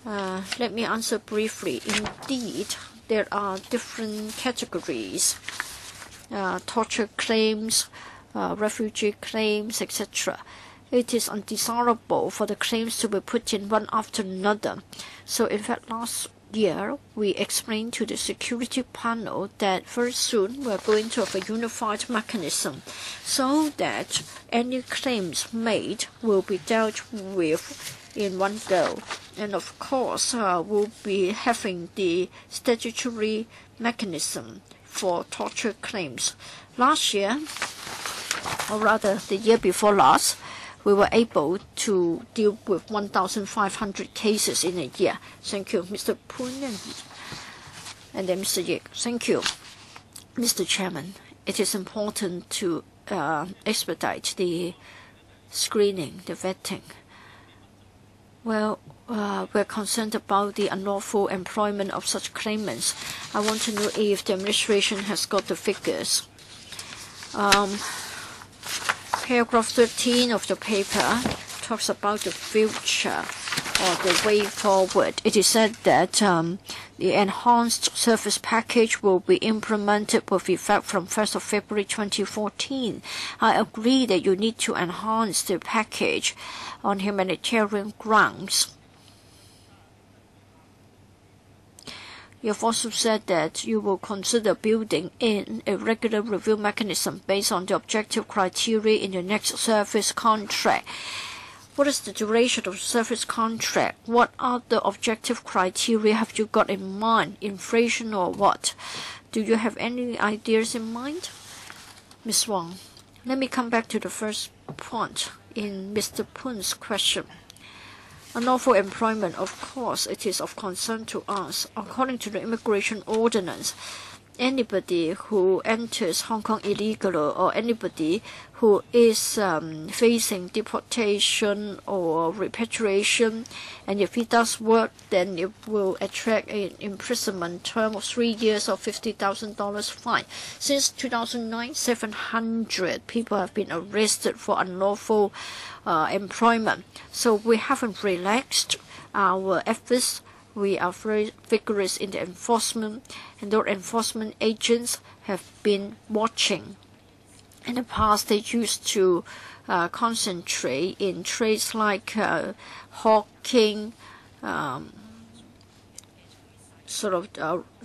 Let me answer briefly. Indeed, there are different categories, torture claims, refugee claims, etc. It is undesirable for the claims to be put in one after another. So in fact, last year, we explained to the security panel that very soon we are going to have a unified mechanism so that any claims made will be dealt with in one go. And of course, we'll be having the statutory mechanism for torture claims. Last year, or rather the year before last, we were able to deal with 1,500 cases in a year. Thank you, Mr. Poon and then Mr. Yik. Thank you, Mr. Chairman. It is important to expedite the screening, the vetting. Well, we're concerned about the unlawful employment of such claimants. I want to know if the administration has got the figures. Paragraph 13 of the paper talks about the future or the way forward. It is said that the enhanced service package will be implemented with effect from 1st of February 2014. I agree that you need to enhance the package on humanitarian grounds. You have also said that you will consider building in a regular review mechanism based on the objective criteria in the next service contract. What is the duration of service contract? What other objective criteria have you got in mind? Inflation or what? Do you have any ideas in mind? Ms. Wong, let me come back to the first point in Mr. Poon's question. Unlawful employment, of course, it is of concern to us. According to the immigration ordinance, anybody who enters Hong Kong illegally or anybody who is facing deportation or repatriation, and if he does work, then it will attract an imprisonment term of 3 years or $50,000 fine. Since 2009, 700 people have been arrested for unlawful employment. So we haven't relaxed our efforts. We are very vigorous in the enforcement, and our enforcement agents have been watching. In the past, they used to concentrate in trades like hawking,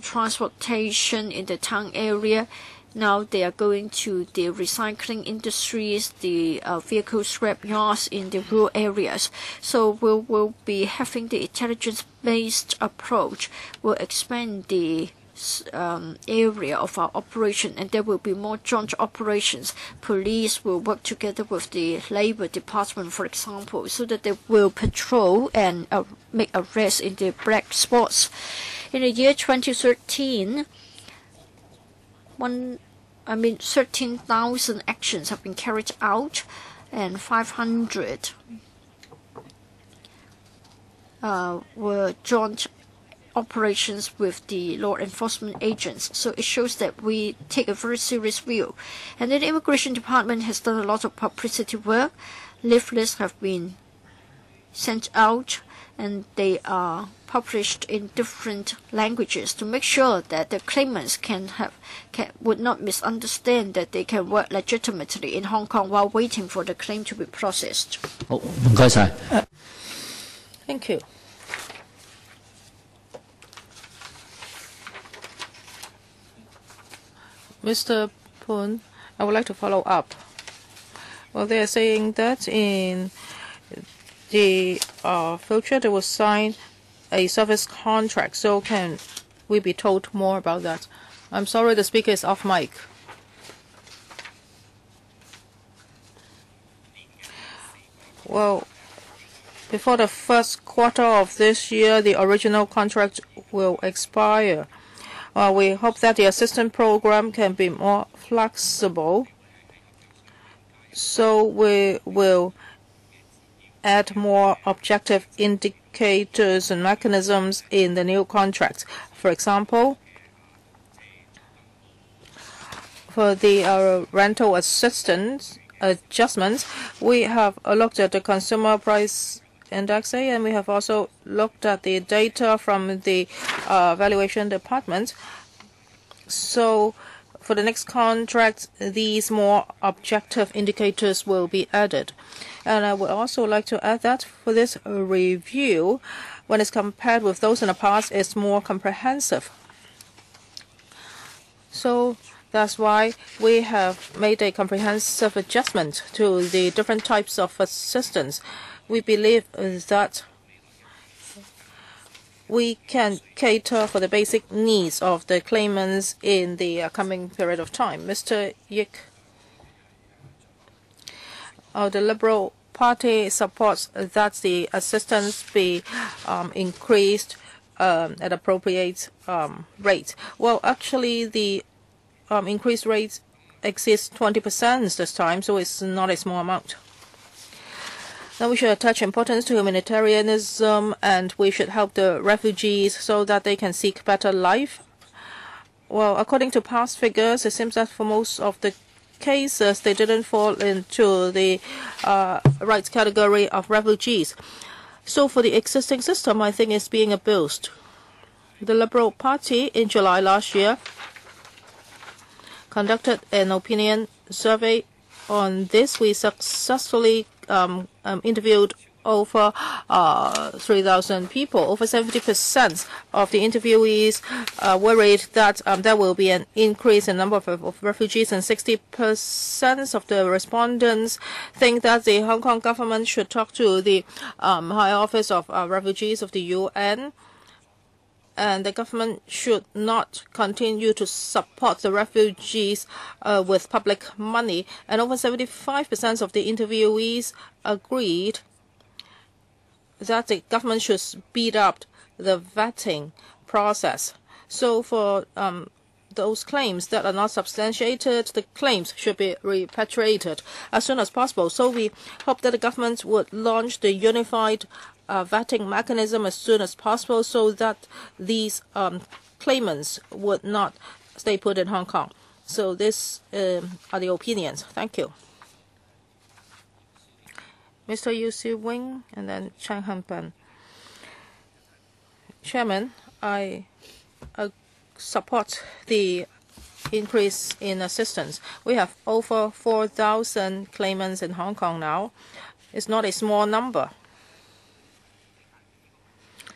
transportation in the town area. Now they are going to the recycling industries, the vehicle scrap yards in the rural areas. So we will be having the intelligence-based approach. We'll expand the area of our operation, and there will be more joint operations. Police will work together with the Labor Department, for example, so that they will patrol and make arrests in the black spots. In the year 2013, 13,000 actions have been carried out, and 500 were joint operations with the law enforcement agents. So it shows that we take a very serious view. And then the Immigration Department has done a lot of publicity work. Leaflets have been sent out, and they are published in different languages to make sure that the claimants would not misunderstand that they can work legitimately in Hong Kong while waiting for the claim to be processed. 好，唔該晒。Thank you. Mr. Poon, I would like to follow up. Well, they are saying that in the future they will sign a service contract. So can we be told more about that? I'm sorry, the speaker is off mic. Well, before the first quarter of this year, the original contract will expire. We hope that the assistance program can be more flexible. So we will add more objective indicators and mechanisms in the new contracts. For example, for the rental assistance adjustments, we have looked at the consumer price index, and we have also looked at the data from the valuation department. So for the next contract, these more objective indicators will be added. And I would also like to add that for this review, when it's compared with those in the past, it's more comprehensive. So that's why we have made a comprehensive adjustment to the different types of assistance. We believe that we can cater for the basic needs of the claimants in the coming period of time. Mr. Yik, the Liberal Party supports that the assistance be increased at appropriate rate. Well, actually, the increased rate exceeds 20% this time, so it's not a small amount. Now we should attach importance to humanitarianism, and we should help the refugees so that they can seek better life. Well, according to past figures, it seems that for most of the cases, they didn't fall into the right category of refugees. So for the existing system, I think it's being abused. The Liberal Party in July last year conducted an opinion survey on this. We successfully interviewed over 3,000 people. Over 70% of the interviewees worried that there will be an increase in number of refugees, and 60% of the respondents think that the Hong Kong government should talk to the High Office of Refugees of the UN, and the government should not continue to support the refugees with public money. And over 75% of the interviewees agreed that the government should speed up the vetting process. So for those claims that are not substantiated, the claims should be repatriated as soon as possible. So we hope that the government would launch the unified vetting mechanism as soon as possible, so that these claimants would not stay put in Hong Kong. So these are the opinions. Thank you. Mr. Yu Si Wing, and then Chang Han-pen. Chairman, I support the increase in assistance. We have over 4,000 claimants in Hong Kong now. It's not a small number.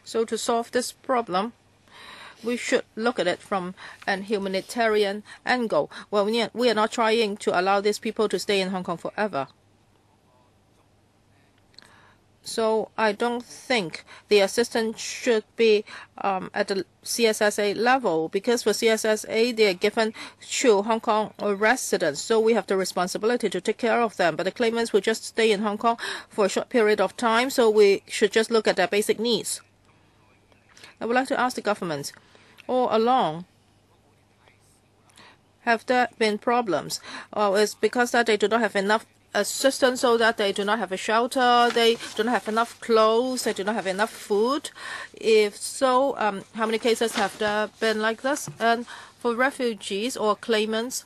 So to solve this problem, we should look at it from an humanitarian angle. Well, we are not trying to allow these people to stay in Hong Kong forever. So I don't think the assistance should be at the CSSA level, because for CSSA, they are given to Hong Kong residents. So we have the responsibility to take care of them. But the claimants will just stay in Hong Kong for a short period of time, so we should just look at their basic needs. I would like to ask the government, all along, have there been problems? Or is because that they do not have enough assistance so that they do not have a shelter, they do not have enough clothes, they do not have enough food? If so, how many cases have there been like this? And for refugees or claimants,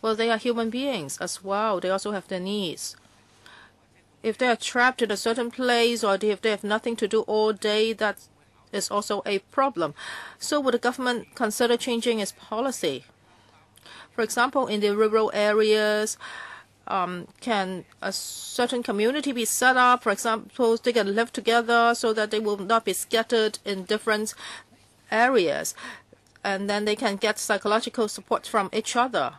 well, they are human beings as well. They also have their needs. If they are trapped in a certain place or if they have nothing to do all day, that is also a problem. So would the government consider changing its policy? For example, in the rural areas, can a certain community be set up? For example, they can live together so that they will not be scattered in different areas. And then they can get psychological support from each other.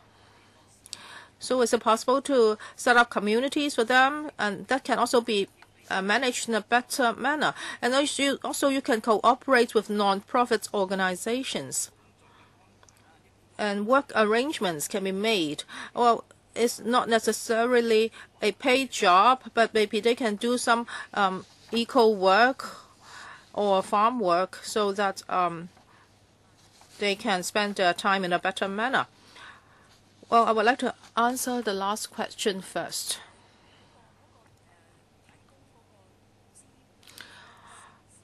So is it possible to set up communities for them? And that can also be managed in a better manner. And also you can cooperate with non-profit organizations. And work arrangements can be made. Well, it's not necessarily a paid job, but maybe they can do some eco work or farm work so that they can spend their time in a better manner. Well, I would like to answer the last question first.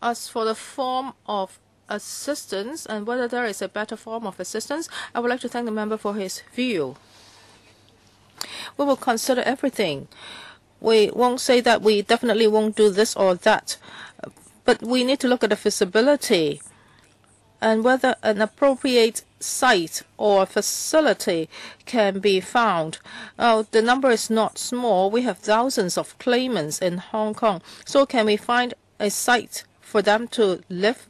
As for the form of assistance and whether there is a better form of assistance, I would like to thank the member for his view. We will consider everything. We won't say that we definitely won't do this or that, but we need to look at the feasibility and whether an appropriate site or facility can be found. The number is not small. We have thousands of claimants in Hong Kong. So can we find a site for them to live?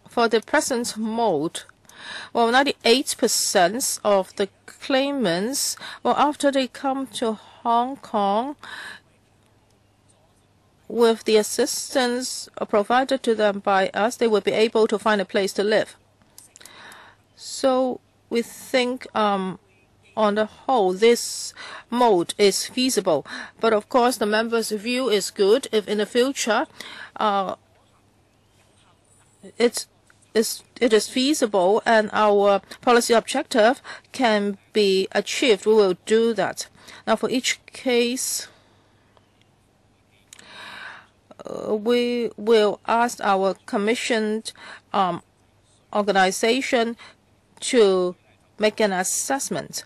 For the present mode, well, 98% of the claimants, well, after they come to Hong Kong, with the assistance provided to them by us, they will be able to find a place to live. So we think on the whole, this mode is feasible. But of course, the members' view is good if in the future it is feasible and our policy objective can be achieved, we will do that. Now, for each case, we will ask our commissioned organization to make an assessment.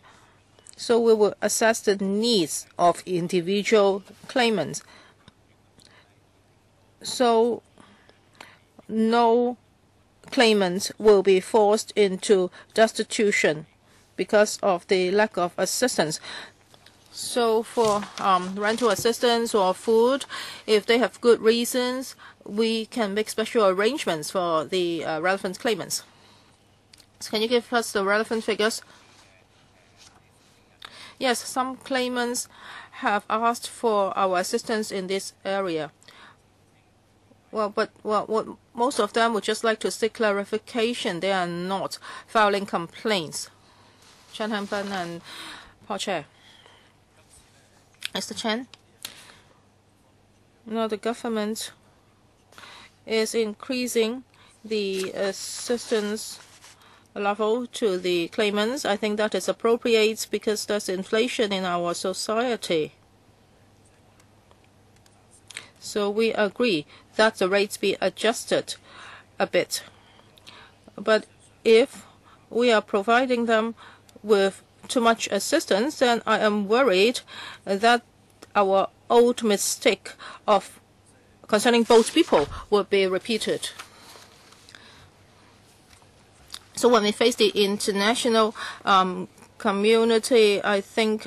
So we will assess the needs of individual claimants. So no claimant will be forced into destitution because of the lack of assistance. So for rental assistance or food, if they have good reasons, we can make special arrangements for the relevant claimants. So can you give us the relevant figures? Yes, some claimants have asked for our assistance in this area. Well, most of them would just like to seek clarification. They are not filing complaints. Chen Hanpen and Paul Chair. Mr. Chen? No, the government is increasing the assistance level to the claimants. I think that is appropriate because there's inflation in our society. So we agree that the rates be adjusted a bit. But if we are providing them with too much assistance, then I am worried that our old mistake of concerning both people will be repeated. So when we face the international community, I think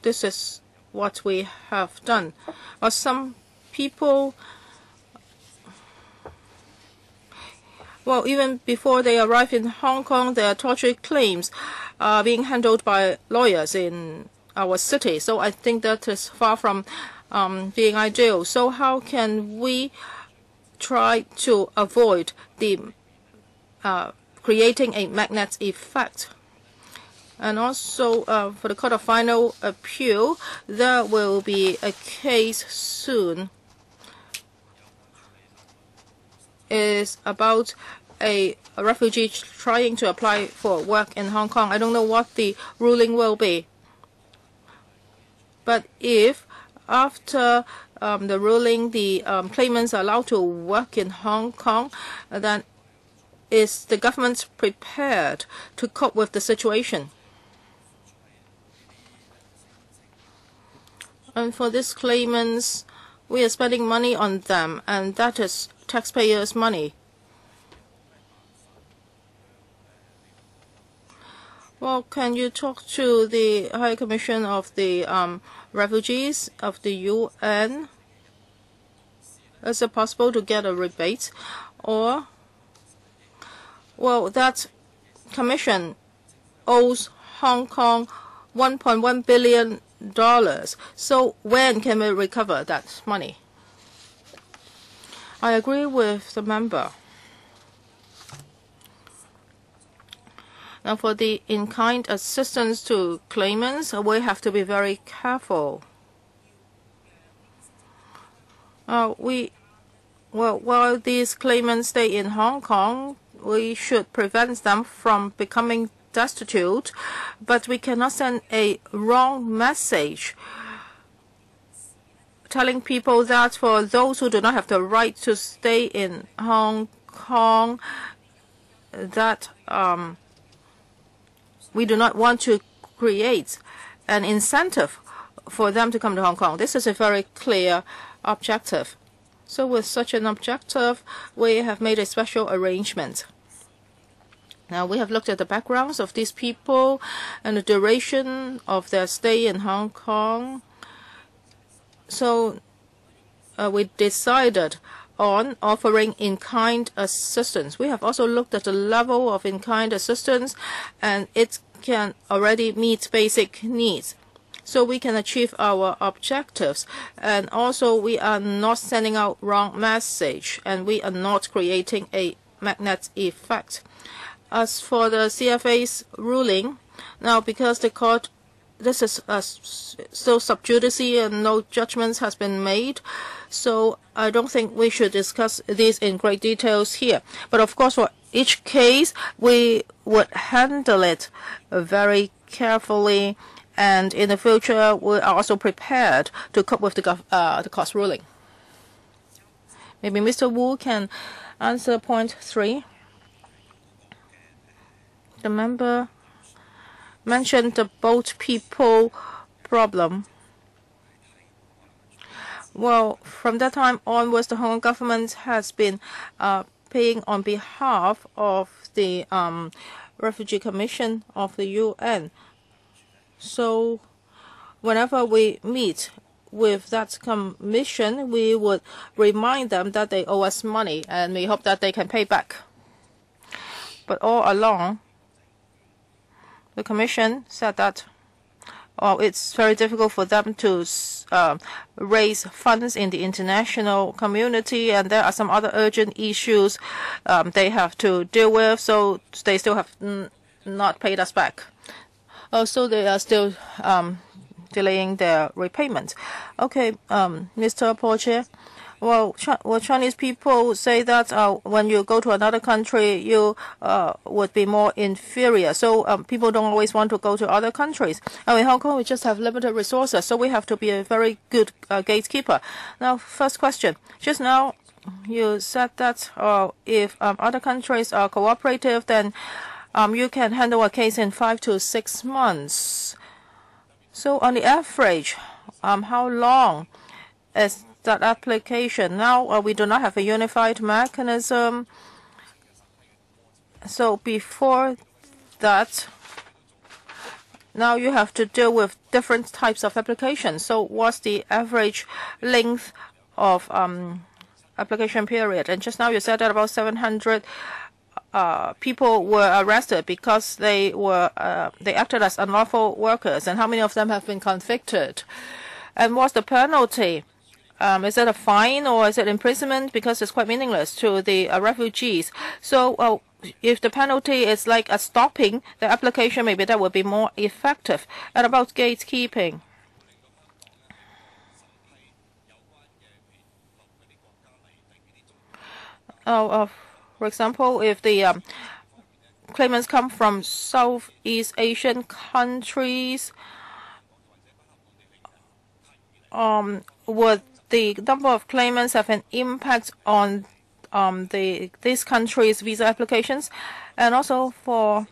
this is what we have done. Some people, well, even before they arrive in Hong Kong, their torture claims are being handled by lawyers in our city. So I think that is far from being ideal. So how can we try to avoid the creating a magnet effect? And also for the Court of Final Appeal, there will be a case soon. Is about a refugee trying to apply for work in Hong Kong. I don't know what the ruling will be. But if after the ruling, the claimants are allowed to work in Hong Kong, then is the government prepared to cope with the situation? And for these claimants, we are spending money on them, and that is taxpayers' money. Well, can you talk to the High Commission of the Refugees of the UN? Is it possible to get a rebate? Or, well, that commission owes Hong Kong $1.1 billion. So when can we recover that money? I agree with the member. Now, for the in-kind assistance to claimants, we have to be very careful. While these claimants stay in Hong Kong, we should prevent them from becoming destitute, but we cannot send a wrong message telling people that for those who do not have the right to stay in Hong Kong, that we do not want to create an incentive for them to come to Hong Kong. This is a very clear objective. So with such an objective, we have made a special arrangement. Now, we have looked at the backgrounds of these people and the duration of their stay in Hong Kong. So we decided on offering in-kind assistance. We have also looked at the level of in-kind assistance, and it can already meet basic needs. So we can achieve our objectives. And also, we are not sending out wrong message, and we are not creating a magnet effect. As for the CFA's ruling, now because the court, this is still sub judice and no judgments has been made, so I don't think we should discuss this in great details here. But of course, for each case, we would handle it very carefully, and in the future, we are also prepared to cope with the court's ruling. Maybe Mr. Wu can answer point 3. The member mentioned the boat people problem. Well, from that time onwards, the Hong Kong government has been paying on behalf of the Refugee Commission of the UN. So whenever we meet with that commission, we would remind them that they owe us money, and we hope that they can pay back. But all along, the Commission said that it's very difficult for them to raise funds in the international community, and there are some other urgent issues they have to deal with, so they still have not paid us back. So they are still delaying their repayment. Okay, Mr. Paul Chair. Well, Chinese people say that when you go to another country, you would be more inferior. So people don't always want to go to other countries. In Hong Kong, we just have limited resources, so we have to be a very good gatekeeper. Now, first question. Just now, you said that if other countries are cooperative, then you can handle a case in 5 to 6 months. So on the average, how long is that application? Now we do not have a unified mechanism. So before that, now you have to deal with different types of applications. So what's the average length of application period? And just now you said that about 700 people were arrested because they acted as unlawful workers. And how many of them have been convicted? And what's the penalty? Is it a fine or is it imprisonment? Because it's quite meaningless to the refugees. So if the penalty is like a stopping the application, maybe that would be more effective. And about gatekeeping. For example, if the claimants come from Southeast Asian countries, would the number of claimants have an impact on these countries' visa applications? And also for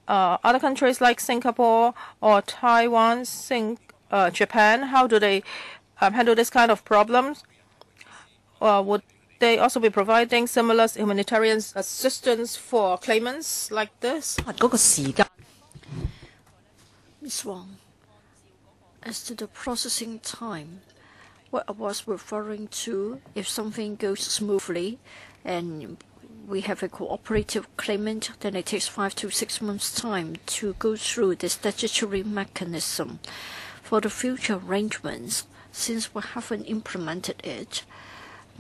other countries like Singapore or Taiwan, Japan, how do they handle this kind of problems? Would they also be providing similar humanitarian assistance for claimants like this? 嗰個時間 Ms. Wong, as to the processing time, what I was referring to, if something goes smoothly and we have a cooperative claimant, then it takes 5 to 6 months' time to go through the statutory mechanism. For the future arrangements, since we haven't implemented it,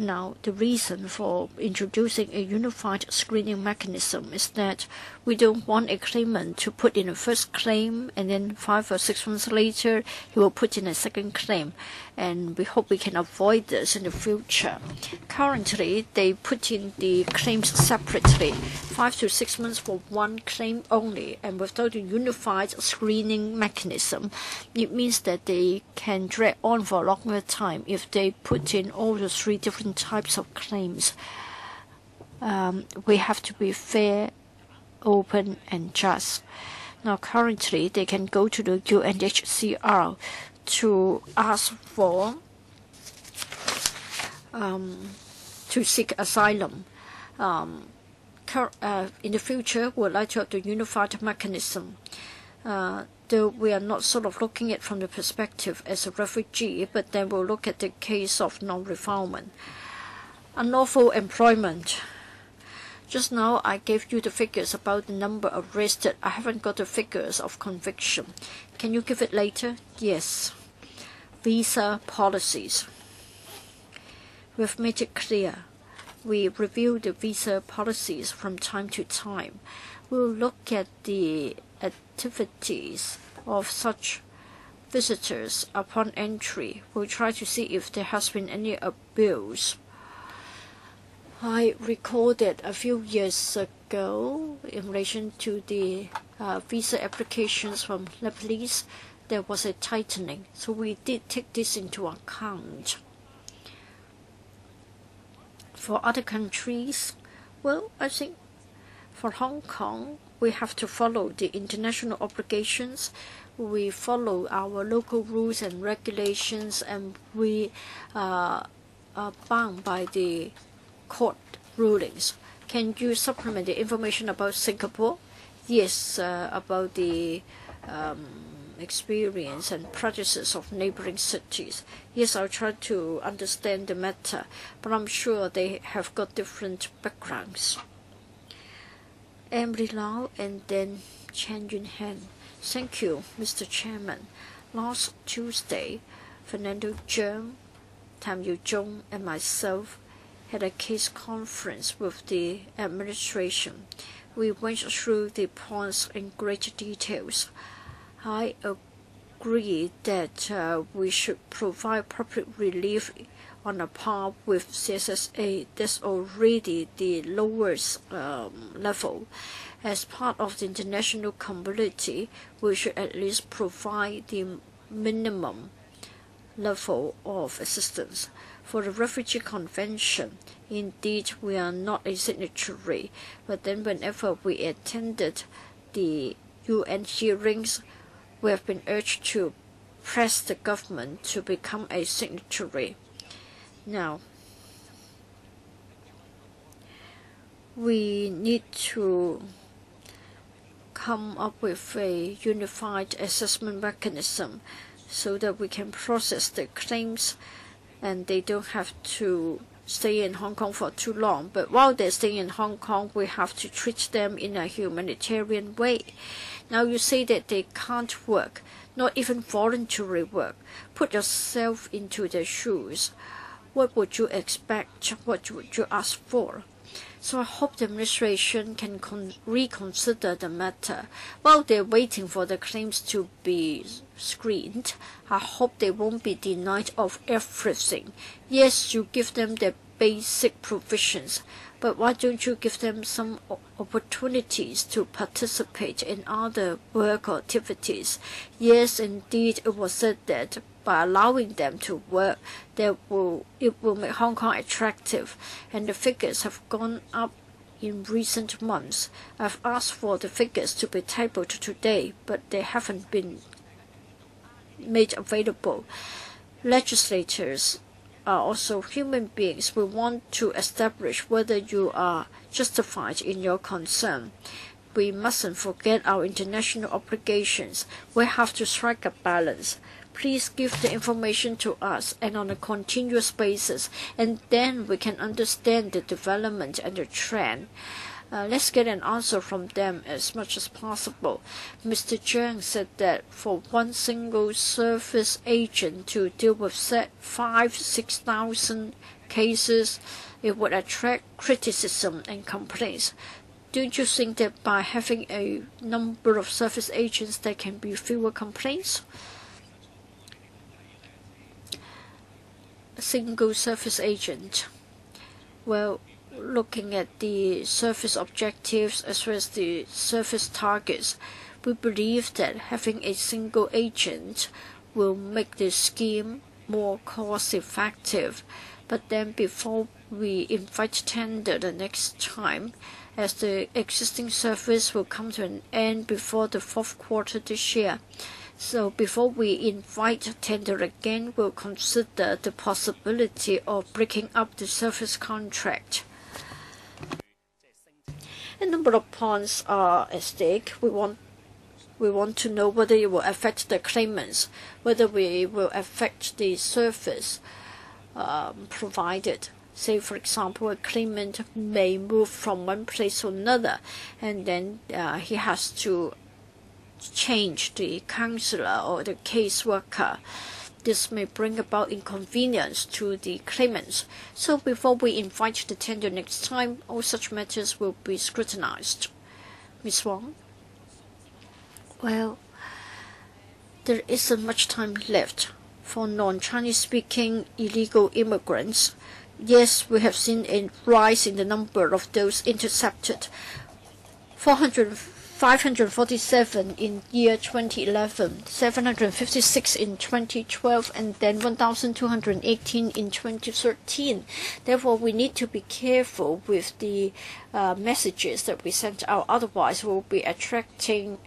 now, the reason for introducing a unified screening mechanism is that we don't want a claimant to put in a first claim and then 5 or 6 months later he will put in a second claim. And we hope we can avoid this in the future. Currently, they put in the claims separately, 5 to 6 months for one claim only. And without a unified screening mechanism, it means that they can drag on for a longer time if they put in all the 3 different types of claims. We have to be fair, open, and just. Now, currently, they can go to the UNHCR to ask for to seek asylum. In the future, we would like to have the unified mechanism. Though we are not sort of looking at it from the perspective as a refugee, but then we'll look at the case of non-refoulement. Unlawful employment. Just now I gave you the figures about the number arrested. I haven't got the figures of conviction. Can you give it later? Yes. Visa policies. We've made it clear. We review the visa policies from time to time. We'll look at the activities of such visitors upon entry. We'll try to see if there has been any abuse. I recorded a few years ago in relation to the visa applications from Nepalese, there was a tightening. So we did take this into account. For other countries, well, I think for Hong Kong, we have to follow the international obligations. We follow our local rules and regulations, and we are bound by the court rulings. Can you supplement the information about Singapore? Yes, about the experience and practices of neighboring cities. Yes, I'll try to understand the matter, but I'm sure they have got different backgrounds. Emily Lau and then Chen Yunhan. Thank you, Mr. Chairman. Last Tuesday, Fernando Cheung, Tam Yu-jung, and myself had a case conference with the administration. We went through the points in great details. I agree that we should provide public relief on a par with CSSA. That's already the lowest level. As part of the international community, we should at least provide the minimum level of assistance. For the Refugee Convention, indeed, we are not a signatory, but then whenever we attended the UN hearings, we have been urged to press the government to become a signatory. Now, we need to come up with a unified assessment mechanism so that we can process the claims and they don't have to stay in Hong Kong for too long. But while they're staying in Hong Kong, we have to treat them in a humanitarian way. Now you say that they can't work, not even voluntary work. Put yourself into their shoes. What would you expect? What would you ask for? So I hope the administration can reconsider the matter. While they're waiting for the claims to be screened, I hope they won't be denied of everything. Yes, you give them the basic provisions, but why don't you give them some opportunities to participate in other work or activities? Yes, indeed, it was said that by allowing them to work, it will make Hong Kong attractive, and the figures have gone up in recent months. I've asked for the figures to be tabled today, but they haven't been made available. Legislators are also human beings. We want to establish whether you are justified in your concern. We mustn't forget our international obligations. We have to strike a balance. Please give the information to us and on a continuous basis, and then we can understand the development and the trend. Let's get an answer from them as much as possible. Mr. Zhang said that for one single service agent to deal with 6,000 cases, it would attract criticism and complaints. Don't you think that by having a number of service agents there can be fewer complaints? A single service agent. Well, looking at the service objectives as well as the service targets, we believe that having a single agent will make the scheme more cost effective. But then before we invite tender the next time, as the existing service will come to an end before the fourth quarter this year, so before we invite tender again, we'll consider the possibility of breaking up the service contract. A number of points are at stake. We want to know whether it will affect the claimants, whether we will affect the service provided. Say, for example, a claimant may move from one place to another, and then he has to change the counselor or the caseworker. This may bring about inconvenience to the claimants. So before we invite the tender next time, all such matters will be scrutinized. Ms. Wong? Well, there isn't much time left for non-Chinese speaking illegal immigrants. Yes, we have seen a rise in the number of those intercepted. 547 in year 2011, 756 in 2012, and then 1,218 in 2013. Therefore, we need to be careful with the messages that we send out. Otherwise, we'll be attracting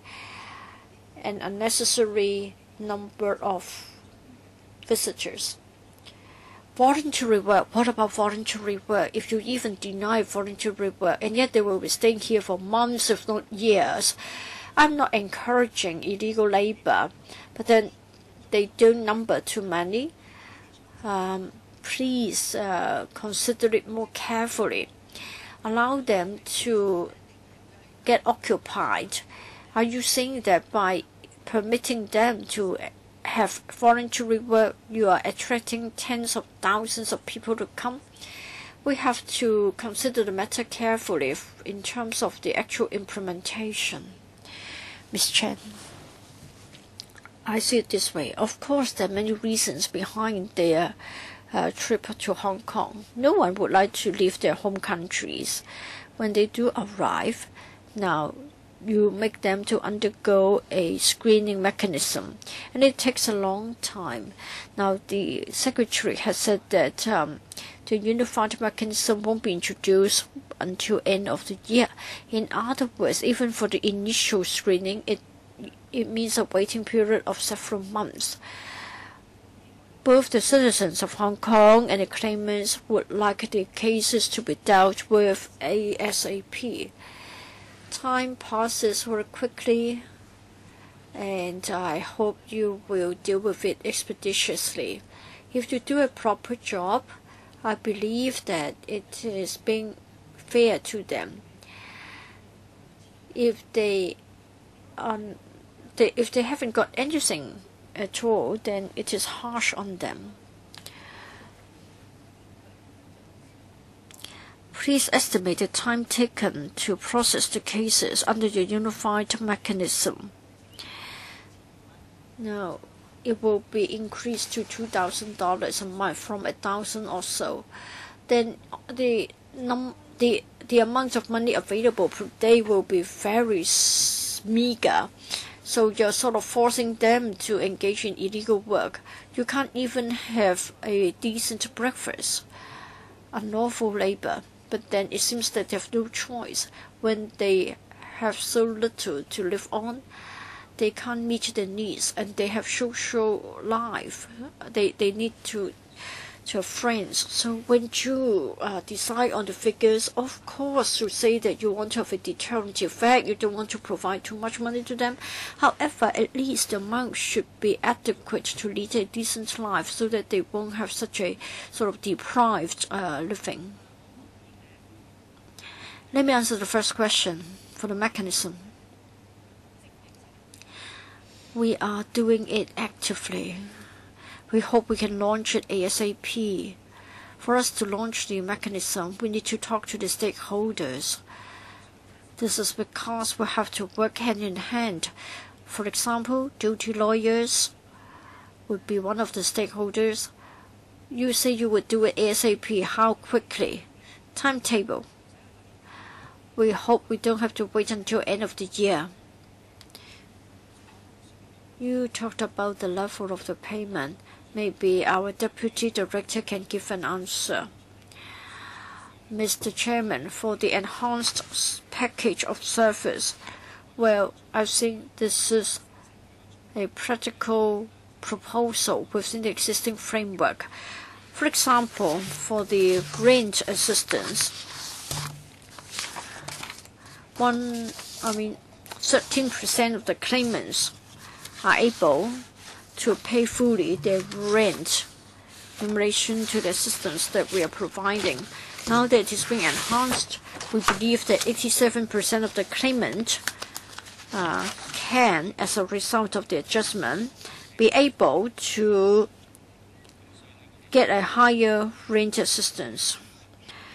an unnecessary number of visitors. Voluntary work. What about voluntary work? If you even deny voluntary work, and yet they will be staying here for months, if not years. I'm not encouraging illegal labor, but then they don't number too many. Please consider it more carefully. Allow them to get occupied. Are you saying that by permitting them to have voluntary work, you are attracting tens of thousands of people to come? We have to consider the matter carefully in terms of the actual implementation. Ms. Chen, I see it this way. Of course, there are many reasons behind their trip to Hong Kong. No one would like to leave their home countries. When they do arrive, now you make them to undergo a screening mechanism, and it takes a long time. Now, the Secretary has said that the unified mechanism won't be introduced until end of the year. In other words, even for the initial screening, it means a waiting period of several months. Both the citizens of Hong Kong and the claimants would like the cases to be dealt with ASAP. Time passes very quickly, and I hope you will deal with it expeditiously. If you do a proper job, I believe that it is being fair to them. If they haven't got anything at all, then it is harsh on them. Please estimate the time taken to process the cases under the unified mechanism. Now, it will be increased to $2,000 a month from $1,000 or so. then the amount of money available per day will be very meager. So you're sort of forcing them to engage in illegal work. You can't even have a decent breakfast, unlawful labor. But then it seems that they have no choice. When they have so little to live on, they can't meet their needs, and they have social life. They need to have friends. So when you decide on the figures, of course you say that you want to have a deterrent effect. You don't want to provide too much money to them. However, at least the amount should be adequate to lead a decent life, so that they won't have such a sort of deprived living. Let me answer the first question for the mechanism. We are doing it actively. We hope we can launch it ASAP. For us to launch the mechanism, we need to talk to the stakeholders. This is because we have to work hand in hand. For example, duty lawyers would be one of the stakeholders. You say you would do it ASAP. How quickly? Timetable. We hope we don't have to wait until end of the year. You talked about the level of the payment. Maybe our Deputy Director can give an answer. Mr. Chairman, for the enhanced package of service, well, I think this is a practical proposal within the existing framework. For example, for the rent assistance, 13% of the claimants are able to pay fully their rent in relation to the assistance that we are providing. Now that it is being enhanced, we believe that 87% of the claimant can, as a result of the adjustment, be able to get a higher rent assistance.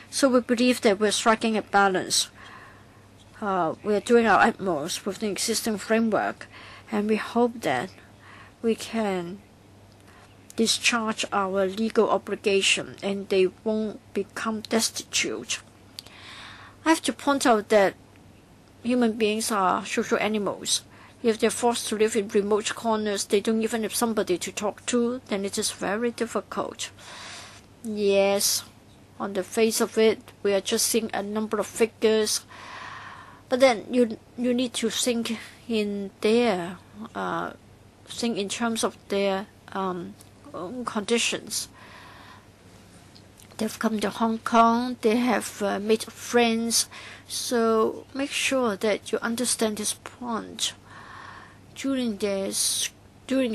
So we believe that we're striking a balance. We are doing our utmost with the existing framework, and we hope that we can discharge our legal obligation and they won't become destitute. I have to point out that human beings are social animals. If they're forced to live in remote corners, they don't even have somebody to talk to, then it is very difficult. Yes, on the face of it, we are just seeing a number of figures. But then you need to think in their think in terms of their own conditions. They've come to Hong Kong. They have made friends. So make sure that you understand this point. During your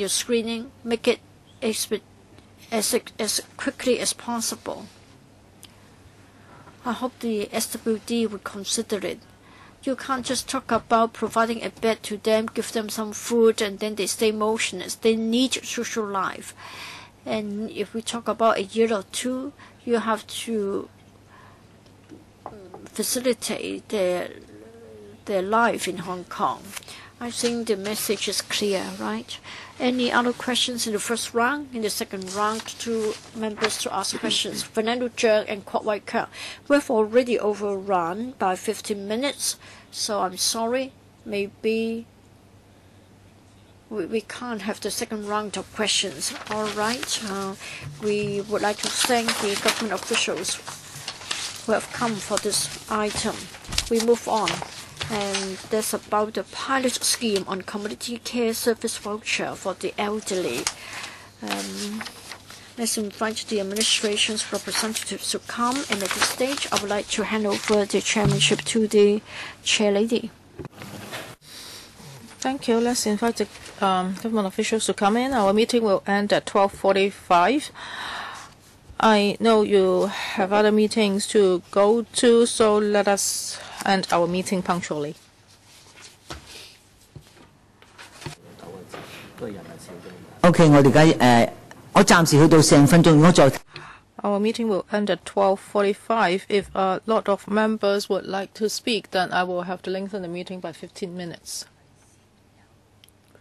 screening, make it as quickly as possible. I hope the SWD would consider it. You can't just talk about providing a bed to them, give them some food, and then they stay motionless. They need social life. And if we talk about a year or two, you have to facilitate their life in Hong Kong. I think the message is clear, right? Any other questions in the first round? In the second round, 2 members to ask questions. Fernando Zheng and Kwok Wai Keung. We've already overrun by 15 minutes, so I'm sorry. Maybe we can't have the second round of questions. All right. We would like to thank the government officials who have come for this item. We move on. And that's about the pilot scheme on community care service voucher for the elderly. Let's invite the administration's representatives to come. And at this stage, I would like to hand over the chairmanship to the chair lady. Thank you. Let's invite the government officials to come in. Our meeting will end at 12:45. I know you have other meetings to go to, so let us end our meeting punctually. OK， 我哋而家我暫時去到4、5分鐘，如果再 Our meeting will end at 12:45. If a lot of members would like to speak, then I will have to lengthen the meeting by 15 minutes.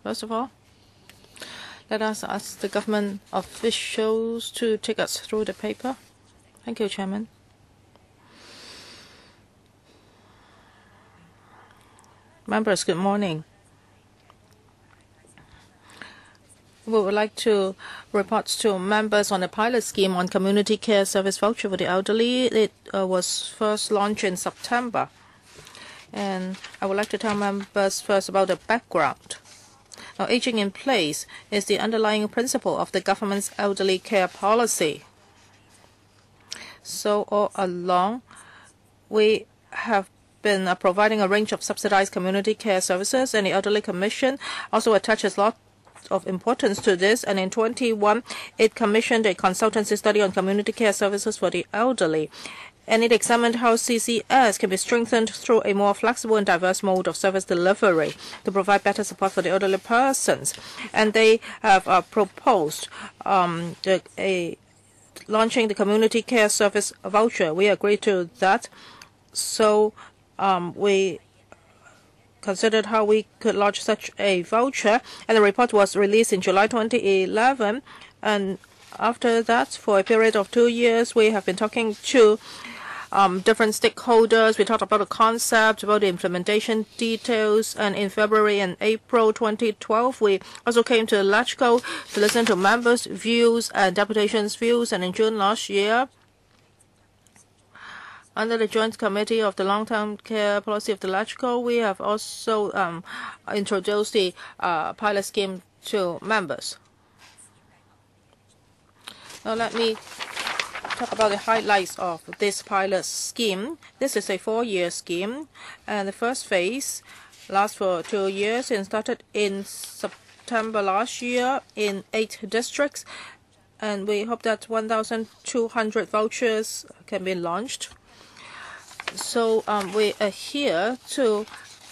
First of all, let us ask the government officials to take us through the paper. Thank you, Chairman. Members, good morning. We would like to report to members on a pilot scheme on community care service voucher for the elderly. It was first launched in September. And I would like to tell members first about the background. Now, aging in place is the underlying principle of the government's elderly care policy. So all along, we have been providing a range of subsidized community care services, and the Elderly Commission also attaches a lot of importance to this. And in 2021, it commissioned a consultancy study on community care services for the elderly. And it examined how CCS can be strengthened through a more flexible and diverse mode of service delivery to provide better support for the elderly persons. And they have proposed launching the community care service voucher. We agree to that. So we considered how we could launch such a voucher, and the report was released in July 2011. And after that, for a period of 2 years, we have been talking to different stakeholders. We talked about the concept, about the implementation details, and in February and April 2012, we also came to LACHCO to listen to members' views and deputations' views. And in June last year, under the Joint Committee of the Long-Term Care Policy of the LACHCO, we have also introduced the pilot scheme to members. Now let me talk about the highlights of this pilot scheme. This is a 4-year scheme, and the first phase lasts for 2 years and started in September last year in 8 districts. And we hope that 1,200 vouchers can be launched. So we adhere to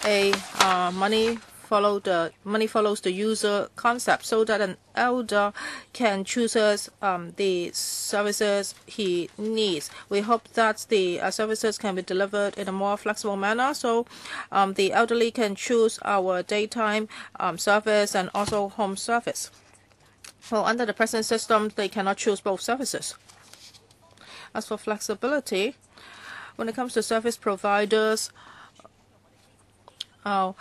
a money follows the user concept, so that an elder can choose the services he needs. We hope that the services can be delivered in a more flexible manner, so the elderly can choose our daytime service and also home service. Well, under the present system, they cannot choose both services. As for flexibility, when it comes to service providers, all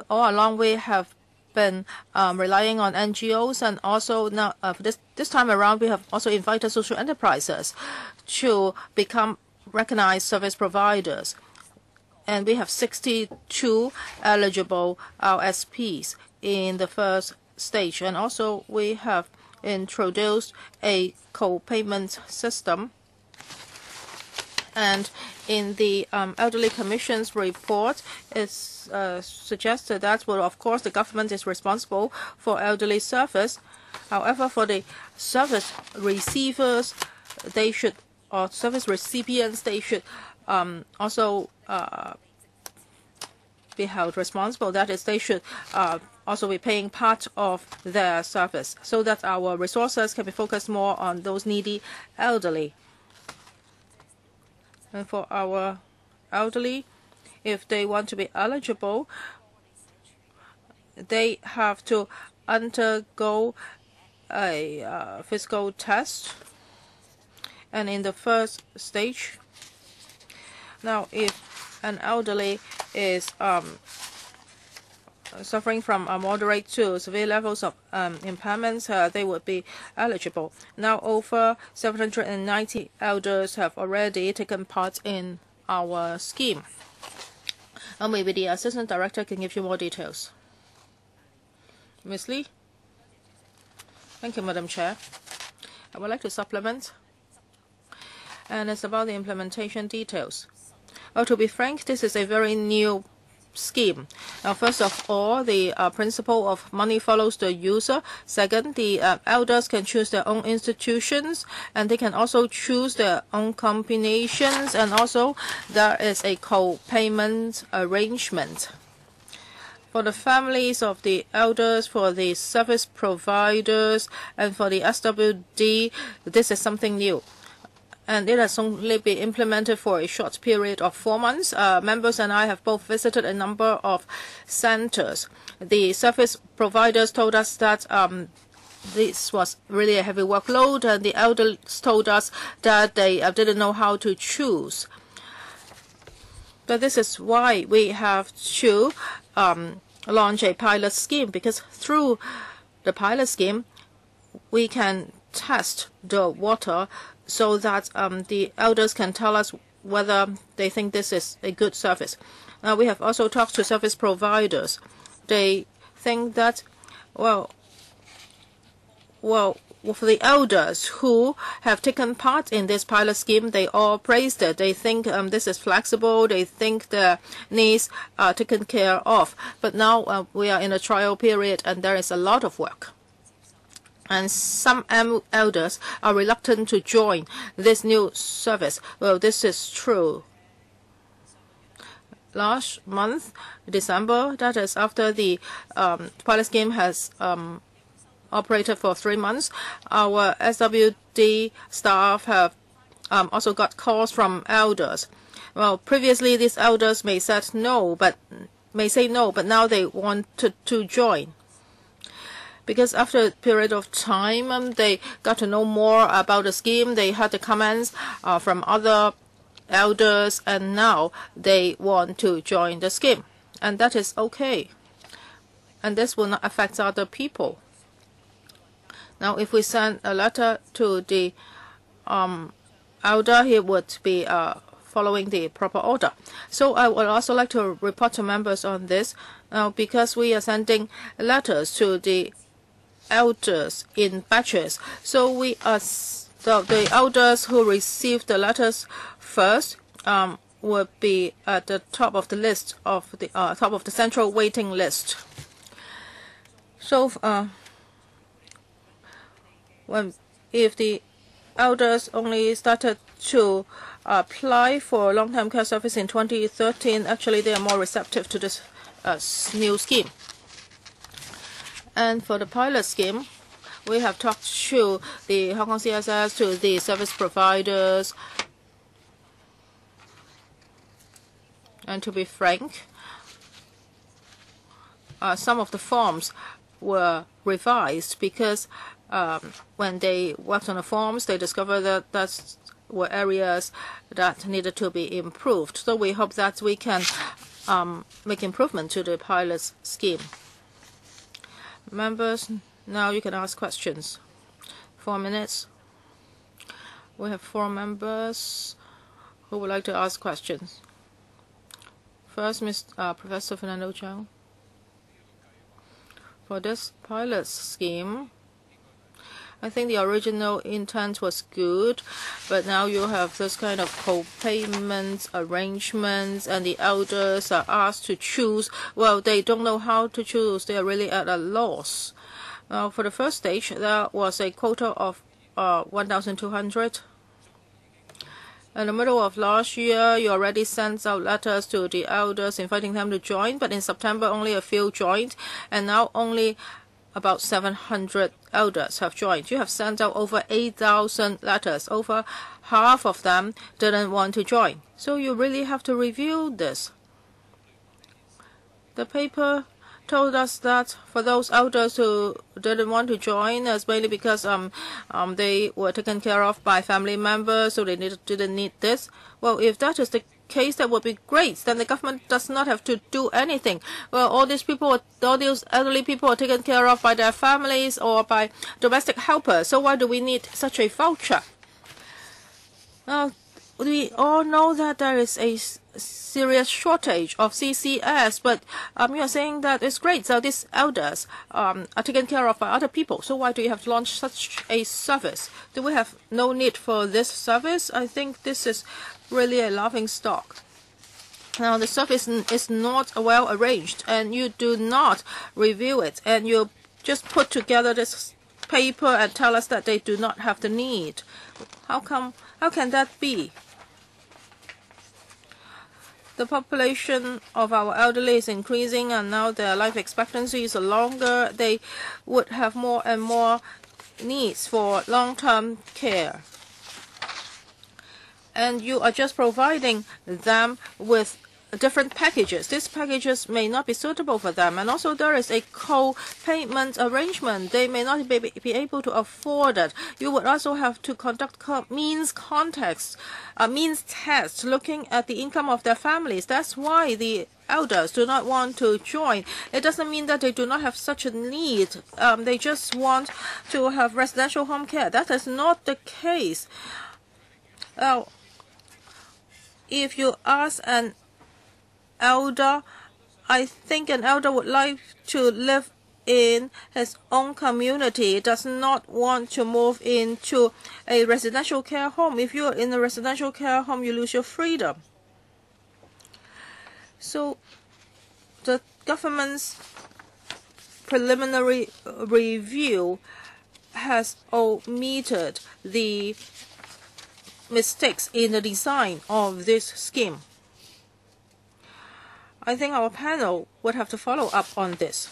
along we have been relying on NGOs, and also now this time around we have also invited social enterprises to become recognized service providers. And we have 62 eligible LSPs in the first stage. And also we have introduced a co-payment system. And in the Elderly Commission's report, it's suggested that, well, of course, the government is responsible for elderly service. However, for the service receivers, they should, or service recipients, they should also be held responsible. That is, they should also be paying part of their service, so that our resources can be focused more on those needy elderly. And for our elderly, if they want to be eligible, they have to undergo a physical test. And in the first stage, now if an elderly is suffering from moderate to severe levels of impairments, they would be eligible. Now over 790 elders have already taken part in our scheme. And maybe the Assistant Director can give you more details. Ms. Lee? Thank you, Madam Chair. I would like to supplement, and it's about the implementation details. Well, to be frank, this is a very new scheme. Now, first of all, the principle of money follows the user. Second, the elders can choose their own institutions, and they can also choose their own combinations, and also there is a co-payment arrangement. For the families of the elders, for the service providers, and for the SWD, this is something new. And it has only been implemented for a short period of 4 months. Members and I have both visited a number of centers. The service providers told us that this was really a heavy workload, and the elders told us that they didn't know how to choose. But this is why we have to launch a pilot scheme, because through the pilot scheme, we can test the water so that the elders can tell us whether they think this is a good service. Now, we have also talked to service providers. They think that, well, for the elders who have taken part in this pilot scheme, they all praised it. They think this is flexible. They think the needs are taken care of. But now we are in a trial period, and there is a lot of work. And some elders are reluctant to join this new service. Well, this is true. Last month, December, that is after the pilot scheme has operated for 3 months, our SWD staff have also got calls from elders. Well, previously these elders may say no, but now they wanted to join. Because after a period of time, they got to know more about the scheme. They heard the comments from other elders, and now they want to join the scheme. And that is okay. And this will not affect other people. Now, if we send a letter to the elder, he would be following the proper order. So I would also like to report to members on this, because we are sending letters to the elders in batches. So we are the elders who receive the letters first will be at the top of the list of the top of the central waiting list. So if the elders only started to apply for long-term care service in 2013, actually they are more receptive to this new scheme. And for the pilot scheme, we have talked to the Hong Kong CSS, to the service providers. And to be frank, some of the forms were revised because when they worked on the forms, they discovered that that were areas that needed to be improved. So we hope that we can make improvement to the pilot scheme. Members, now you can ask questions. 4 minutes. We have 4 members who would like to ask questions. First, Professor Fernando Chang. For this pilot scheme, I think the original intent was good, but now you have this kind of co-payment arrangements, and the elders are asked to choose. Well, they don't know how to choose. They are really at a loss. Now, for the first stage, there was a quota of 1,200. In the middle of last year, you already sent out letters to the elders inviting them to join, but in September only a few joined, and now only about 700 elders have joined. You have sent out over 8,000 letters. Over half of them didn't want to join. So you really have to review this. The paper told us that for those elders who didn't want to join, it's mainly because they were taken care of by family members, so they didn't need this. Well, if that is the case, that would be great. Then the government does not have to do anything. Well, all these elderly people are taken care of by their families or by domestic helpers. So why do we need such a voucher? We all know that there is a serious shortage of CCS, but you are saying that it's great. So these elders are taken care of by other people. So why do you have to launch such a service? Do we have no need for this service? I think this is really a laughing stock. Now, the service is not well arranged, and you do not review it, and you just put together this paper and tell us that they do not have the need. How can that be? The population of our elderly is increasing, and now their life expectancy is longer. They would have more and more needs for long-term care. And you are just providing them with different packages. These packages may not be suitable for them, and also there is a co-payment arrangement. They may not be able to afford it. You would also have to conduct means test, looking at the income of their families. That's why the elders do not want to join. It doesn't mean that they do not have such a need. They just want to have residential home care. That is not the case. If you ask an elder, I think an elder would like to live in his own community, does not want to move into a residential care home. If you're in a residential care home, you lose your freedom. So the government's preliminary review has omitted the mistakes in the design of this scheme. I think our panel would have to follow up on this.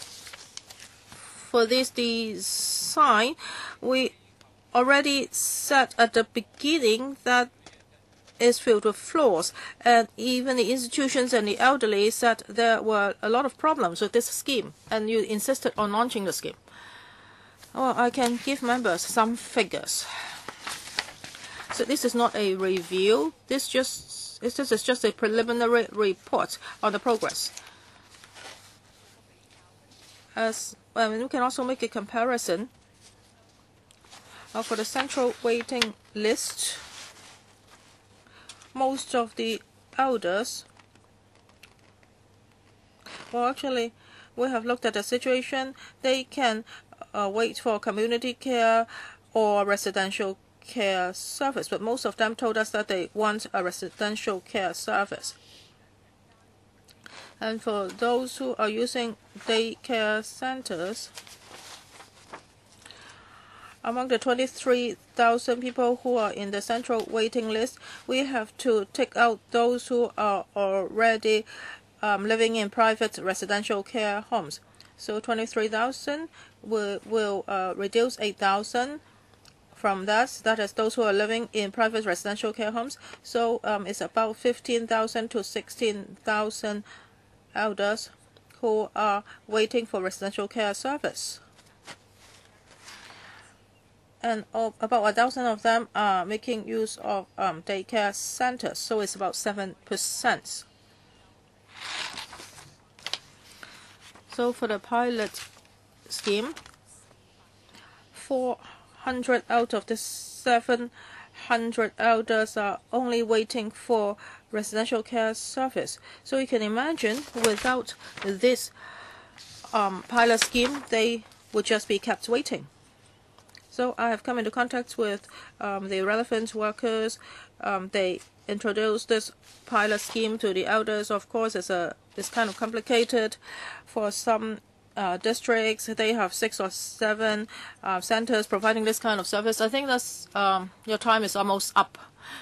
For this design, we already said at the beginning that is filled with flaws, and even the institutions and the elderly said there were a lot of problems with this scheme, and you insisted on launching the scheme. Well, I can give members some figures. So this is not a review. This is just a preliminary report on the progress. We can also make a comparison for the central waiting list. Most of the elders, well, actually, we have looked at the situation. They can wait for community care or residential care service, but most of them told us that they want a residential care service. And for those who are using daycare centers, among the 23,000 people who are in the central waiting list, we have to take out those who are already living in private residential care homes. So 23,000 will reduce 8,000 from that. That is those who are living in private residential care homes. So it's about 15,000 to 16,000 elders who are waiting for residential care service. And about 1,000 of them are making use of daycare centers, so it's about 7%. So for the pilot scheme, 400 out of the 700 elders are only waiting for residential care service. So you can imagine, without this pilot scheme, they would just be kept waiting. So I have come into contact with the relevant workers. They introduced this pilot scheme to the elders. Of course, it's kind of complicated. For some districts, they have 6 or 7 centers providing this kind of service. I think that's your time is almost up,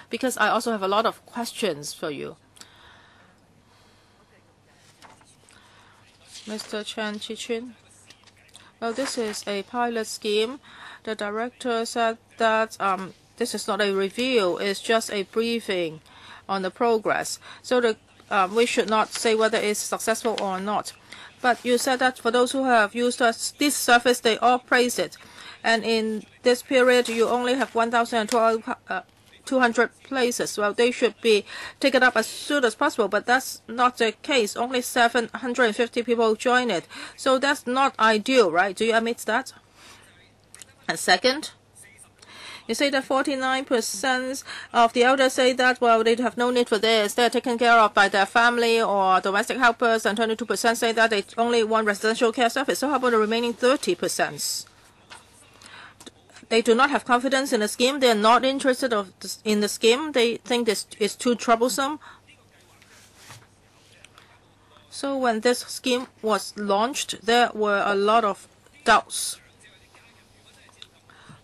because I also have a lot of questions for you. Mr. Chen Chi-Chin. Well, this is a pilot scheme. The director said that this is not a review, it's just a briefing on the progress. So we should not say whether it's successful or not. But you said that for those who have used this service, they all praise it. And in this period, you only have 1,200 places. Well, they should be taken up as soon as possible, but that's not the case. Only 750 people join it. So that's not ideal, right? Do you admit that? And second, you say that 49% of the elders say that, well, they have no need for this. They're taken care of by their family or domestic helpers, and 22% say that they only want residential care service. So how about the remaining 30%? They do not have confidence in the scheme. They're not interested in the scheme. They think this is too troublesome. So when this scheme was launched, there were a lot of doubts.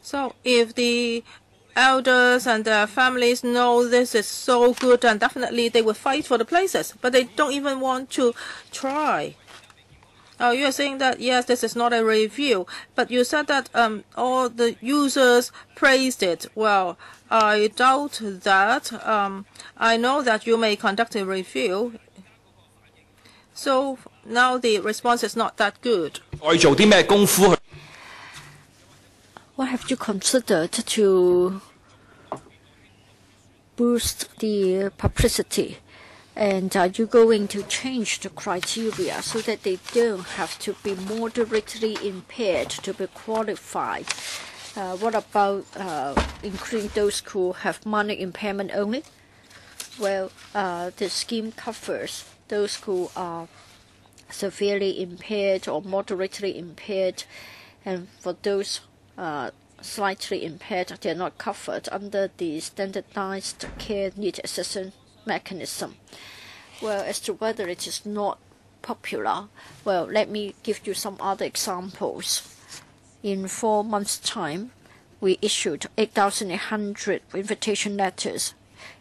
So if the elders and their families know this is so good, and definitely they will fight for the places, but they don't even want to try. You are saying that, yes, this is not a review, but you said that all the users praised it. Well, I doubt that. I know that you may conduct a review. So now the response is not that good. 再做啲咩功夫去 What have you considered to boost the publicity? And are you going to change the criteria so that they don't have to be moderately impaired to be qualified? What about including those who have minor impairment only? Well, the scheme covers those who are severely impaired or moderately impaired, and for those slightly impaired, they are not covered under the standardized care need assessment mechanism. Well, as to whether it is not popular, well, let me give you some other examples. In 4 months' time, we issued 8,800 invitation letters.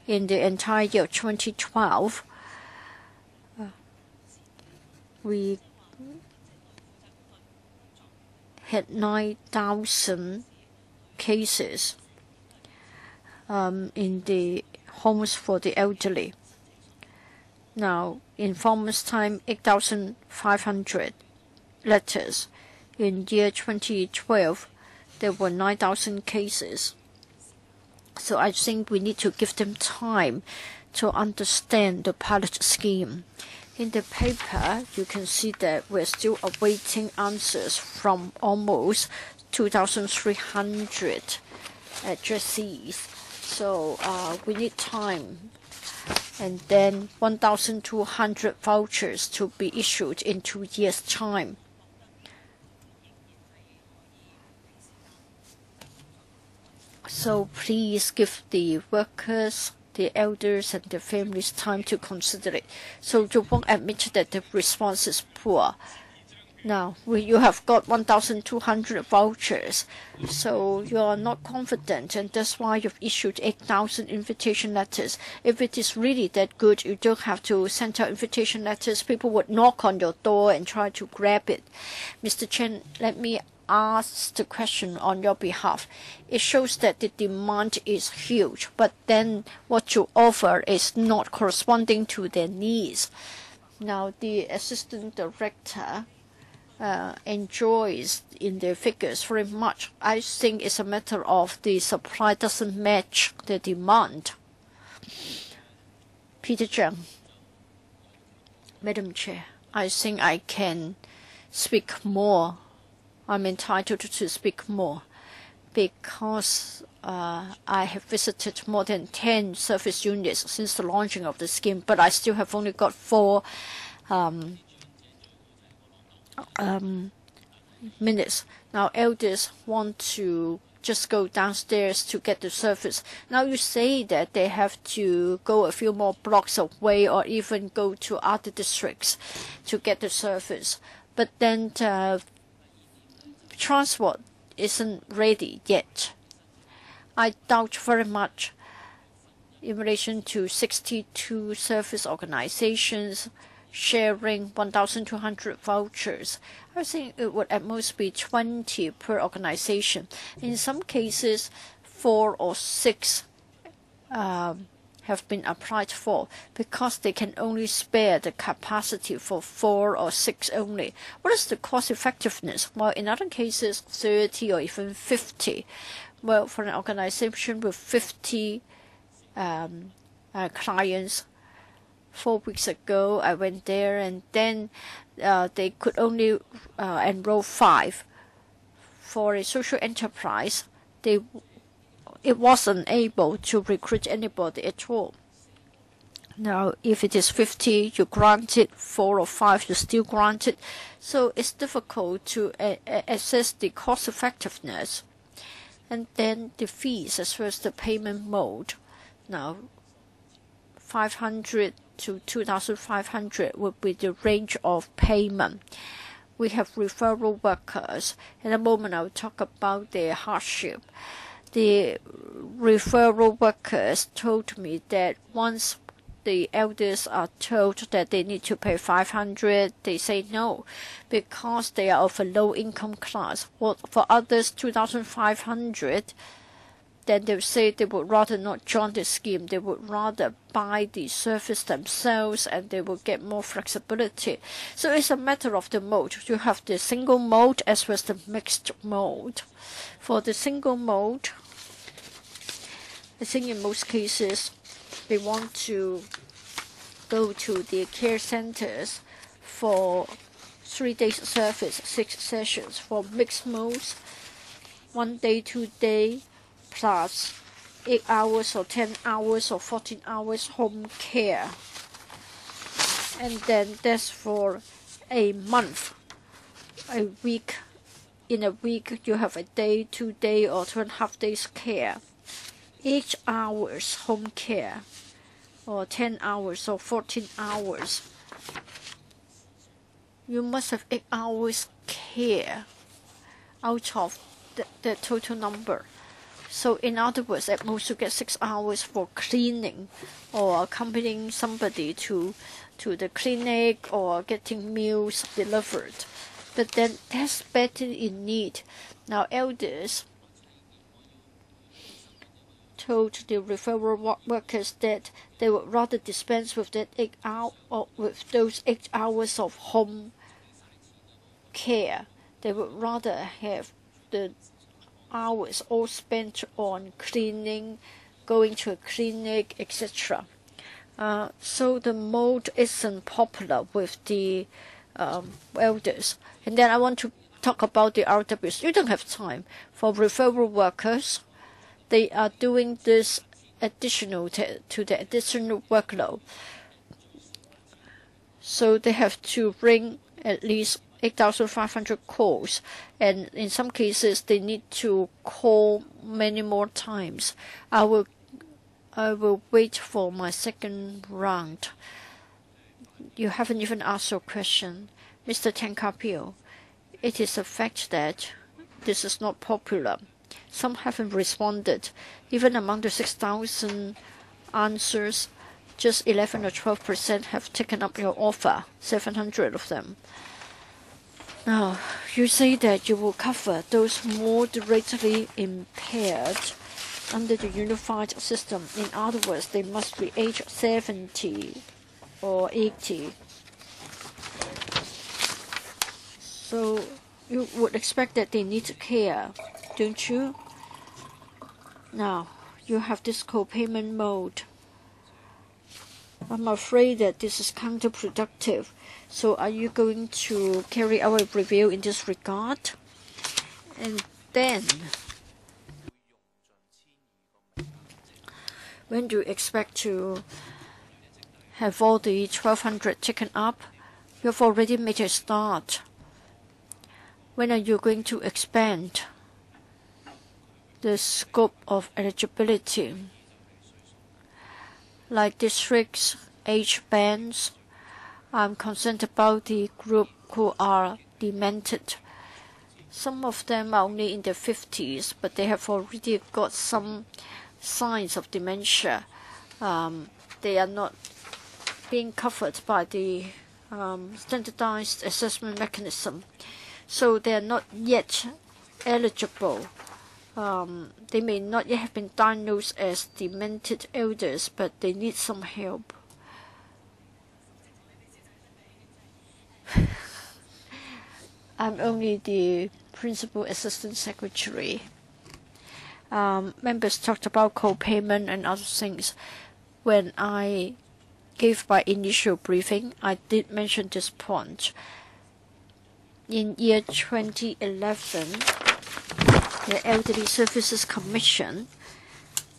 In the entire year of 2012, we had 9,000 cases in the homes for the elderly. Now, in 4 months' time, 8,500 letters. In year 2012, there were 9,000 cases. So I think we need to give them time to understand the pilot scheme. In the paper, you can see that we're still awaiting answers from almost 2,300 addressees. So we need time. And then 1,200 vouchers to be issued in 2 years' time. So please give the workers, the elders, and the families time to consider it. So you won't admit that the response is poor. Now, you have got 1,200 vouchers, so you are not confident, and that's why you've issued 8,000 invitation letters. If it is really that good, you don't have to send out invitation letters. People would knock on your door and try to grab it. Mr. Chen, let me ask the question on your behalf. It shows that the demand is huge, but then what you offer is not corresponding to their needs. Now, the assistant director enjoys in their figures very much. I think it's a matter of the supply doesn't match the demand. Peter Zhang. Madam Chair, I think I can speak more. I'm entitled to speak more because I have visited more than 10 service units since the launching of the scheme, but I still have only got 4 minutes. Now, elders want to just go downstairs to get the service. Now you say that they have to go a few more blocks away or even go to other districts to get the service. But then transport isn't ready yet. I doubt very much in relation to 62 service organizations sharing 1,200 vouchers. I think it would at most be 20 per organization. In some cases, 4 or 6 have been applied for because they can only spare the capacity for 4 or 6 only. What is the cost effectiveness? Well, in other cases, 30 or even 50. Well, for an organization with 50 clients, 4 weeks ago, I went there, and then they could only enroll 5. For a social enterprise, it wasn't able to recruit anybody at all. Now, if it is 50, you grant it. 4 or 5, you still grant it. So it's difficult to assess the cost effectiveness. And then the fees as well as the payment mode. Now, 500 to 2,500 would be the range of payment. We have referral workers. In a moment, I will talk about their hardship. The referral workers told me that once the elders are told that they need to pay 500, they say no, because they are of a low income class. Well, for others, 2,500 then they would say they would rather not join the scheme. They would rather buy the service themselves, and they will get more flexibility. So it's a matter of the mode. You have the single mode as well as the mixed mode. For the single mode, I think in most cases they want to go to the care centers for 3 days service, 6 sessions. For mixed modes, 1 day, 2 day, plus 8 hours or 10 hours or 14 hours home care. And then that's for a month, a week. In a week, you have a day, 2 day, or 2.5 days care. 8 hours home care, or 10 hours or 14 hours. You must have 8 hours care out of the total number. So in other words, at most you get 6 hours for cleaning or accompanying somebody to the clinic or getting meals delivered. But then that's better in need. Now elders told the referral workers that they would rather dispense with that 8 hour or with those 8 hours of home care. They would rather have the hours all spent on cleaning, going to a clinic, etc. So the mode isn't popular with the elders. And then I want to talk about the RWs. You don't have time. For referral workers, they are doing this additional to the additional workload. So they have to ring at least 8,500 calls, and in some cases they need to call many more times. I will wait for my second round. You haven't even asked your question, Mr. Tang Ka-piu. It is a fact that this is not popular. Some haven't responded. Even among the 6,000 answers, just 11 or 12% have taken up your offer, 700 of them. Now, you say that you will cover those moderately impaired under the unified system. In other words, they must be age 70 or 80. So you would expect that they need care, don't you? Now, you have this co-payment mode. I'm afraid that this is counterproductive. So are you going to carry out a review in this regard? And then, when do you expect to have all the 1,200 taken up? You've already made a start. When are you going to expand the scope of eligibility? Like districts, age bands, I'm concerned about the group who are demented. Some of them are only in their 50s, but they have already got some signs of dementia. They are not being covered by the standardized assessment mechanism. So they are not yet eligible. They may not yet have been diagnosed as demented elders, but they need some help. I'm only the principal assistant secretary. Members talked about co-payment and other things. When I gave my initial briefing, I did mention this point. In year 2011, the Elderly Services Commission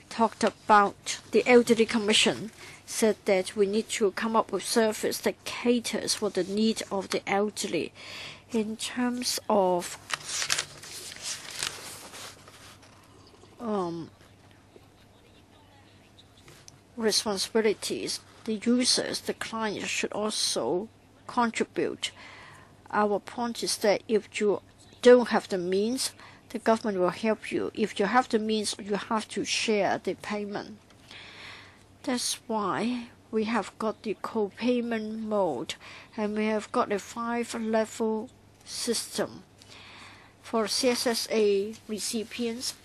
talked about, the Elderly Commission said that we need to come up with service that caters for the need of the elderly. In terms of responsibilities, the users, the clients should also contribute. Our point is that if you don't have the means, the government will help you. If you have the means, you have to share the payment. That's why we have got the co-payment mode, and we have got a 5-level system. For CSSA recipients,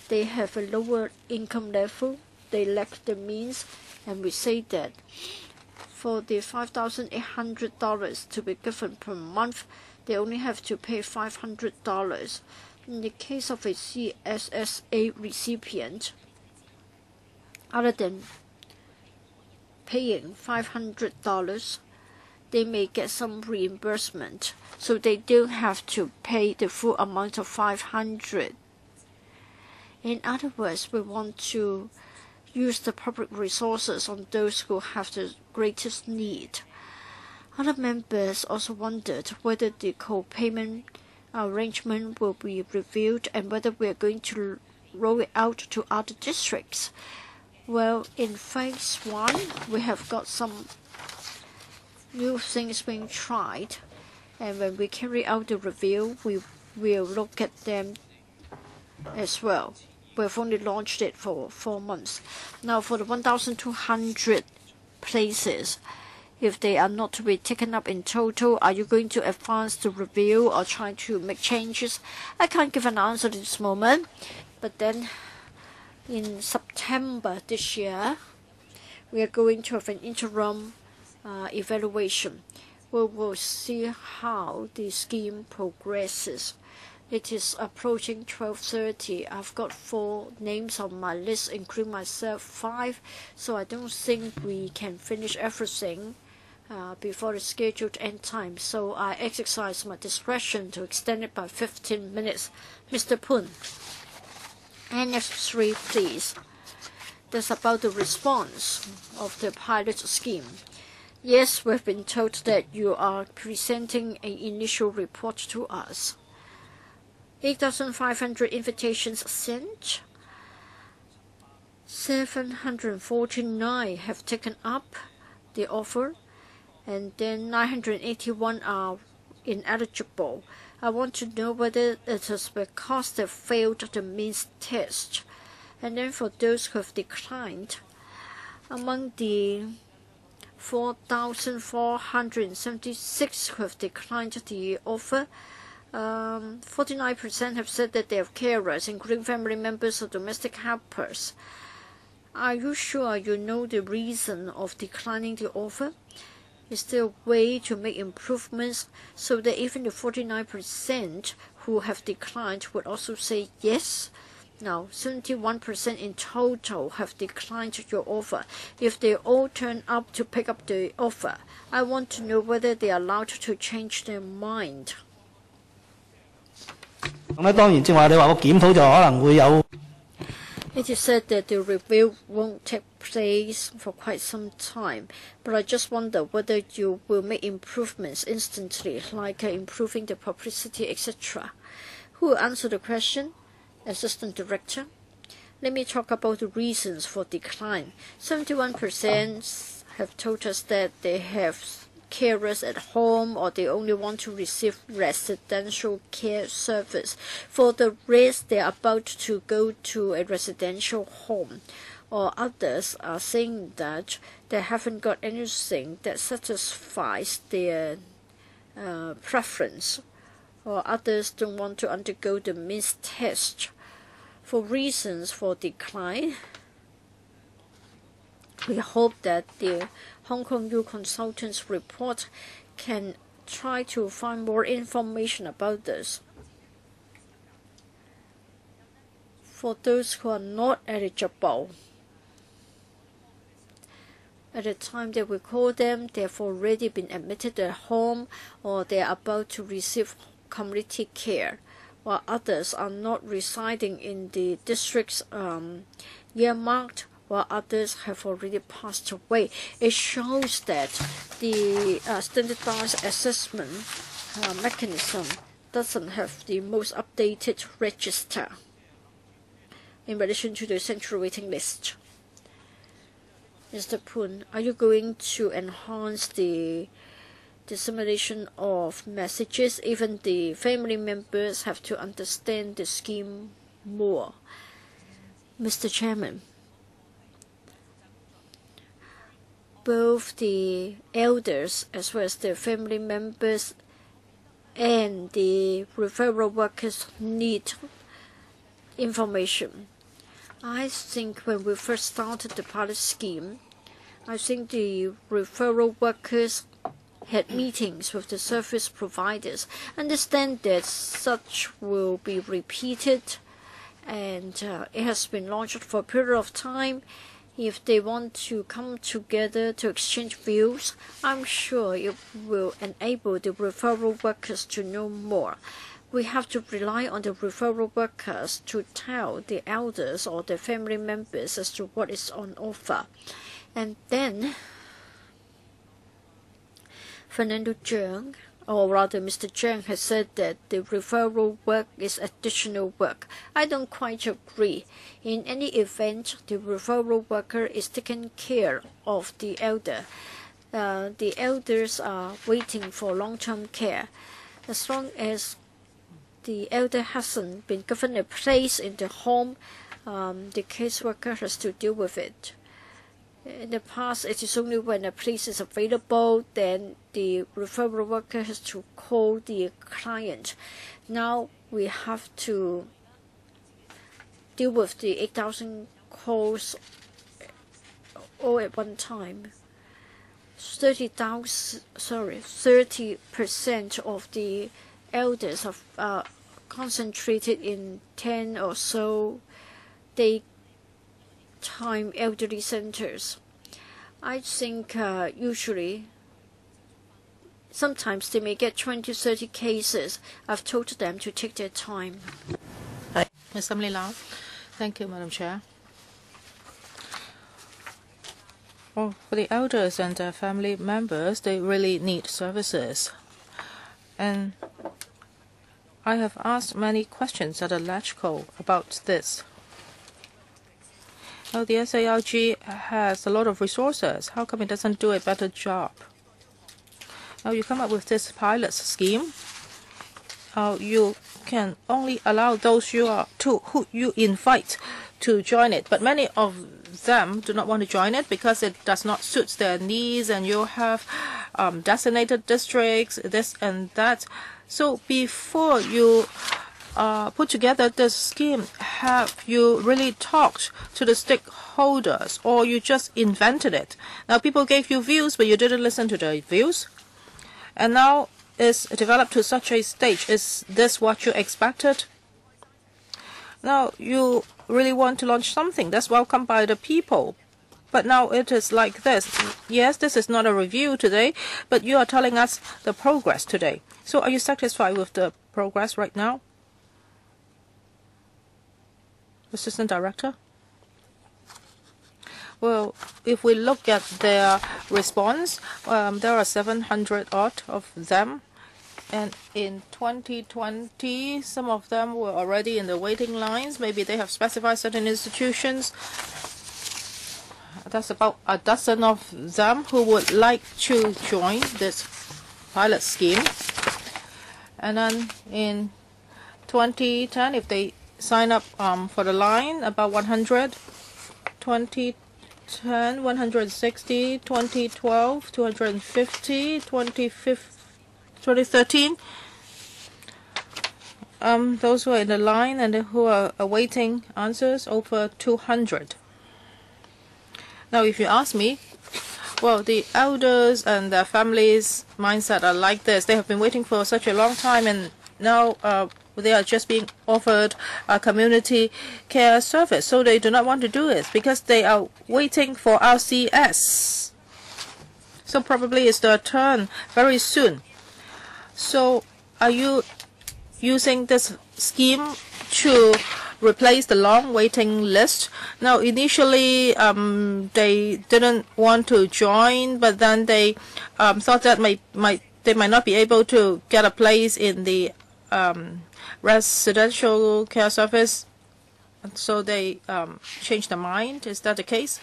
they have a lower income level, they lack the means, and we say that for the $5,800 to be given per month, they only have to pay $500. In the case of a CSSA recipient, other than paying $500, they may get some reimbursement, so they don't have to pay the full amount of $500. In other words, we want to use the public resources on those who have the greatest need. Other members also wondered whether the co-payment arrangement will be reviewed and whether we are going to roll it out to other districts. Well, in phase 1, we have got some new things being tried, and when we carry out the review, we will look at them as well. We've only launched it for 4 months. Now, for the 1,200 places, if they are not to be taken up in total, are you going to advance the review or try to make changes? I can't give an answer at this moment, but then in September this year, we are going to have an interim evaluation. We will see how the scheme progresses. It is approaching 12:30. I've got 4 names on my list, including myself 5, so I don't think we can finish everything before the scheduled end time. So I exercise my discretion to extend it by 15 minutes. Mr. Poon, NF3, please. That's about the response of the pilot scheme. Yes, we've been told that you are presenting an initial report to us. 8,500 invitations sent. 749 have taken up the offer, and then 981 are ineligible. I want to know whether it is because they failed the means test. And then for those who have declined, among the 4,476 who have declined the offer, 49% have said that they have carers, including family members or domestic helpers. Are you sure you know the reason of declining the offer? Is there a way to make improvements so that even the 49% who have declined would also say yes? Now, 71% in total have declined your offer. If they all turn up to pick up the offer, I want to know whether they are allowed to change their mind. 咁當然正話你話個檢討就可能會有。It is said that the review won't take place for quite some time, but I just wonder whether you will make improvements instantly, like improving the publicity, etc. Who will answer the question? Assistant Director. Let me talk about the reasons for decline. 71% have told us that they have carers at home, or they only want to receive residential care service. For the rest, they are about to go to a residential home, or others are saying that they haven't got anything that satisfies their preference, or others don't want to undergo the means test. For reasons for decline, we hope that the Hong Kong U Consultants report can try to find more information about this. For those who are not eligible, at the time that we call them, they have already been admitted at home, or they are about to receive community care, while others are not residing in the districts earmarked, while others have already passed away. It shows that the standardized assessment mechanism doesn't have the most updated register in relation to the central waiting list. Mr. Poon, are you going to enhance the dissemination of messages? Even the family members have to understand the scheme more. Mr. Chairman, both the elders as well as the family members and the referral workers need information. I think when we first started the pilot scheme, I think the referral workers had meetings with the service providers, understand that such will be repeated, and it has been launched for a period of time. If they want to come together to exchange views, I'm sure it will enable the referral workers to know more. We have to rely on the referral workers to tell the elders or the family members as to what is on offer. And then Fernando Zhang, or rather Mr. Zhang, has said that the referral work is additional work. I don't quite agree. In any event, the referral worker is taking care of the elder. The elders are waiting for long-term care. As long as the elder hasn't been given a place in the home, the caseworker has to deal with it. In the past, it is only when a place is available, then the referral worker has to call the client. Now we have to deal with the 8,000 calls all at one time. 30% of the elders are concentrated in 10 or so daytime elderly centers. I think usually, sometimes they may get 20-30 cases. I've told them to take their time. Ms. Emily Lau. Thank you, Madam Chair. Well, for the elders and their family members, they really need services. And I have asked many questions at ELECTCO about this. Now, the SARG has a lot of resources. How come it doesn't do a better job? Now, you come up with this pilot scheme. You can only allow those who you invite to join it. But many of them do not want to join it because it does not suit their needs, and you have designated districts, this and that. So before you put together this scheme, have you really talked to the stakeholders, or you just invented it? Now, people gave you views, but you didn't listen to their views. And now it's developed to such a stage. Is this what you expected? Now, you really want to launch something that's welcomed by the people. But now it is like this. Yes, this is not a review today, but you are telling us the progress today. So are you satisfied with the progress right now? Assistant Director? Well, if we look at their response, there are 700 odd of them. And in 2020, some of them were already in the waiting lines. Maybe they have specified certain institutions. That's about a dozen of them who would like to join this pilot scheme. And then in 2010, if they sign up for the line, about 100. 2010, 160. 2012, 250. 2013, those who are in the line and who are awaiting answers, over 200. Now, if you ask me, well, the elders and their families' mindset are like this. They have been waiting for such a long time, and now they are just being offered a community care service. So they do not want to do it because they are waiting for RCS. So probably it's their turn very soon. So are you using this scheme to replace the long waiting list? Now, initially, they didn't want to join, but then they thought that they might not be able to get a place in the residential care service, so they changed their mind. Is that the case?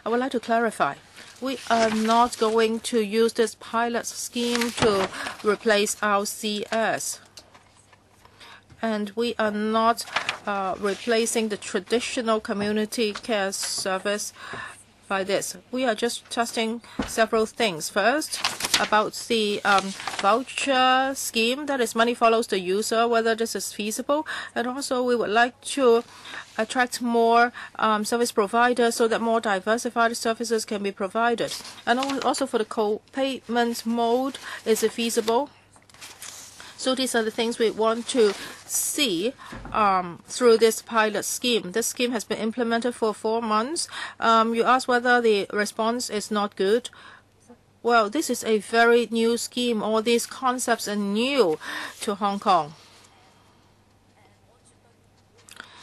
I would like to clarify. We are not going to use this pilot scheme to replace RCS. And we are not replacing the traditional community care service by this. We are just testing several things. First, about the voucher scheme, that is money follows the user, whether this is feasible. And also we would like to attract more service providers so that more diversified services can be provided. And also for the co-payment mode, is it feasible? So these are the things we want to see through this pilot scheme. This scheme has been implemented for 4 months. You ask whether the response is not good. Well, this is a very new scheme. All these concepts are new to Hong Kong.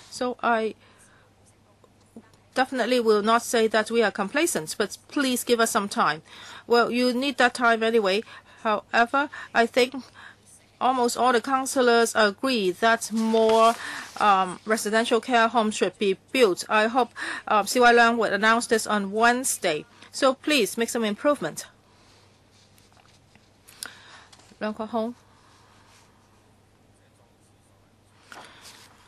So I definitely will not say that we are complacent, but please give us some time. Well, you need that time anyway. However, I think almost all the councillors agree that more residential care homes should be built. I hope CY Leung will announce this on Wednesday. So please make some improvement. Leung Kwok-hong.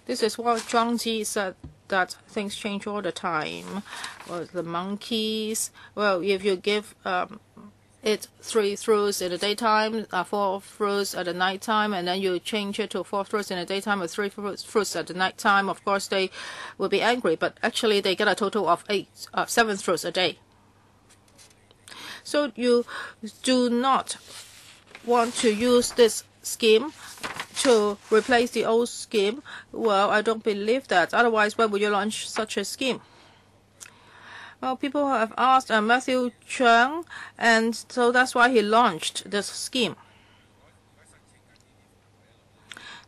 This is what Zhuang Ji said, that things change all the time. Well, the monkeys. Well, if you give it 3 fruits in the daytime, 4 fruits at the night time, and then you change it to 4 fruits in the daytime or 3 fruits at the night time, of course they will be angry, but actually they get a total of 7 fruits a day. So you do not want to use this scheme to replace the old scheme. Well, I don't believe that. Otherwise, why would you launch such a scheme? Well, people have asked Matthew Cheung, and so that's why he launched this scheme.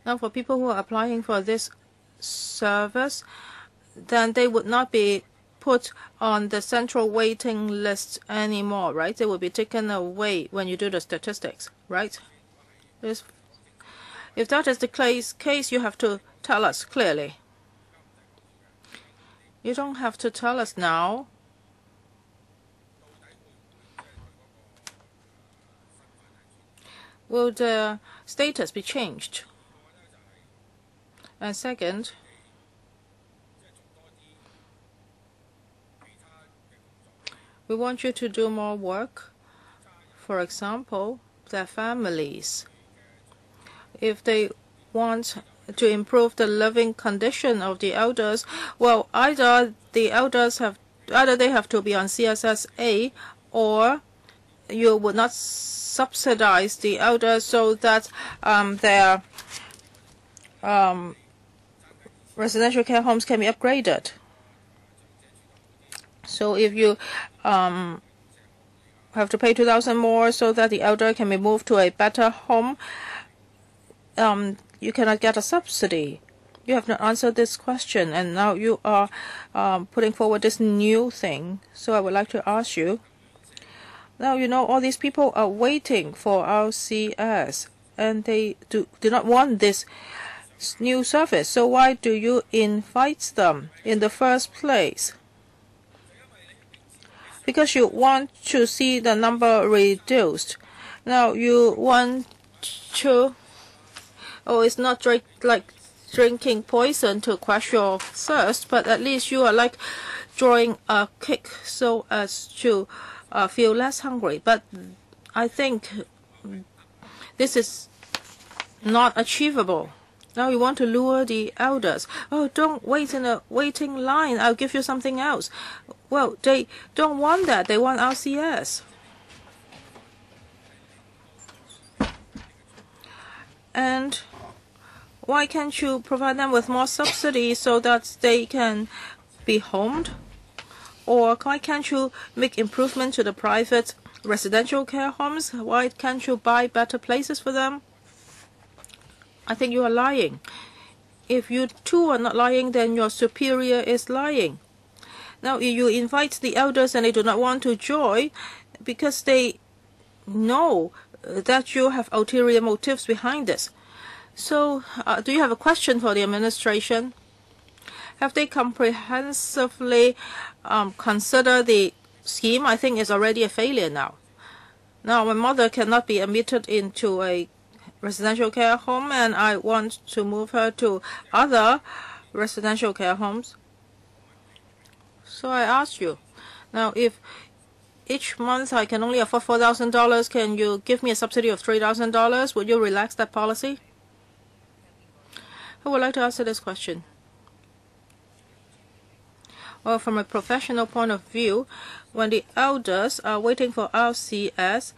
Now, for people who are applying for this service, then they would not be put on the central waiting list anymore, right? They will be taken away when you do the statistics, right? If that is the case, you have to tell us clearly. You don't have to tell us now. Will the status be changed? And second, we want you to do more work. For example, their families. If they want to improve the living condition of the elders, well, either they have to be on CSSA, or you would not subsidize the elders so that their residential care homes can be upgraded. So if you have to pay 2,000 more so that the elder can be moved to a better home, you cannot get a subsidy. You have not answered this question, and now you are putting forward this new thing. So I would like to ask you, now you know all these people are waiting for RCS, and they do not want this new service. So why do you invite them in the first place? Because you want to see the number reduced. Now you want to, it's not like drinking poison to quench your thirst, but at least you are like drawing a kick so as to feel less hungry. But I think this is not achievable. Now you want to lure the elders. Oh, don't wait in a waiting line. I'll give you something else. Well, they don't want that. They want RCS. And why can't you provide them with more subsidies so that they can be homed? Or why can't you make improvement to the private residential care homes? Why can't you buy better places for them? I think you are lying. If you too are not lying, then your superior is lying. Now, you invite the elders and they do not want to join because they know that you have ulterior motives behind this. So, do you have a question for the administration? Have they comprehensively considered the scheme? I think it's already a failure now. Now, my mother cannot be admitted into a residential care home, and I want to move her to other residential care homes. So I ask you, now if each month I can only afford $4,000. Can you give me a subsidy of $3,000? Would you relax that policy? Who would like to answer this question? Well, from a professional point of view, when the elders are waiting for RCS,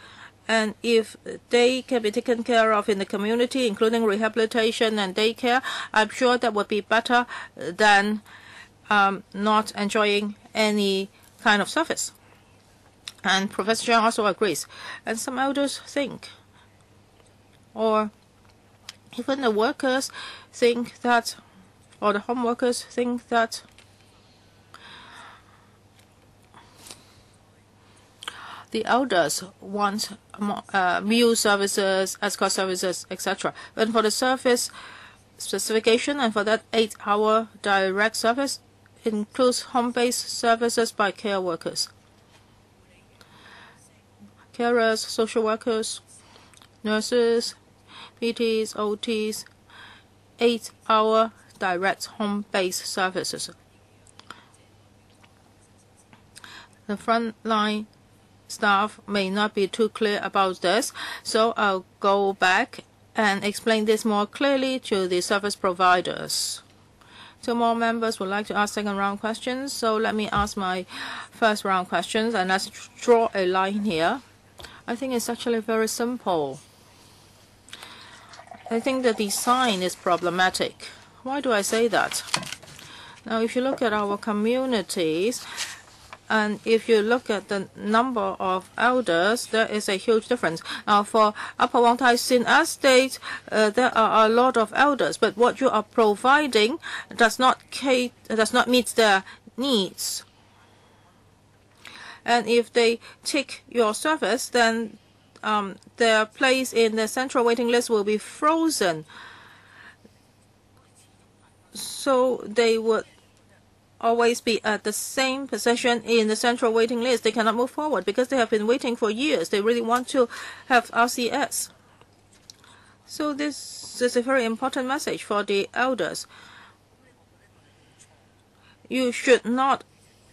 and if they can be taken care of in the community, including rehabilitation and daycare, I'm sure that would be better than not enjoying any kind of service. And Professor Zhang also agrees. And some elders think, or even the workers think that, or the home workers think that the elders want meal services, escort services, etc. And for the service specification and for that 8-hour direct service, it includes home-based services by care workers. Carers, social workers, nurses, PTs, OTs, 8-hour direct home-based services. The frontline staff may not be too clear about this, so I'll go back and explain this more clearly to the service providers. Two more members would like to ask second round questions, so let me ask my first round questions, and let's draw a line here. I think it's actually very simple. I think the design is problematic. Why do I say that? Now, if you look at our communities, and if you look at the number of elders, there is a huge difference. For Upper Wong Tai Sin Estate, there are a lot of elders, but what you are providing does not meet their needs. And if they take your service, then their place in the central waiting list will be frozen. So they would always be at the same position in the central waiting list. They cannot move forward because they have been waiting for years. They really want to have RCS. So this is a very important message for the elders. You should not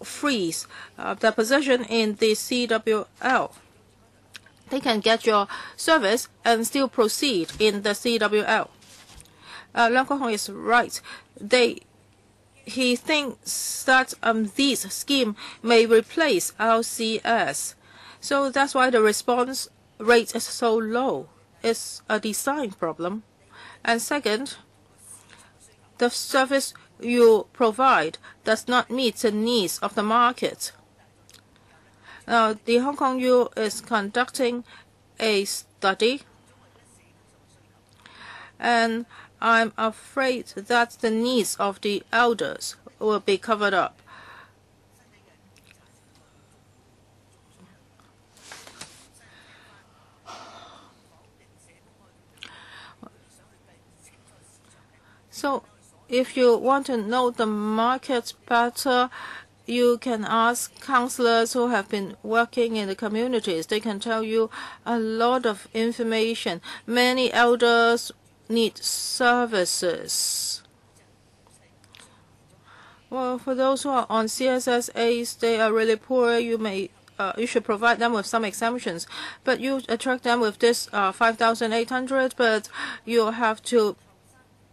freeze their position in the CWL. They can get your service and still proceed in the CWL. Leung Kwok-hong is right. He thinks that this scheme may replace LCS. So that's why the response rate is so low. It's a design problem. And second, the service you provide does not meet the needs of the market. Now, the Hong Kong U is conducting a study, and I'm afraid that the needs of the elders will be covered up. So, if you want to know the market better, you can ask counselors who have been working in the communities. They can tell you a lot of information. Many elders need services. Well, for those who are on CSSAs, they are really poor. You should provide them with some exemptions, but you attract them with this 5,800, but you have to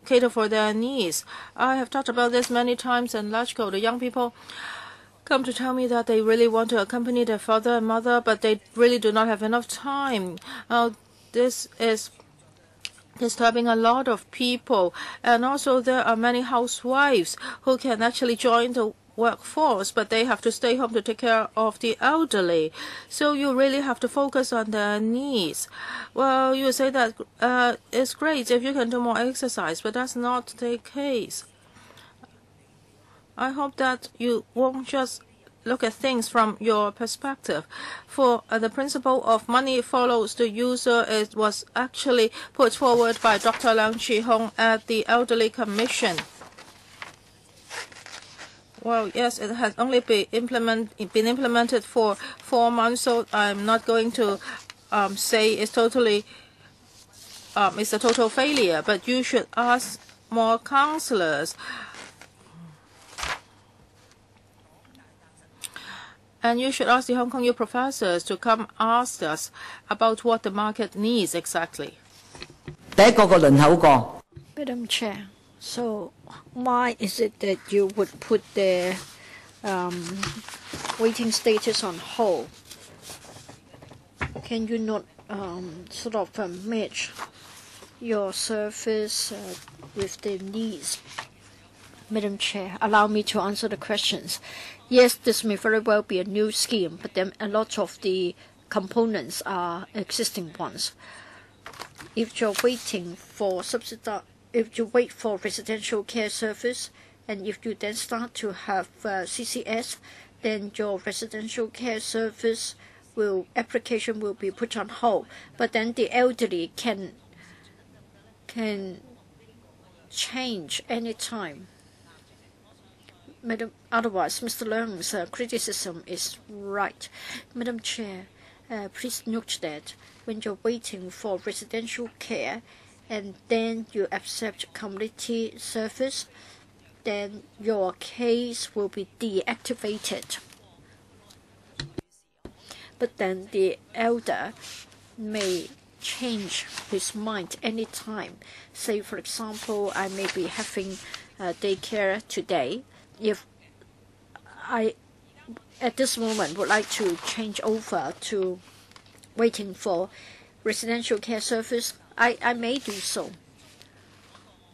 cater for their needs. I have talked about this many times, and Lachko, the young people come to tell me that they really want to accompany their father and mother, but they really do not have enough time. This is disturbing a lot of people, and also there are many housewives who can actually join the workforce, but they have to stay home to take care of the elderly. So you really have to focus on their needs. Well, you say that it's great if you can do more exercise, but that's not the case. I hope that you won't just look at things from your perspective. For the principle of money follows the user, it was actually put forward by Dr. Leung Chi-hong at the Elderly Commission. Well, yes, it has only been implemented for 4 months, so I'm not going to say it's a total failure. But you should ask more counselors. And you should ask the Hong Kong U professors to come ask us about what the market needs exactly. 第一個輪候個 Madam Chair, so why is it that you would put the waiting status on hold? Can you not sort of match your service with the needs? Madam Chair, allow me to answer the questions. Yes, this may very well be a new scheme, but then a lot of the components are existing ones. If you're waiting for if you wait for residential care service, and if you then start to have CCS, then your residential care service application will be put on hold. But then the elderly can change any time. Madam, otherwise, Mr. Leung's criticism is right. Madam Chair, please note that when you're waiting for residential care and then you accept community service, then your case will be deactivated. But then the elder may change his mind any time. Say, for example, I may be having daycare today. If I, at this moment, would like to change over to waiting for residential care service, I may do so.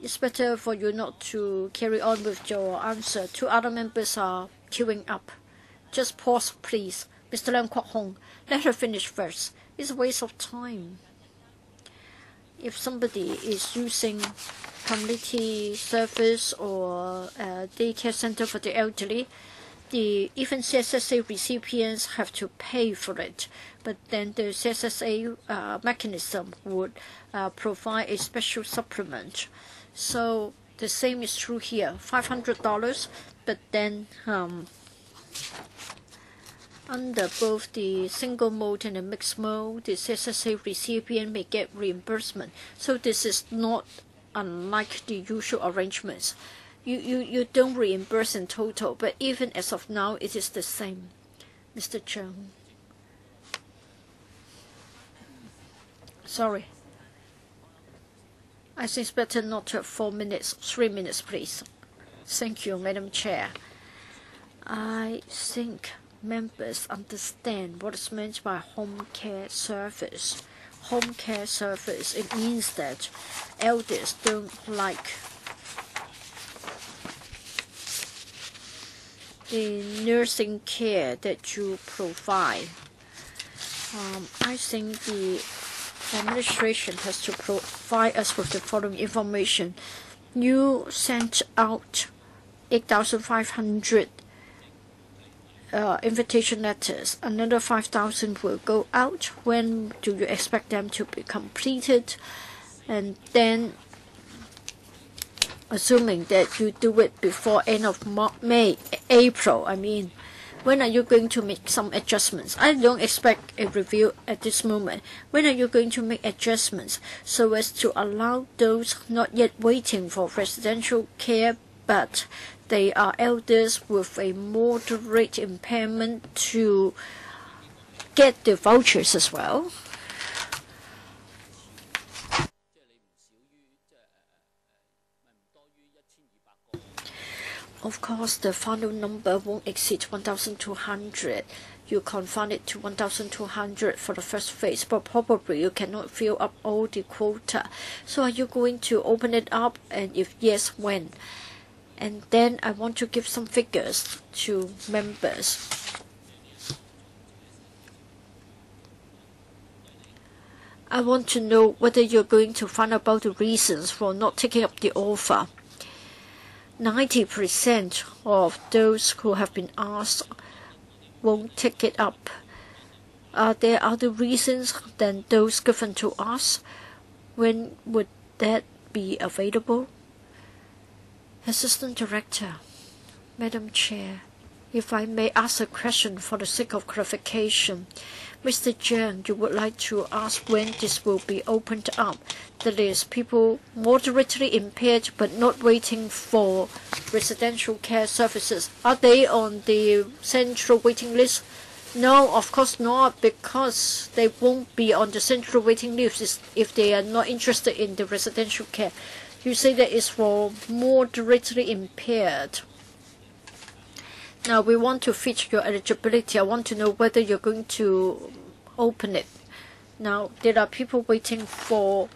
It's better for you not to carry on with your answer. Two other members are queuing up. Just pause, please. Mr. Leung Kwok Hong, let her finish first. It's a waste of time. If somebody is using community service or daycare center for the elderly, even CSSA recipients have to pay for it. But then the CSSA mechanism would provide a special supplement. So the same is true here, $500, but then under both the single mode and the mixed mode, the CSSA recipient may get reimbursement. So this is not unlike the usual arrangements. You don't reimburse in total, but even as of now, it is the same. Mr. Chung. Sorry. I think it's better not to have 4 minutes, 3 minutes, please. Thank you, Madam Chair. I think members understand what is meant by home care service. Home care service, it means that elders don't like the nursing care that you provide. I think the administration has to provide us with the following information. You sent out 8,500 invitation letters. Another 5,000 will go out. When do you expect them to be completed? And then, assuming that you do it before end of April, when are you going to make some adjustments? I don't expect a review at this moment. When are you going to make adjustments so as to allow those not yet waiting for residential care, but they are elders with a moderate impairment to get the vouchers as well? Of course, the final number won't exceed 1,200. You confine it to 1,200 for the first phase, but probably you cannot fill up all the quota. So are you going to open it up? And if yes, when? And then I want to give some figures to members. I want to know whether you're going to find out about the reasons for not taking up the offer. 90% of those who have been asked won't take it up. Are there other reasons than those given to us? When would that be available? Assistant Director, Madam Chair, if I may ask a question for the sake of clarification. Mr. Jiang, you would like to ask when this will be opened up. That is, people moderately impaired but not waiting for residential care services. Are they on the central waiting list? No, of course not, because they won't be on the central waiting list if they are not interested in the residential care. You say that is for moderately impaired. Now we want to fit your eligibility. I want to know whether you're going to open it. Now there are people waiting for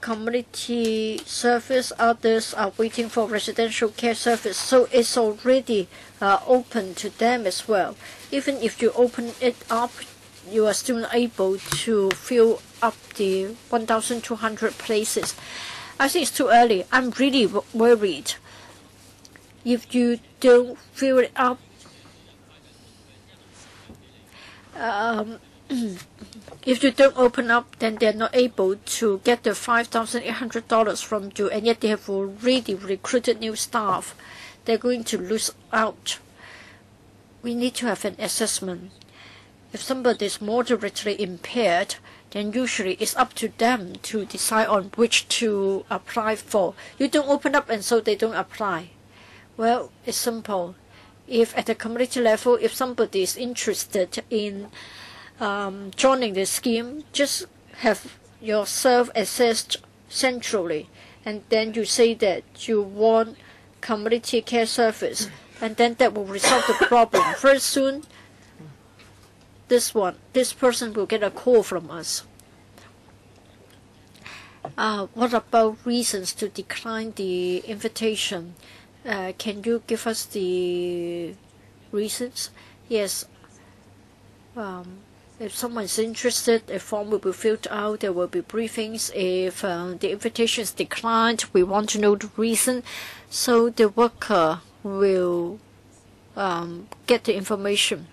community service, others are waiting for residential care service, so it's already open to them as well. Even if you open it up, you are still able to fill up the 1,200 places. I think it's too early. I'm really worried. If you don't fill it up, if you don't open up, then they're not able to get the $5,800 from you, and yet they have already recruited new staff. They're going to lose out. We need to have an assessment. If somebody is moderately impaired, then usually it's up to them to decide on which to apply for. You don't open up and so they don't apply. Well, it's simple. If at the community level, if somebody is interested in joining the scheme, just have yourself assessed centrally, and then you say that you want community care service, and then that will resolve the problem. Very soon, this person will get a call from us. What about reasons to decline the invitation? Can you give us the reasons? Yes. If someone is interested, a form will be filled out. There will be briefings. If the invitation is declined, we want to know the reason. So the worker will get the information.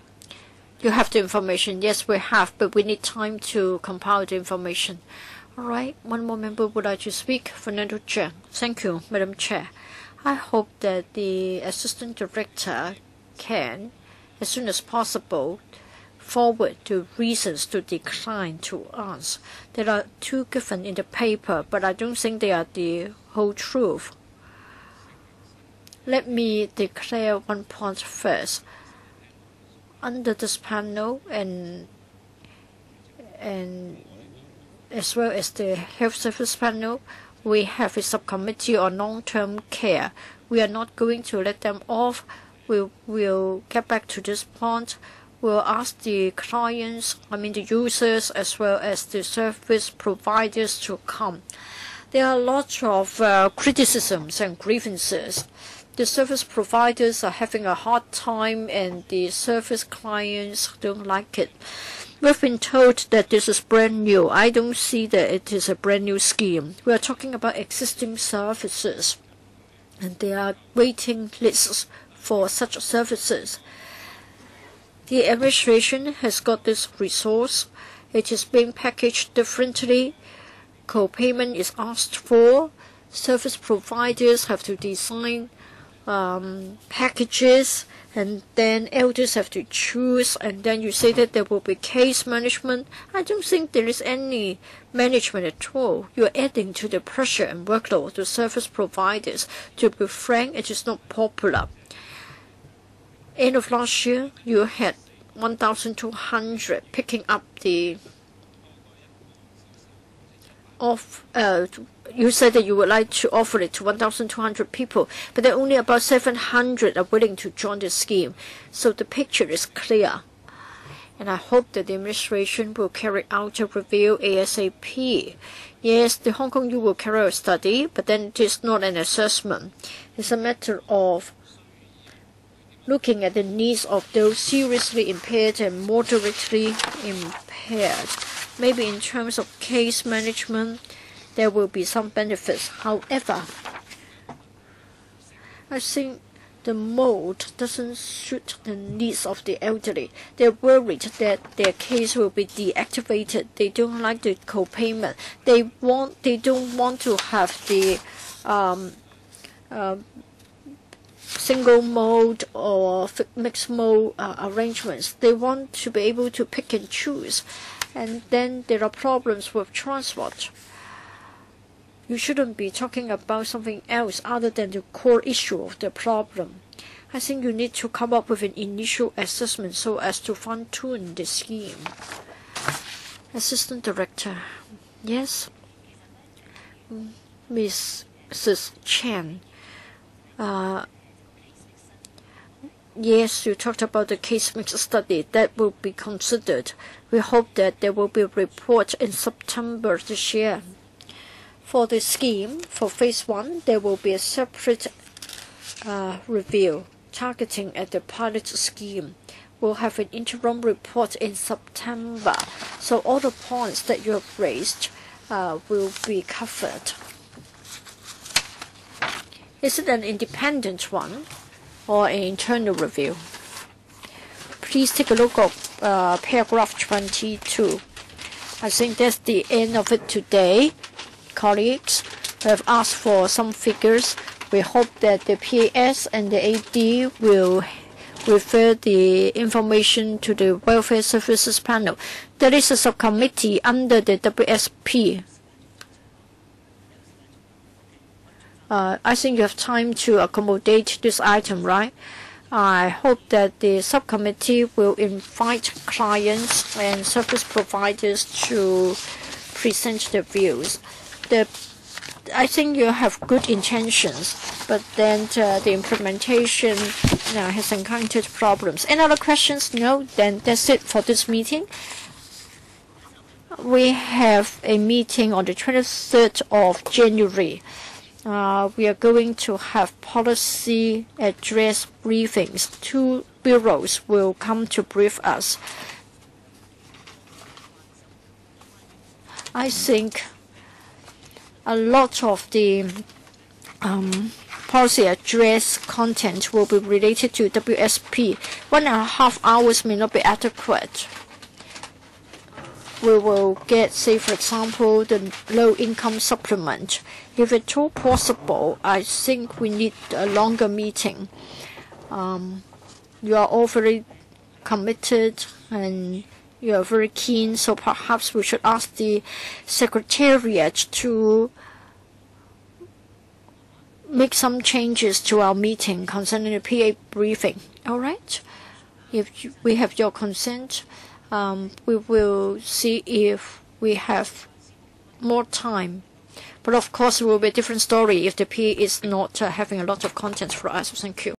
You have the information. Yes, we have, but we need time to compile the information. All right. One more member would like to speak. Fernando Jiang. Thank you, Madam Chair. I hope that the Assistant Director can, as soon as possible, forward the reasons to decline to us. There are two given in the paper, but I don't think they are the whole truth. Let me declare one point first. Under this panel and as well as the Health Service panel, we have a subcommittee on long-term care. We are not going to let them off. We'll get back to this point. We'll ask the clients, the users, as well as the service providers to come. There are lots of criticisms and grievances. The service providers are having a hard time, and the service clients don't like it. We've been told that this is brand new. I don't see that it is a brand new scheme. We are talking about existing services, and there are waiting lists for such services. The administration has got this resource. It is being packaged differently. Co-payment is asked for. Service providers have to design packages, and then elders have to choose, and then you say that there will be case management. I don't think there is any management at all. You're adding to the pressure and workload to service providers. To be frank, it is not popular. End of last year, you had 1,200 picking up the you said that you would like to offer it to 1,200 people, but there are only about 700 are willing to join the scheme. So the picture is clear. And I hope that the administration will carry out a review ASAP. Yes, the Hong Kong U will carry out a study, but then it is not an assessment. It's a matter of looking at the needs of those seriously impaired and moderately impaired. Maybe in terms of case management, there will be some benefits. However, I think the mode doesn't suit the needs of the elderly. They're worried that their case will be deactivated. They don't like the co-payment. They don't want to have the single mode or mixed mode arrangements. They want to be able to pick and choose, and then there are problems with transport. You shouldn't be talking about something else other than the core issue of the problem. I think you need to come up with an initial assessment so as to fine-tune the scheme. Assistant Director. Yes. Mrs. Chen. Yes, you talked about the case mix study. That will be considered. We hope that there will be a report in September this year. For the scheme, for phase 1, there will be a separate review targeting at the pilot scheme. We'll have an interim report in September. So all the points that you have raised will be covered. Is it an independent one or an internal review? Please take a look at paragraph 22. I think that's the end of it today. Colleagues, we have asked for some figures. We hope that the PAS and the AD will refer the information to the Welfare Services Panel. There is a subcommittee under the WSP. I think you have time to accommodate this item, right? I hope that the subcommittee will invite clients and service providers to present their views. I think you have good intentions, but then the implementation has encountered problems. Any other questions? No? Then that's it for this meeting. We have a meeting on the 23rd of January. We are going to have policy address briefings. 2 bureaus will come to brief us. I think a lot of the policy address content will be related to WSP. 1.5 hours may not be adequate. We will get, say, for example, the low-income supplement. If at all possible, I think we need a longer meeting. You are all very committed and you are very keen, so perhaps we should ask the Secretariat to make some changes to our meeting concerning the PA briefing. All right? If we have your consent, we will see if we have more time. But of course, it will be a different story if the PA is not having a lot of content for us. Thank you.